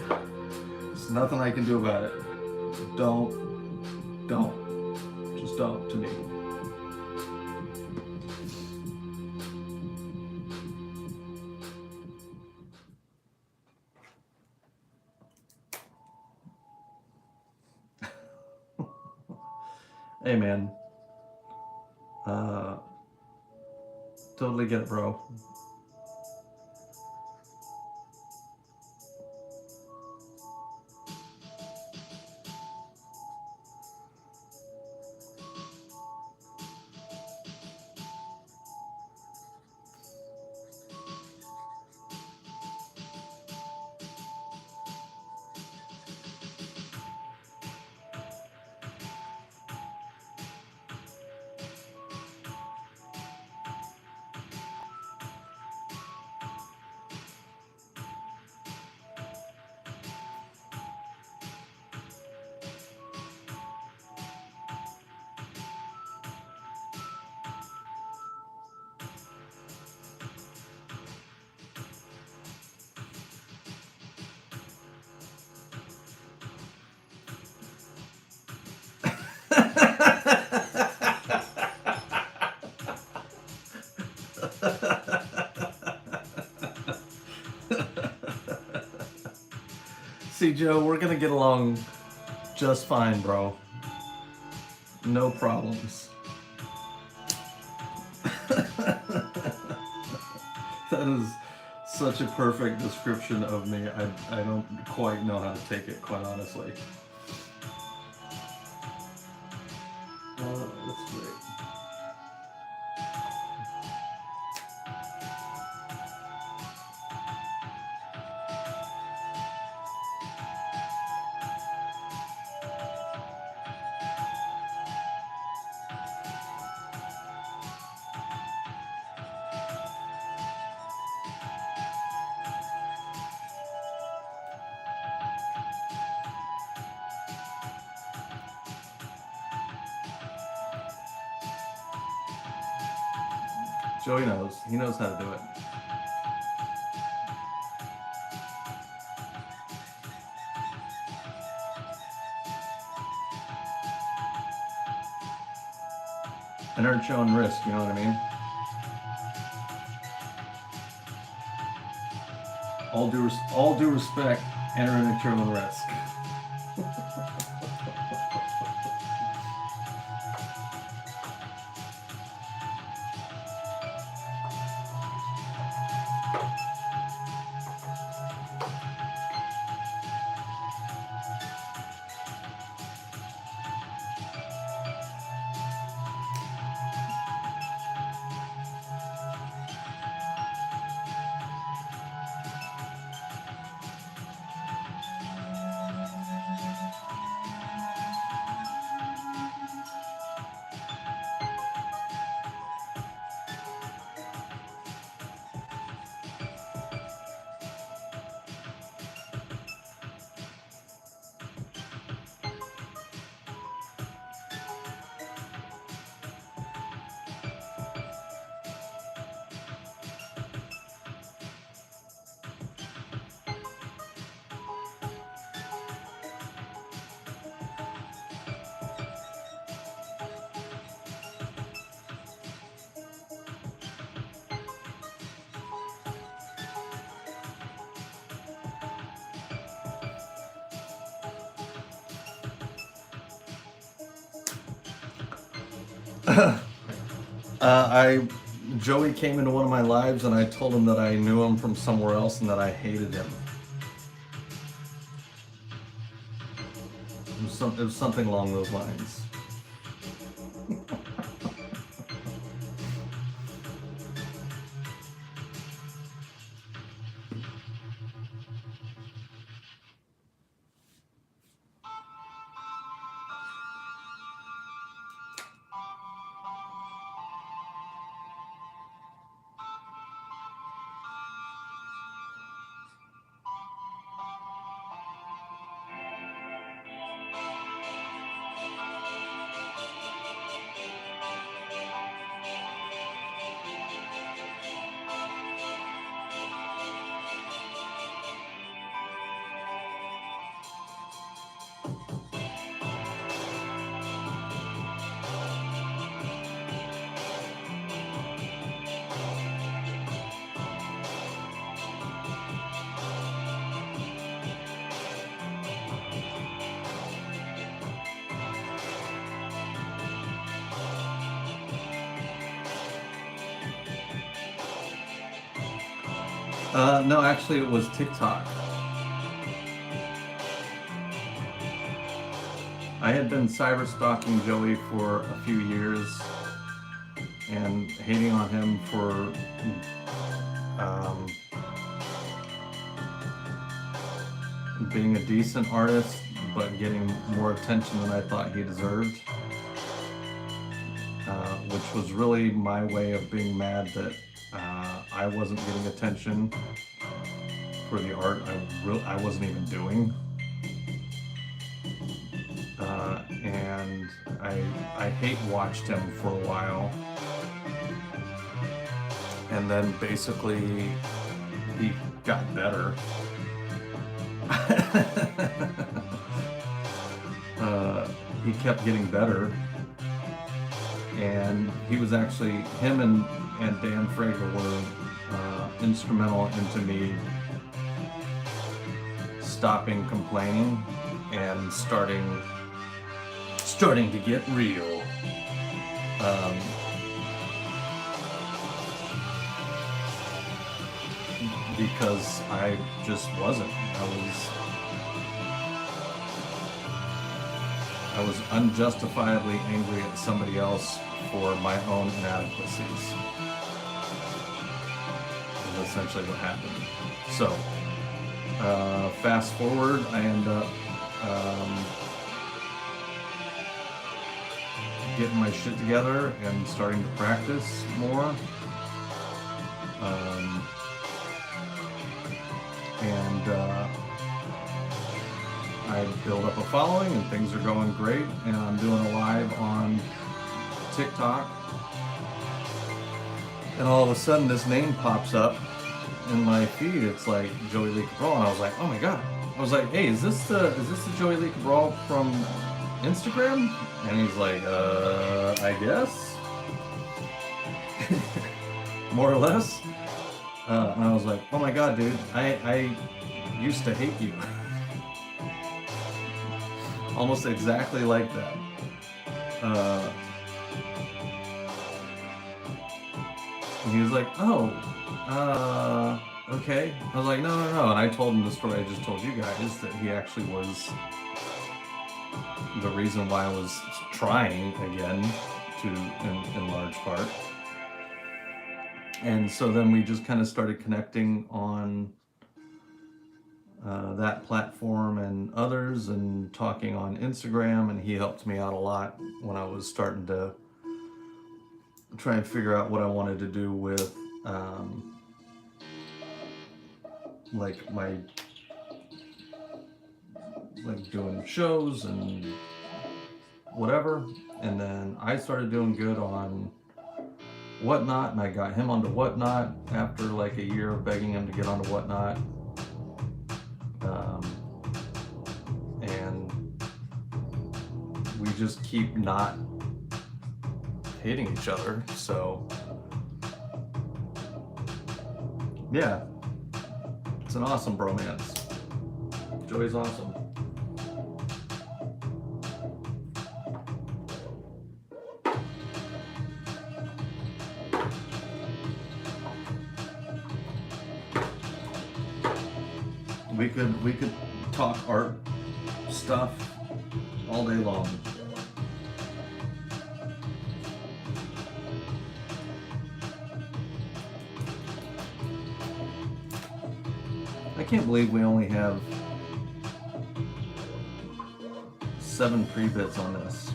There's nothing I can do about it. Don't. Just don't to me. Hey, man. Totally get it, bro. See, Joe, we're gonna get along just fine, bro. No problems. That is such a perfect description of me. I don't quite know how to take it, quite honestly. That's great. Joey knows. He knows how to do it. Enter at your own risk, you know what I mean? All due respect, enter at your own risk. Joey came into one of my lives and I told him that I knew him from somewhere else and that I hated him. It was something along those lines. No, actually it was TikTok. I had been cyber stalking Joey for a few years and hating on him for being a decent artist but getting more attention than I thought he deserved, which was really my way of being mad that I wasn't getting attention for the art I wasn't even doing. And I hate watched him for a while, and then basically he got better. He kept getting better, and he was actually, him and Dan Frager were instrumental into me stopping complaining and starting to get real. Because I just wasn't. I was unjustifiably angry at somebody else for my own inadequacies. Is essentially what happened. So, fast forward, I end up getting my shit together and starting to practice more. I build up a following and things are going great, and I'm doing a live on TikTok And all of a sudden, this name pops up in my feed. It's like Joey Lee Cabral, and I was like, oh my god. I was like, hey, is this the Joey Lee Cabral from Instagram? And he's like, I guess, more or less. And I was like, oh my god, dude, I used to hate you. Almost exactly like that. And he was like, oh, okay. I was like, no. And I told him the story I just told you guys, that he actually was the reason why I was trying again, in large part. And so then we just kind of started connecting on that platform and others, and talking on Instagram, and he helped me out a lot when I was starting to try and figure out what I wanted to do with like my doing shows and whatever. And then I started doing good on Whatnot, and I got him onto Whatnot after like a year of begging him to get onto Whatnot. And we just keep not hating each other. So yeah, it's an awesome bromance. Joey's awesome. We could talk art stuff all day long. I can't believe we only have 7 pre-bits on this.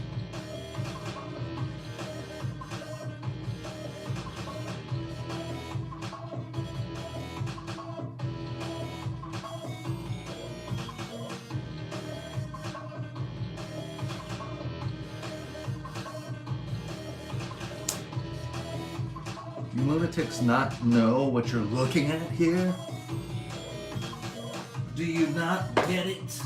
You lunatics not know what you're looking at here? Do you not get it?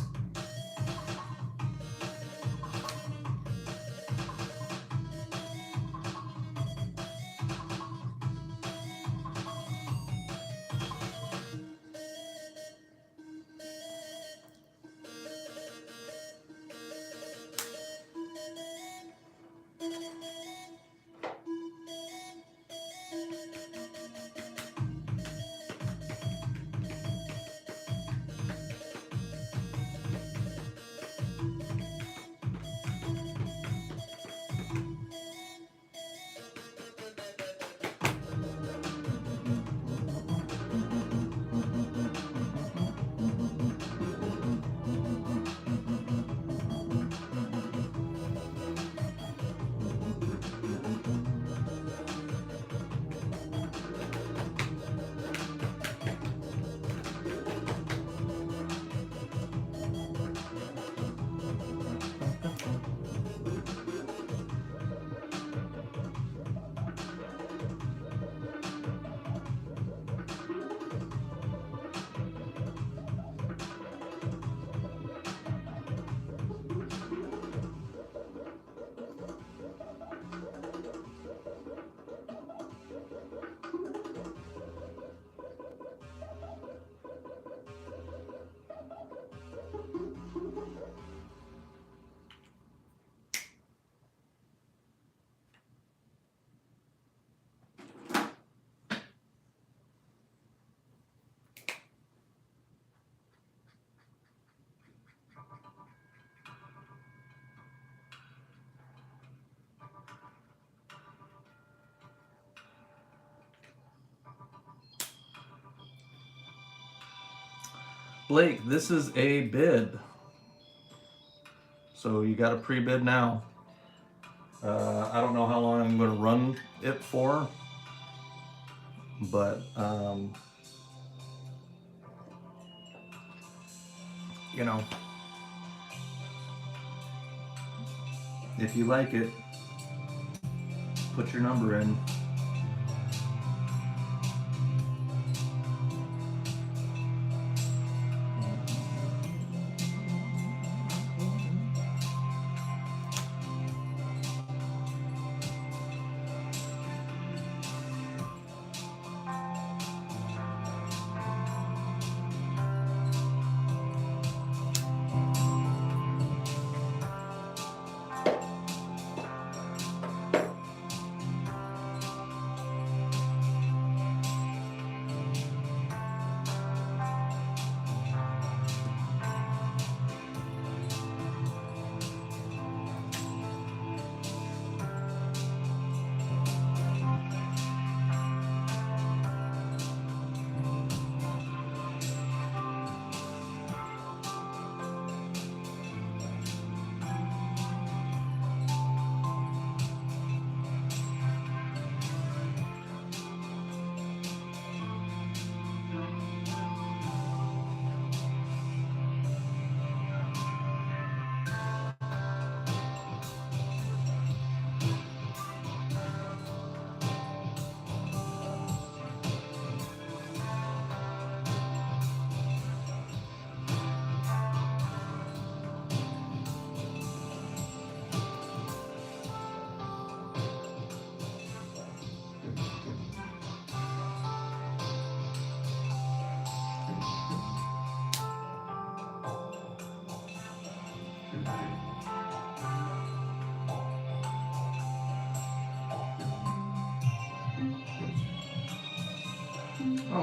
Blake, this is a bid. So you got a pre-bid now. I don't know how long I'm going to run it for, but you know, if you like it, put your number in.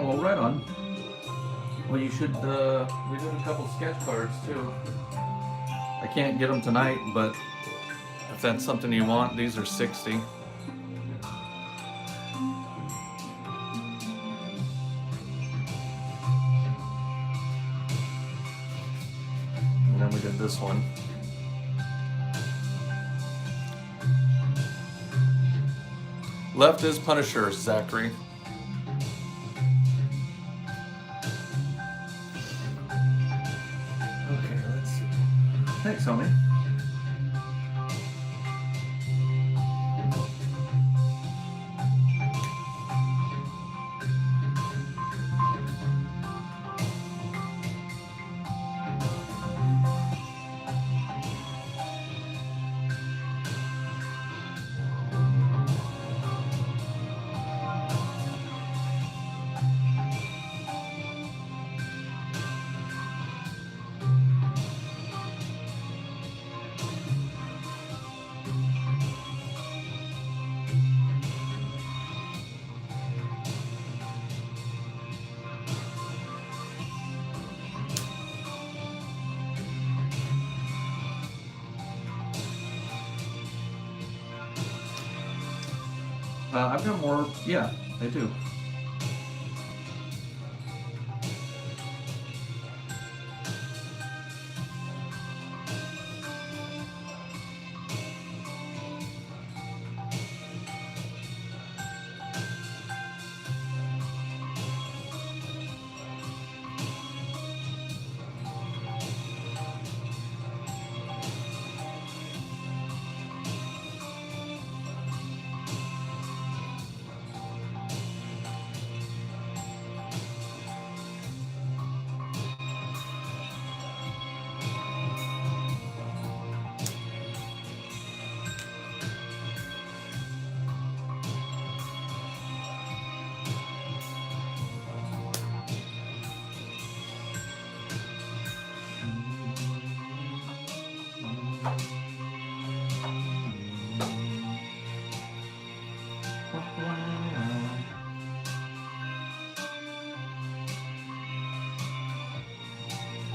Oh, well, right on. Well, you should, we did a couple sketch cards, too. I can't get them tonight, but if that's something you want, these are 60. And then we did this one. Left is Punisher, Zachary. Okay, let's see. Thanks, homie. I've got more. Yeah, I do.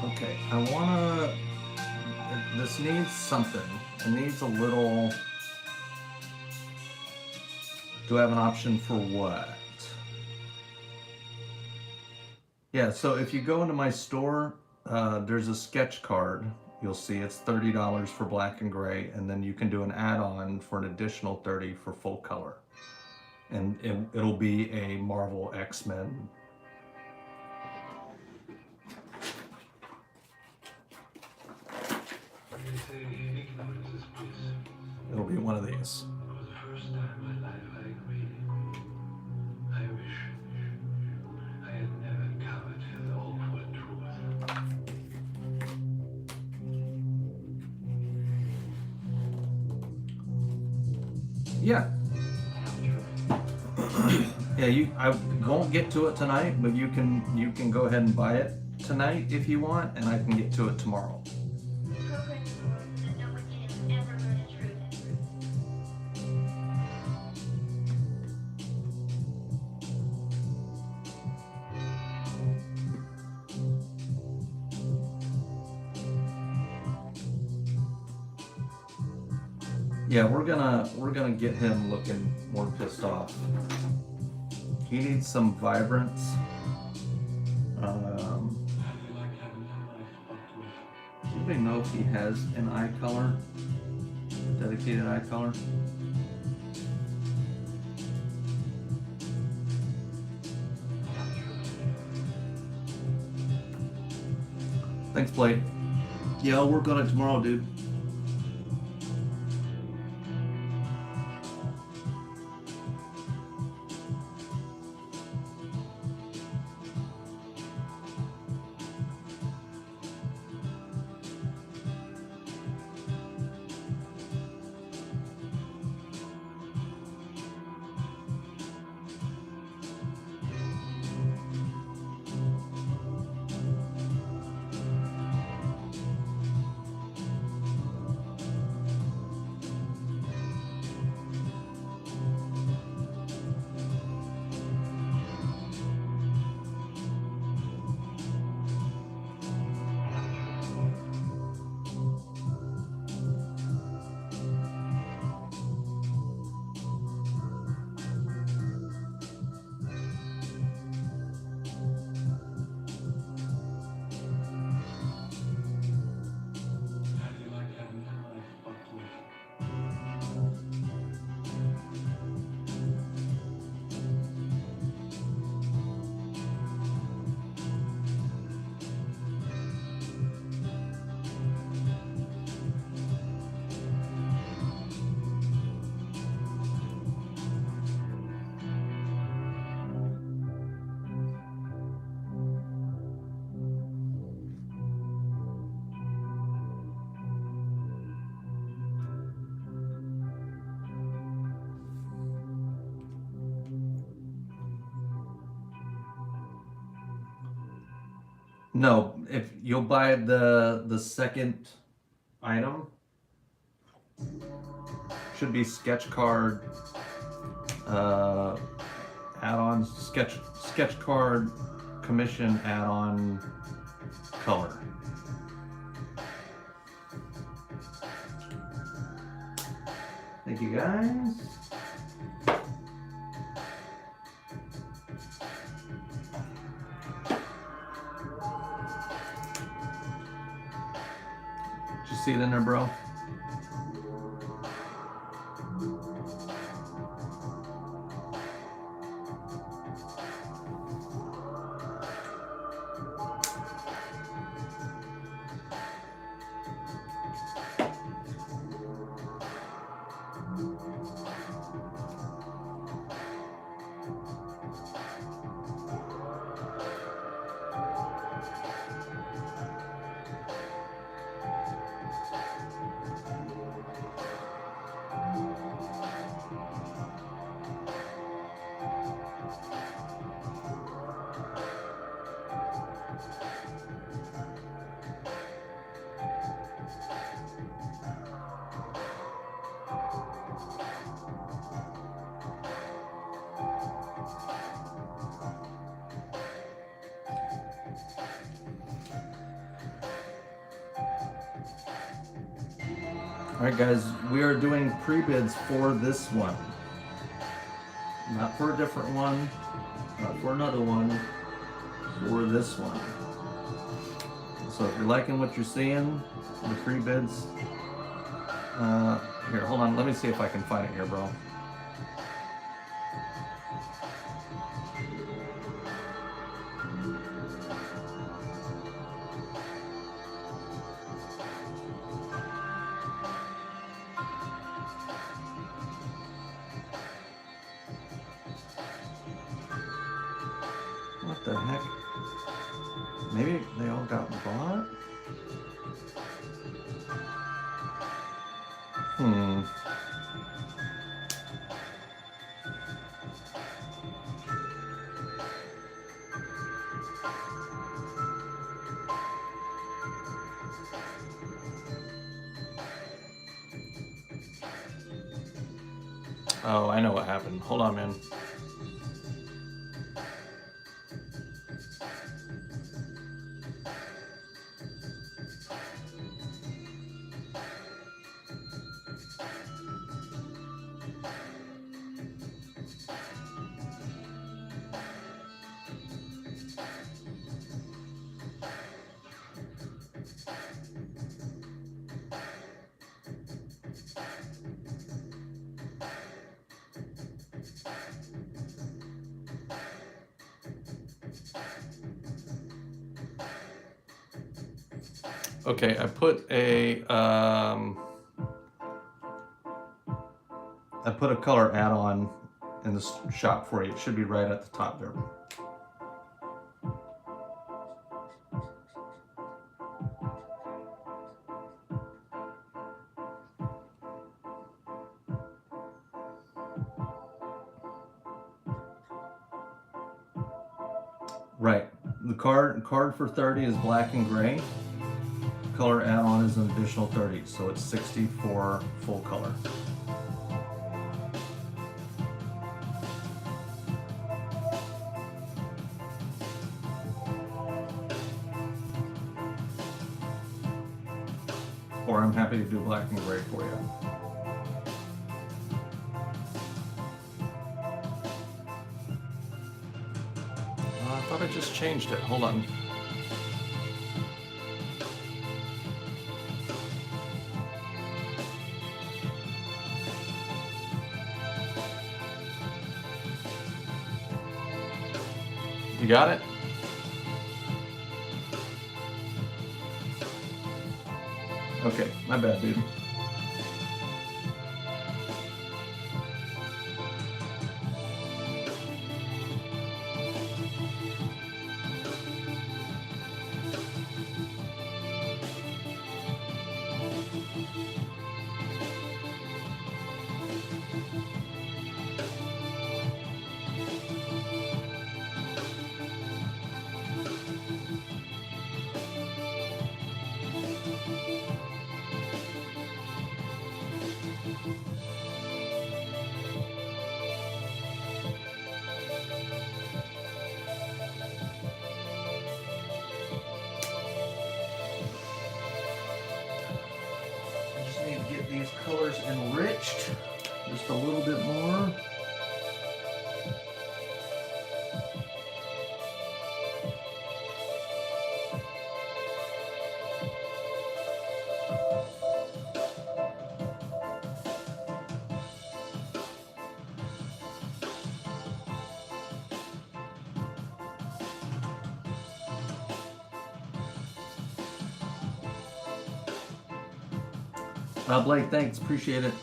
Okay, I wanna. This needs something. It needs a little. Do I have an option for what? Yeah, so if you go into my store, there's a sketch card. You'll see it's $30 for black and gray, and then you can do an add-on for an additional $30 for full color. And it'll be a Marvel X-Men. It'll be one of these. For the first time in my life, I agree. I wish I had never covered the awful truth. Yeah. Yeah, I won't get to it tonight, but you can go ahead and buy it tonight if you want, and I can get to it tomorrow. Yeah, we're gonna get him looking more pissed off. He needs some vibrance. Anybody know if he has an eye color? A dedicated eye color? Thanks, Blade. Yeah, I'll work on it tomorrow, dude. No, if you'll buy the second item, should be sketch card add-ons, sketch card commission add-on color. Thank you guys. Did you see it in there, bro? Alright guys, we are doing pre-bids for this one. Not for a different one, not for another one, for this one. So if you're liking what you're seeing, the pre-bids, here, hold on, let me see if I can find it here, bro. What the heck? Maybe they all got bought? Oh, I know what happened. Hold on, man. Okay, I put a color add-on in the shop for you. It should be right at the top there. Right. The card for 30 is black and gray. Color add-on is an additional 30, so it's 60 for full color. Or I'm happy to do black and gray for you. I thought I just changed it. Hold on. You got it? Okay, my bad, dude. enriched just a little bit more. Blake, thanks, appreciate it.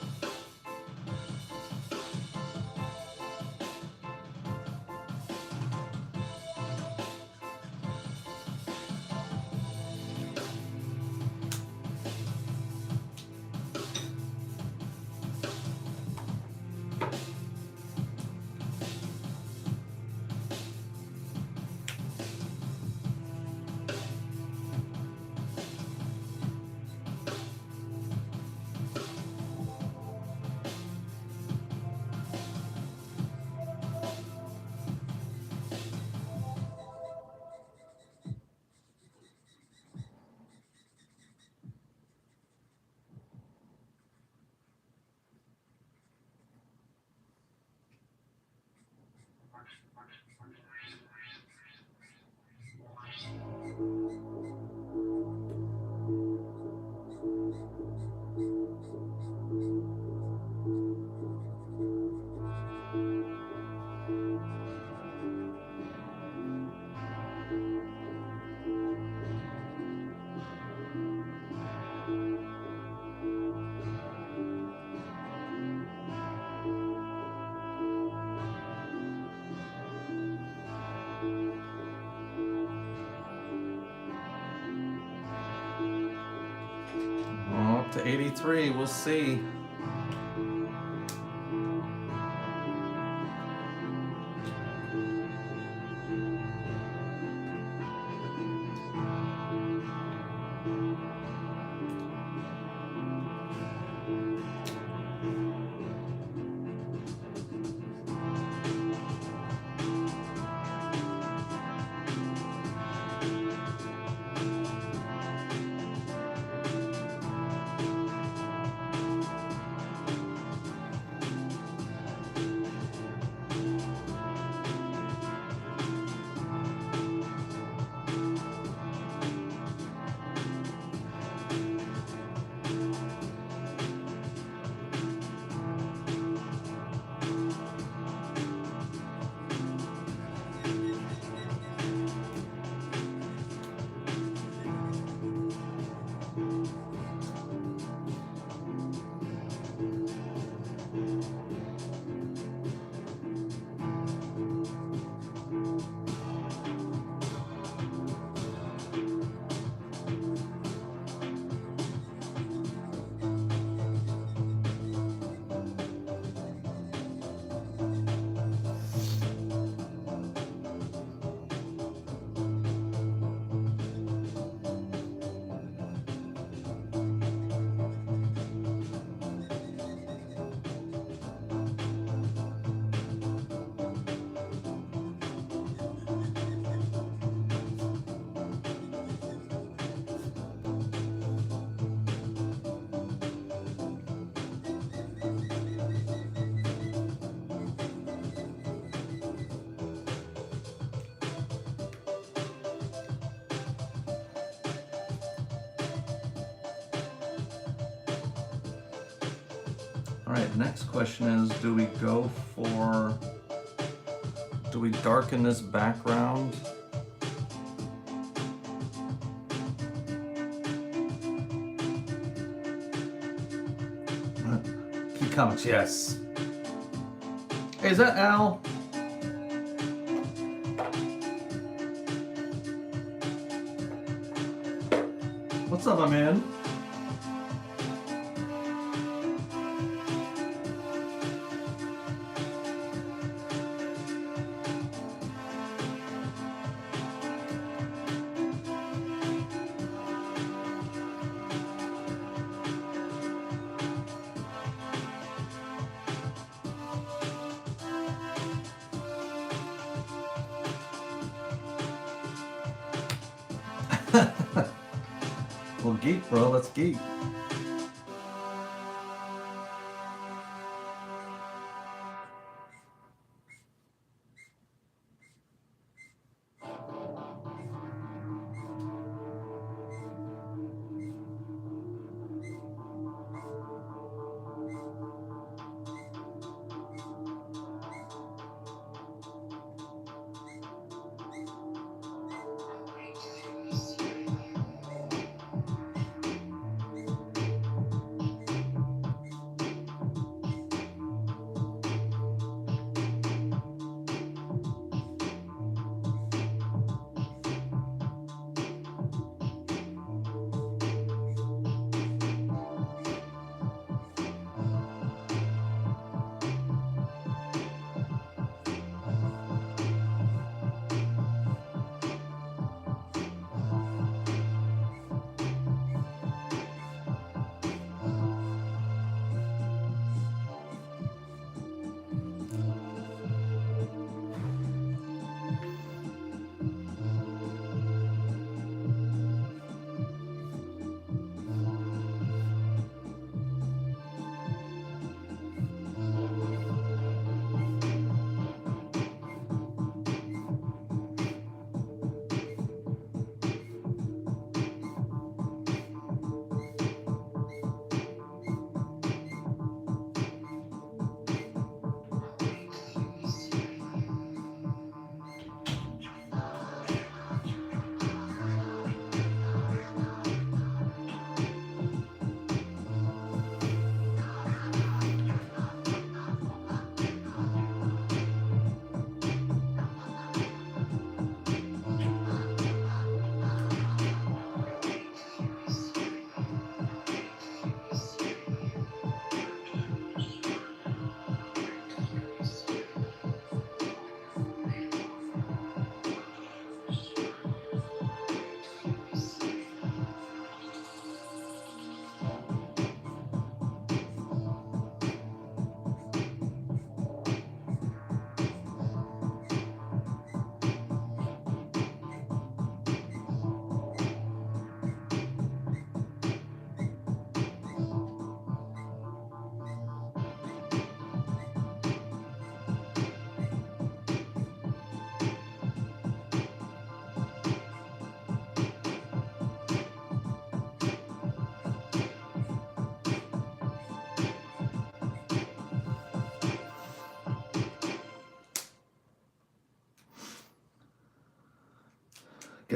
Up to 83, we'll see. All right, next question is, do we darken this background? Key comments, yes. Hey, is that Al? What's up, my man? Well, geek, bro. Let's geek.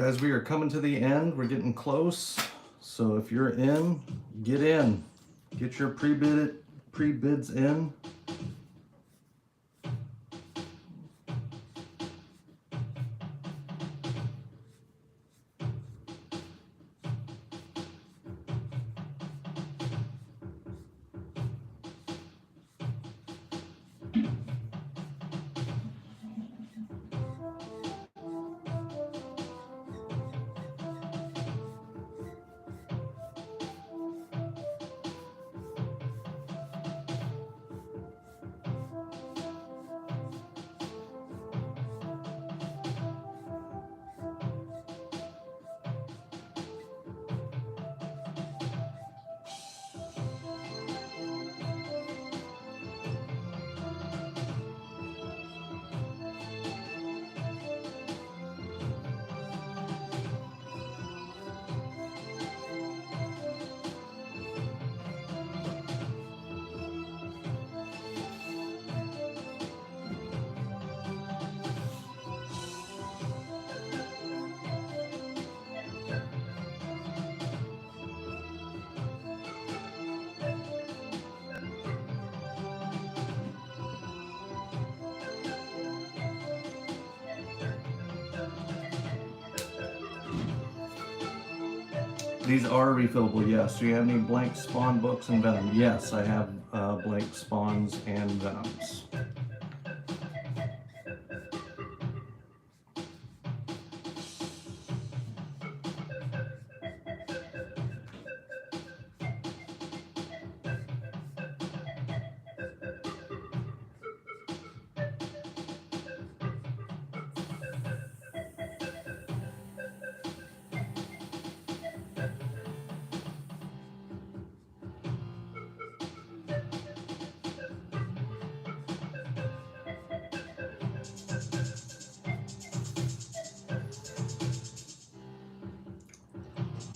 Guys, we are coming to the end. We're getting close. So if you're in, get in. Get your pre-bids in. These are refillable, yes. Do you have any blank spawn books and venom? Yes, I have blank spawns and venoms.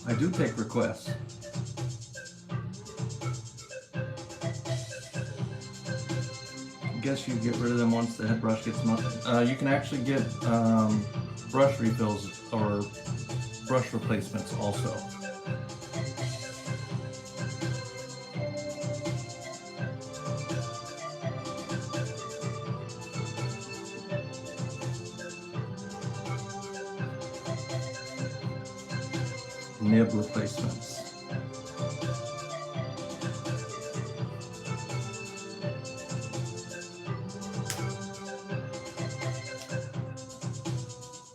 I do take requests. I guess you get rid of them once the head brush gets melted. You can actually get brush refills or brush replacements also. Nib replacements.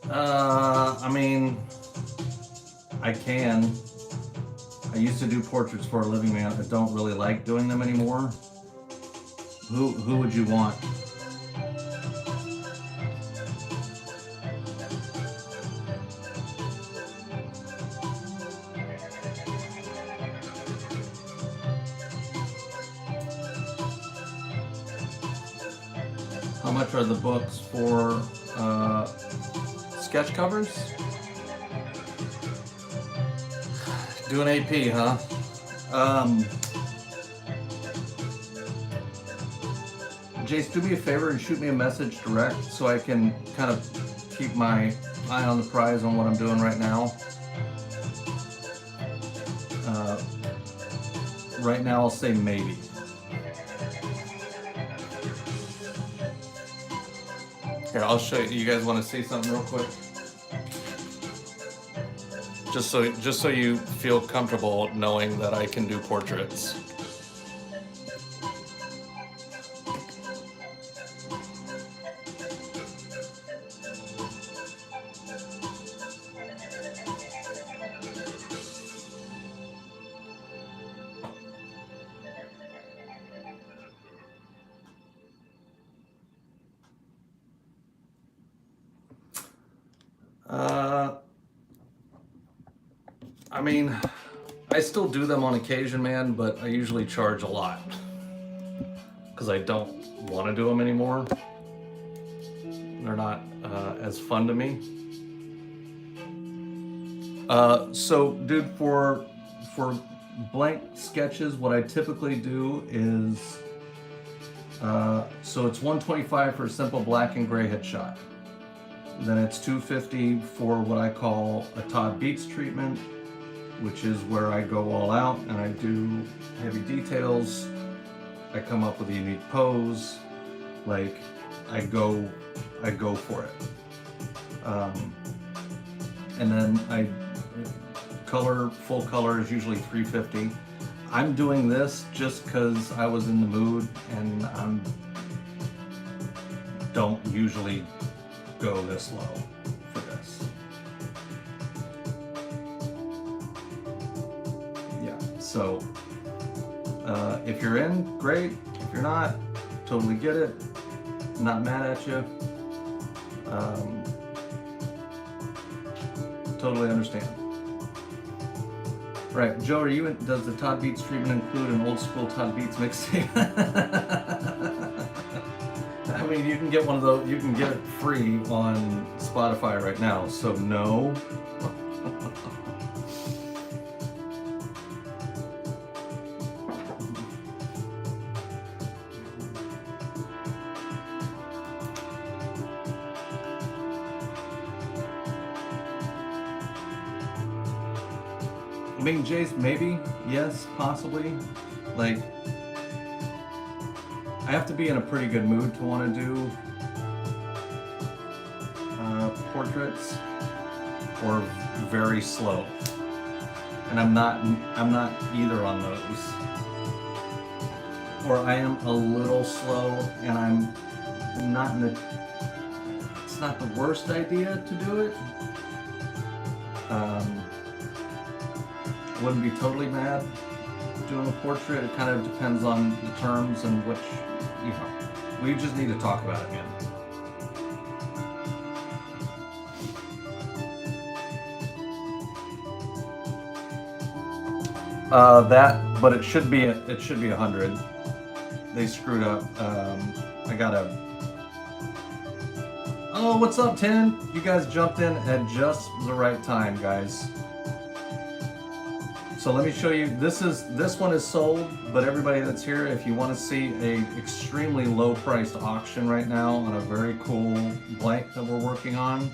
I mean, I can. I used to do portraits for a living, man. I don't really like doing them anymore. Who would you want? How much are the books for sketch covers? Do an AP, huh? Jace, do me a favor and shoot me a message direct so I can kind of keep my eye on the prize on what I'm doing right now. Right now I'll say maybe. Here, I'll show you. You guys want to see something real quick? Just so you feel comfortable knowing that I can do portraits. I mean, I still do them on occasion, man, but I usually charge a lot because I don't want to do them anymore. They're not as fun to me. So, dude, for blank sketches, what I typically do is so it's $125 for a simple black and gray headshot. Then it's $250 for what I call a Todd Beats treatment, which is where I go all out and I do heavy details. I come up with a unique pose, like I go for it. And then full color is usually $350. I'm doing this just because I was in the mood, and I don't usually go this low for this. Yeah, so if you're in, great. If you're not, totally get it. Not mad at you. Totally understand. Right, Joe, are you in, does the Todd Beats treatment include an old school Todd Beats mixtape? I mean, you can get one of those, you can get it free on Spotify right now, so no. I mean, Jace, maybe, yes, possibly. Like, I have to be in a pretty good mood to want to do portraits, or very slow. And I'm not either on those. Or I am a little slow, and I'm not in a. It's not the worst idea to do it. Wouldn't be totally mad doing a portrait. It kind of depends on the terms and which, you know, we just need to talk about it again. But it should be 100. They screwed up. I gotta. Oh, what's up, 10? You guys jumped in at just the right time, guys. So let me show you, this one is sold, but everybody that's here, if you want to see a extremely low priced auction right now on a very cool blank that we're working on.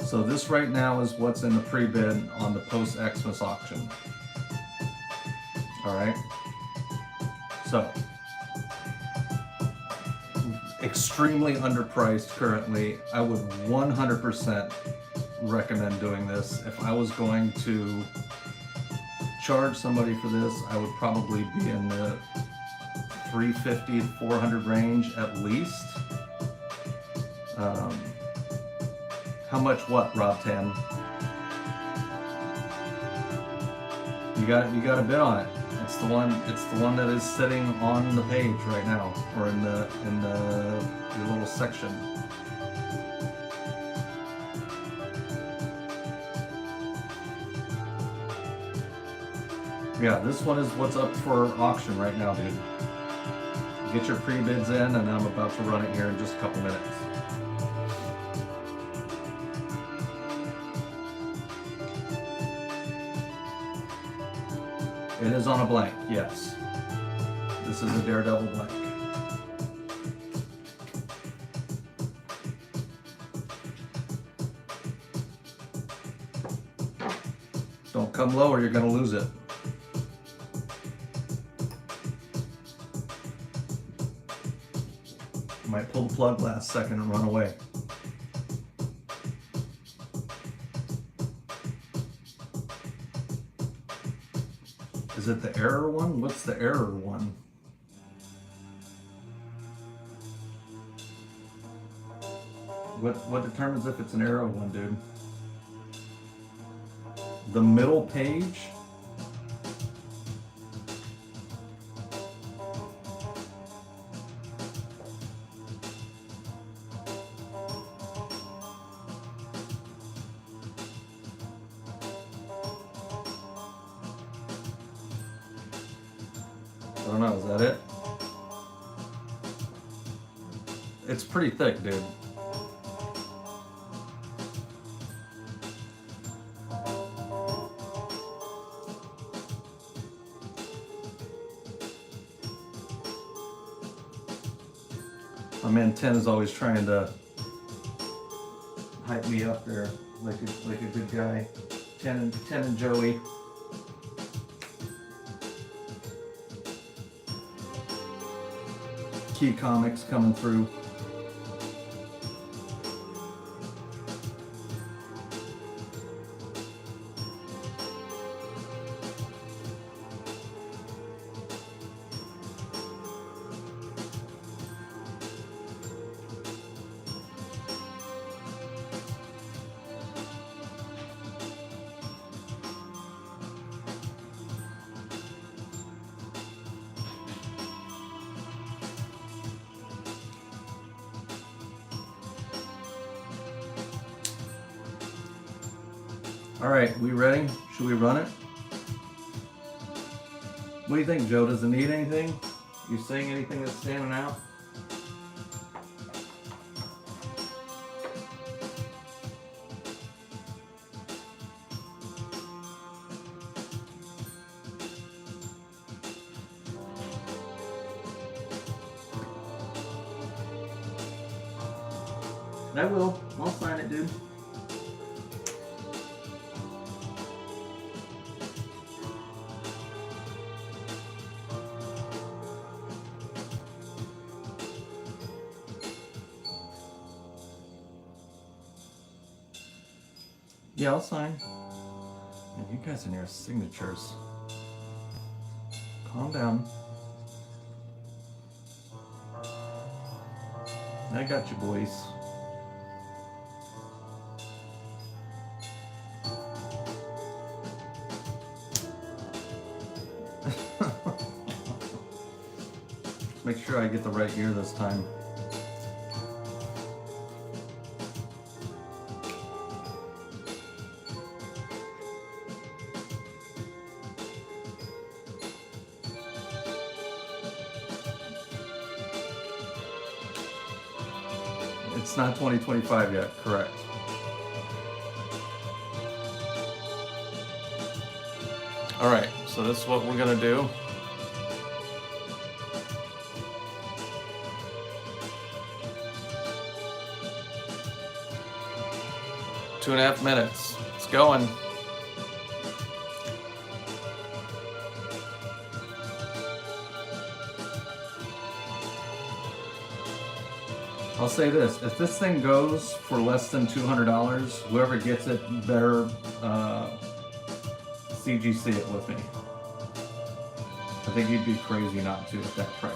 So this right now is what's in the pre-bid on the post-Xmas auction. All right. So extremely underpriced currently. I would 100% recommend doing this. If I was going to charge somebody for this, I would probably be in the $350 to $400 range at least. How much what, Rob Tan? You got a bid on it. It's the one that is sitting on the page right now, or in the little section. Yeah, this one is what's up for auction right now, dude. Get your pre-bids in, and I'm about to run it here in just a couple minutes. It is on a blank, yes. This is a Daredevil blank. Don't come low or you're gonna lose it. Might pull the plug last second and run away. Is it the error one? What's the error one? What determines if it's an error one, dude? The middle page? I don't know, is that it? It's pretty thick, dude. My man 10 is always trying to hype me up there like a good guy. 10 and Joey. Key Comics coming through. All right, we ready? Should we run it? What do you think, Joe? Does it need anything? You seeing anything that's standing out? I will. I'll sign it, dude. Yeah, I'll sign. Man, you guys in your signatures. Calm down. I got you, boys. Make sure I get the right year this time. It's not 2025 yet, correct. All right, so this is what we're gonna do. Two and a half minutes. It's going. I'll say this, if this thing goes for less than $200, whoever gets it better CGC it with me. I think you'd be crazy not to at that price.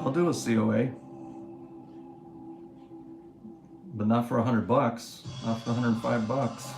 I'll do a COA, but not for $100, not for $105.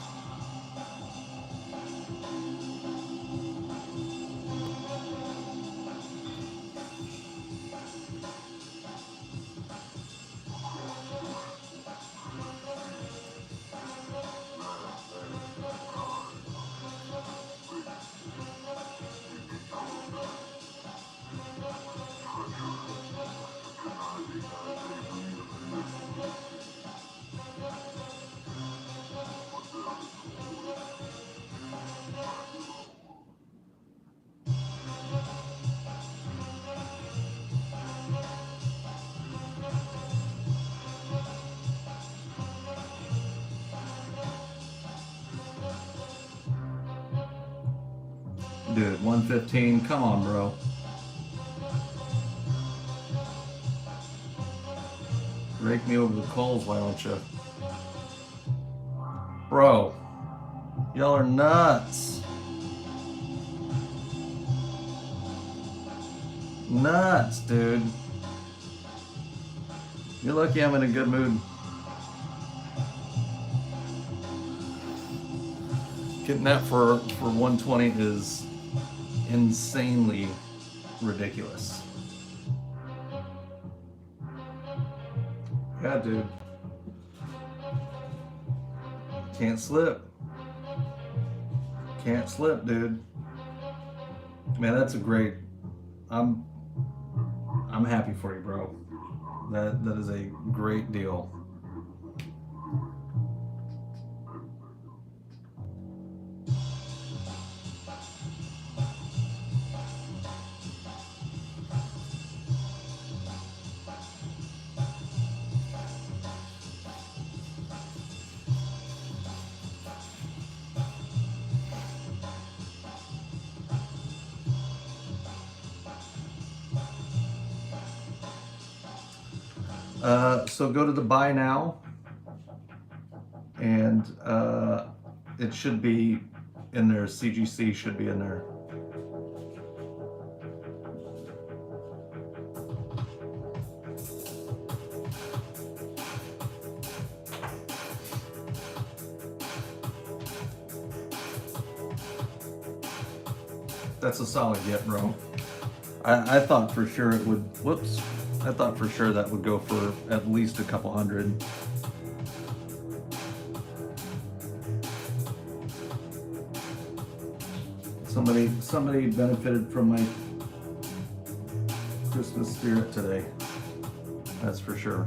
Dude, 115, come on, bro. Rake me over the coals, why don't you? Bro, y'all are nuts. Nuts, dude. You're lucky I'm in a good mood. Getting that for 120 is insanely ridiculous. Yeah, dude. Can't slip. Can't slip, dude. Man, that's a great. I'm happy for you, bro. That is a great deal. So go to the buy now, and it should be in there. CGC should be in there. That's a solid get, bro. I thought for sure it would. Whoops. I thought for sure that would go for at least a couple hundred. Somebody benefited from my Christmas spirit today. That's for sure.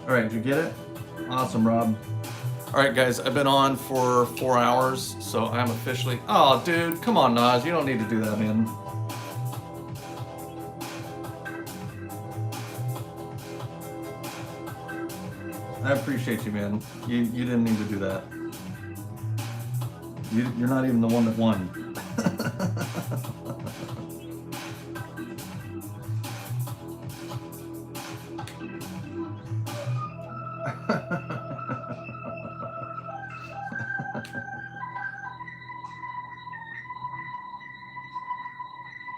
All right, did you get it? Awesome, Rob. All right, guys, I've been on for 4 hours, so I'm officially... Oh, dude, come on, Nas, you don't need to do that, man. I appreciate you, man. You didn't need to do that. You're not even the one that won.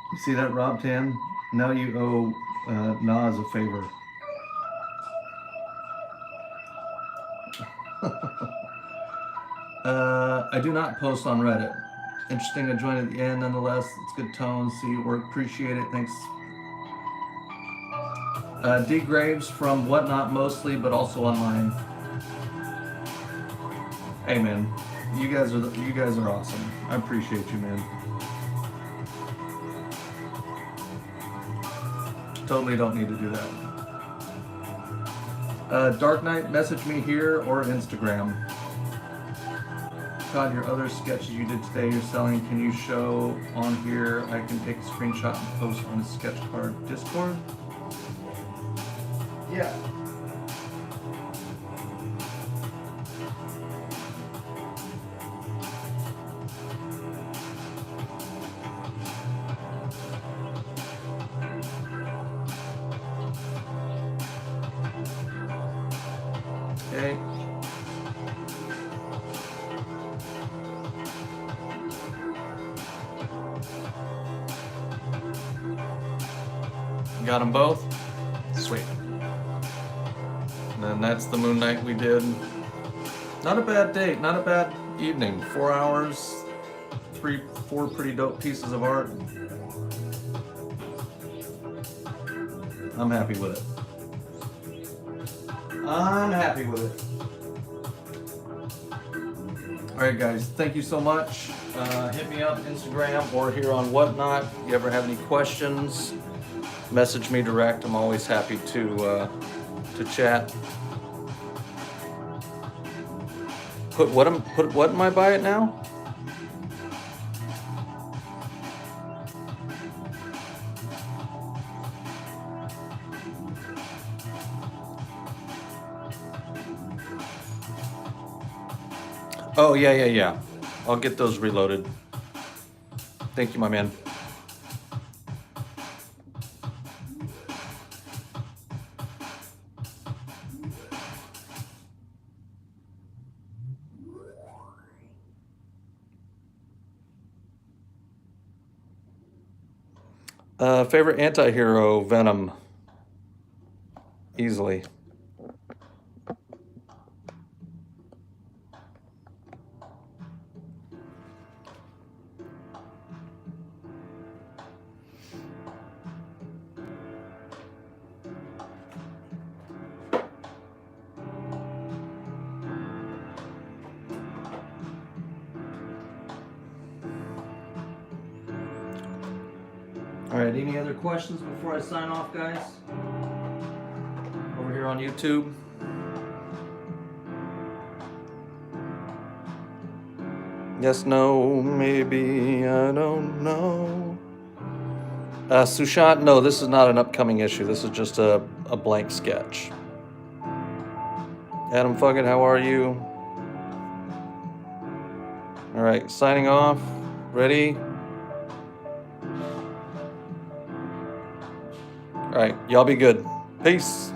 You see that, Rob Tan? Now you owe Nas a favor. I do not post on Reddit. Interesting, I joined at the end nonetheless. It's good tone. See your work. Appreciate it. Thanks. D Graves from Whatnot mostly, but also online. Hey man, you guys are awesome. I appreciate you, man. Totally don't need to do that. Dark Knight, message me here or Instagram. Todd, your other sketches you did today you're selling, can you show on here? I can take a screenshot and post on a sketch card Discord? Yeah. Okay. Got them both? Sweet. And then that's the Moon Knight we did. Not a bad date, not a bad evening. 4 hours, 4 pretty dope pieces of art. I'm happy with it. I'm happy with it. All right, guys, thank you so much. Hit me up Instagram or here on Whatnot. If you ever have any questions, message me direct. I'm always happy to chat. Put what am I buy it now? Oh, yeah. I'll get those reloaded. Thank you, my man. Favorite anti-hero, Venom. Easily. All right, any other questions before I sign off, guys? Over here on YouTube. Yes, no, maybe, I don't know. Sushant, no, this is not an upcoming issue. This is just a blank sketch. Adam Fuggett, how are you? All right, signing off. Ready? All right, y'all be good. Peace.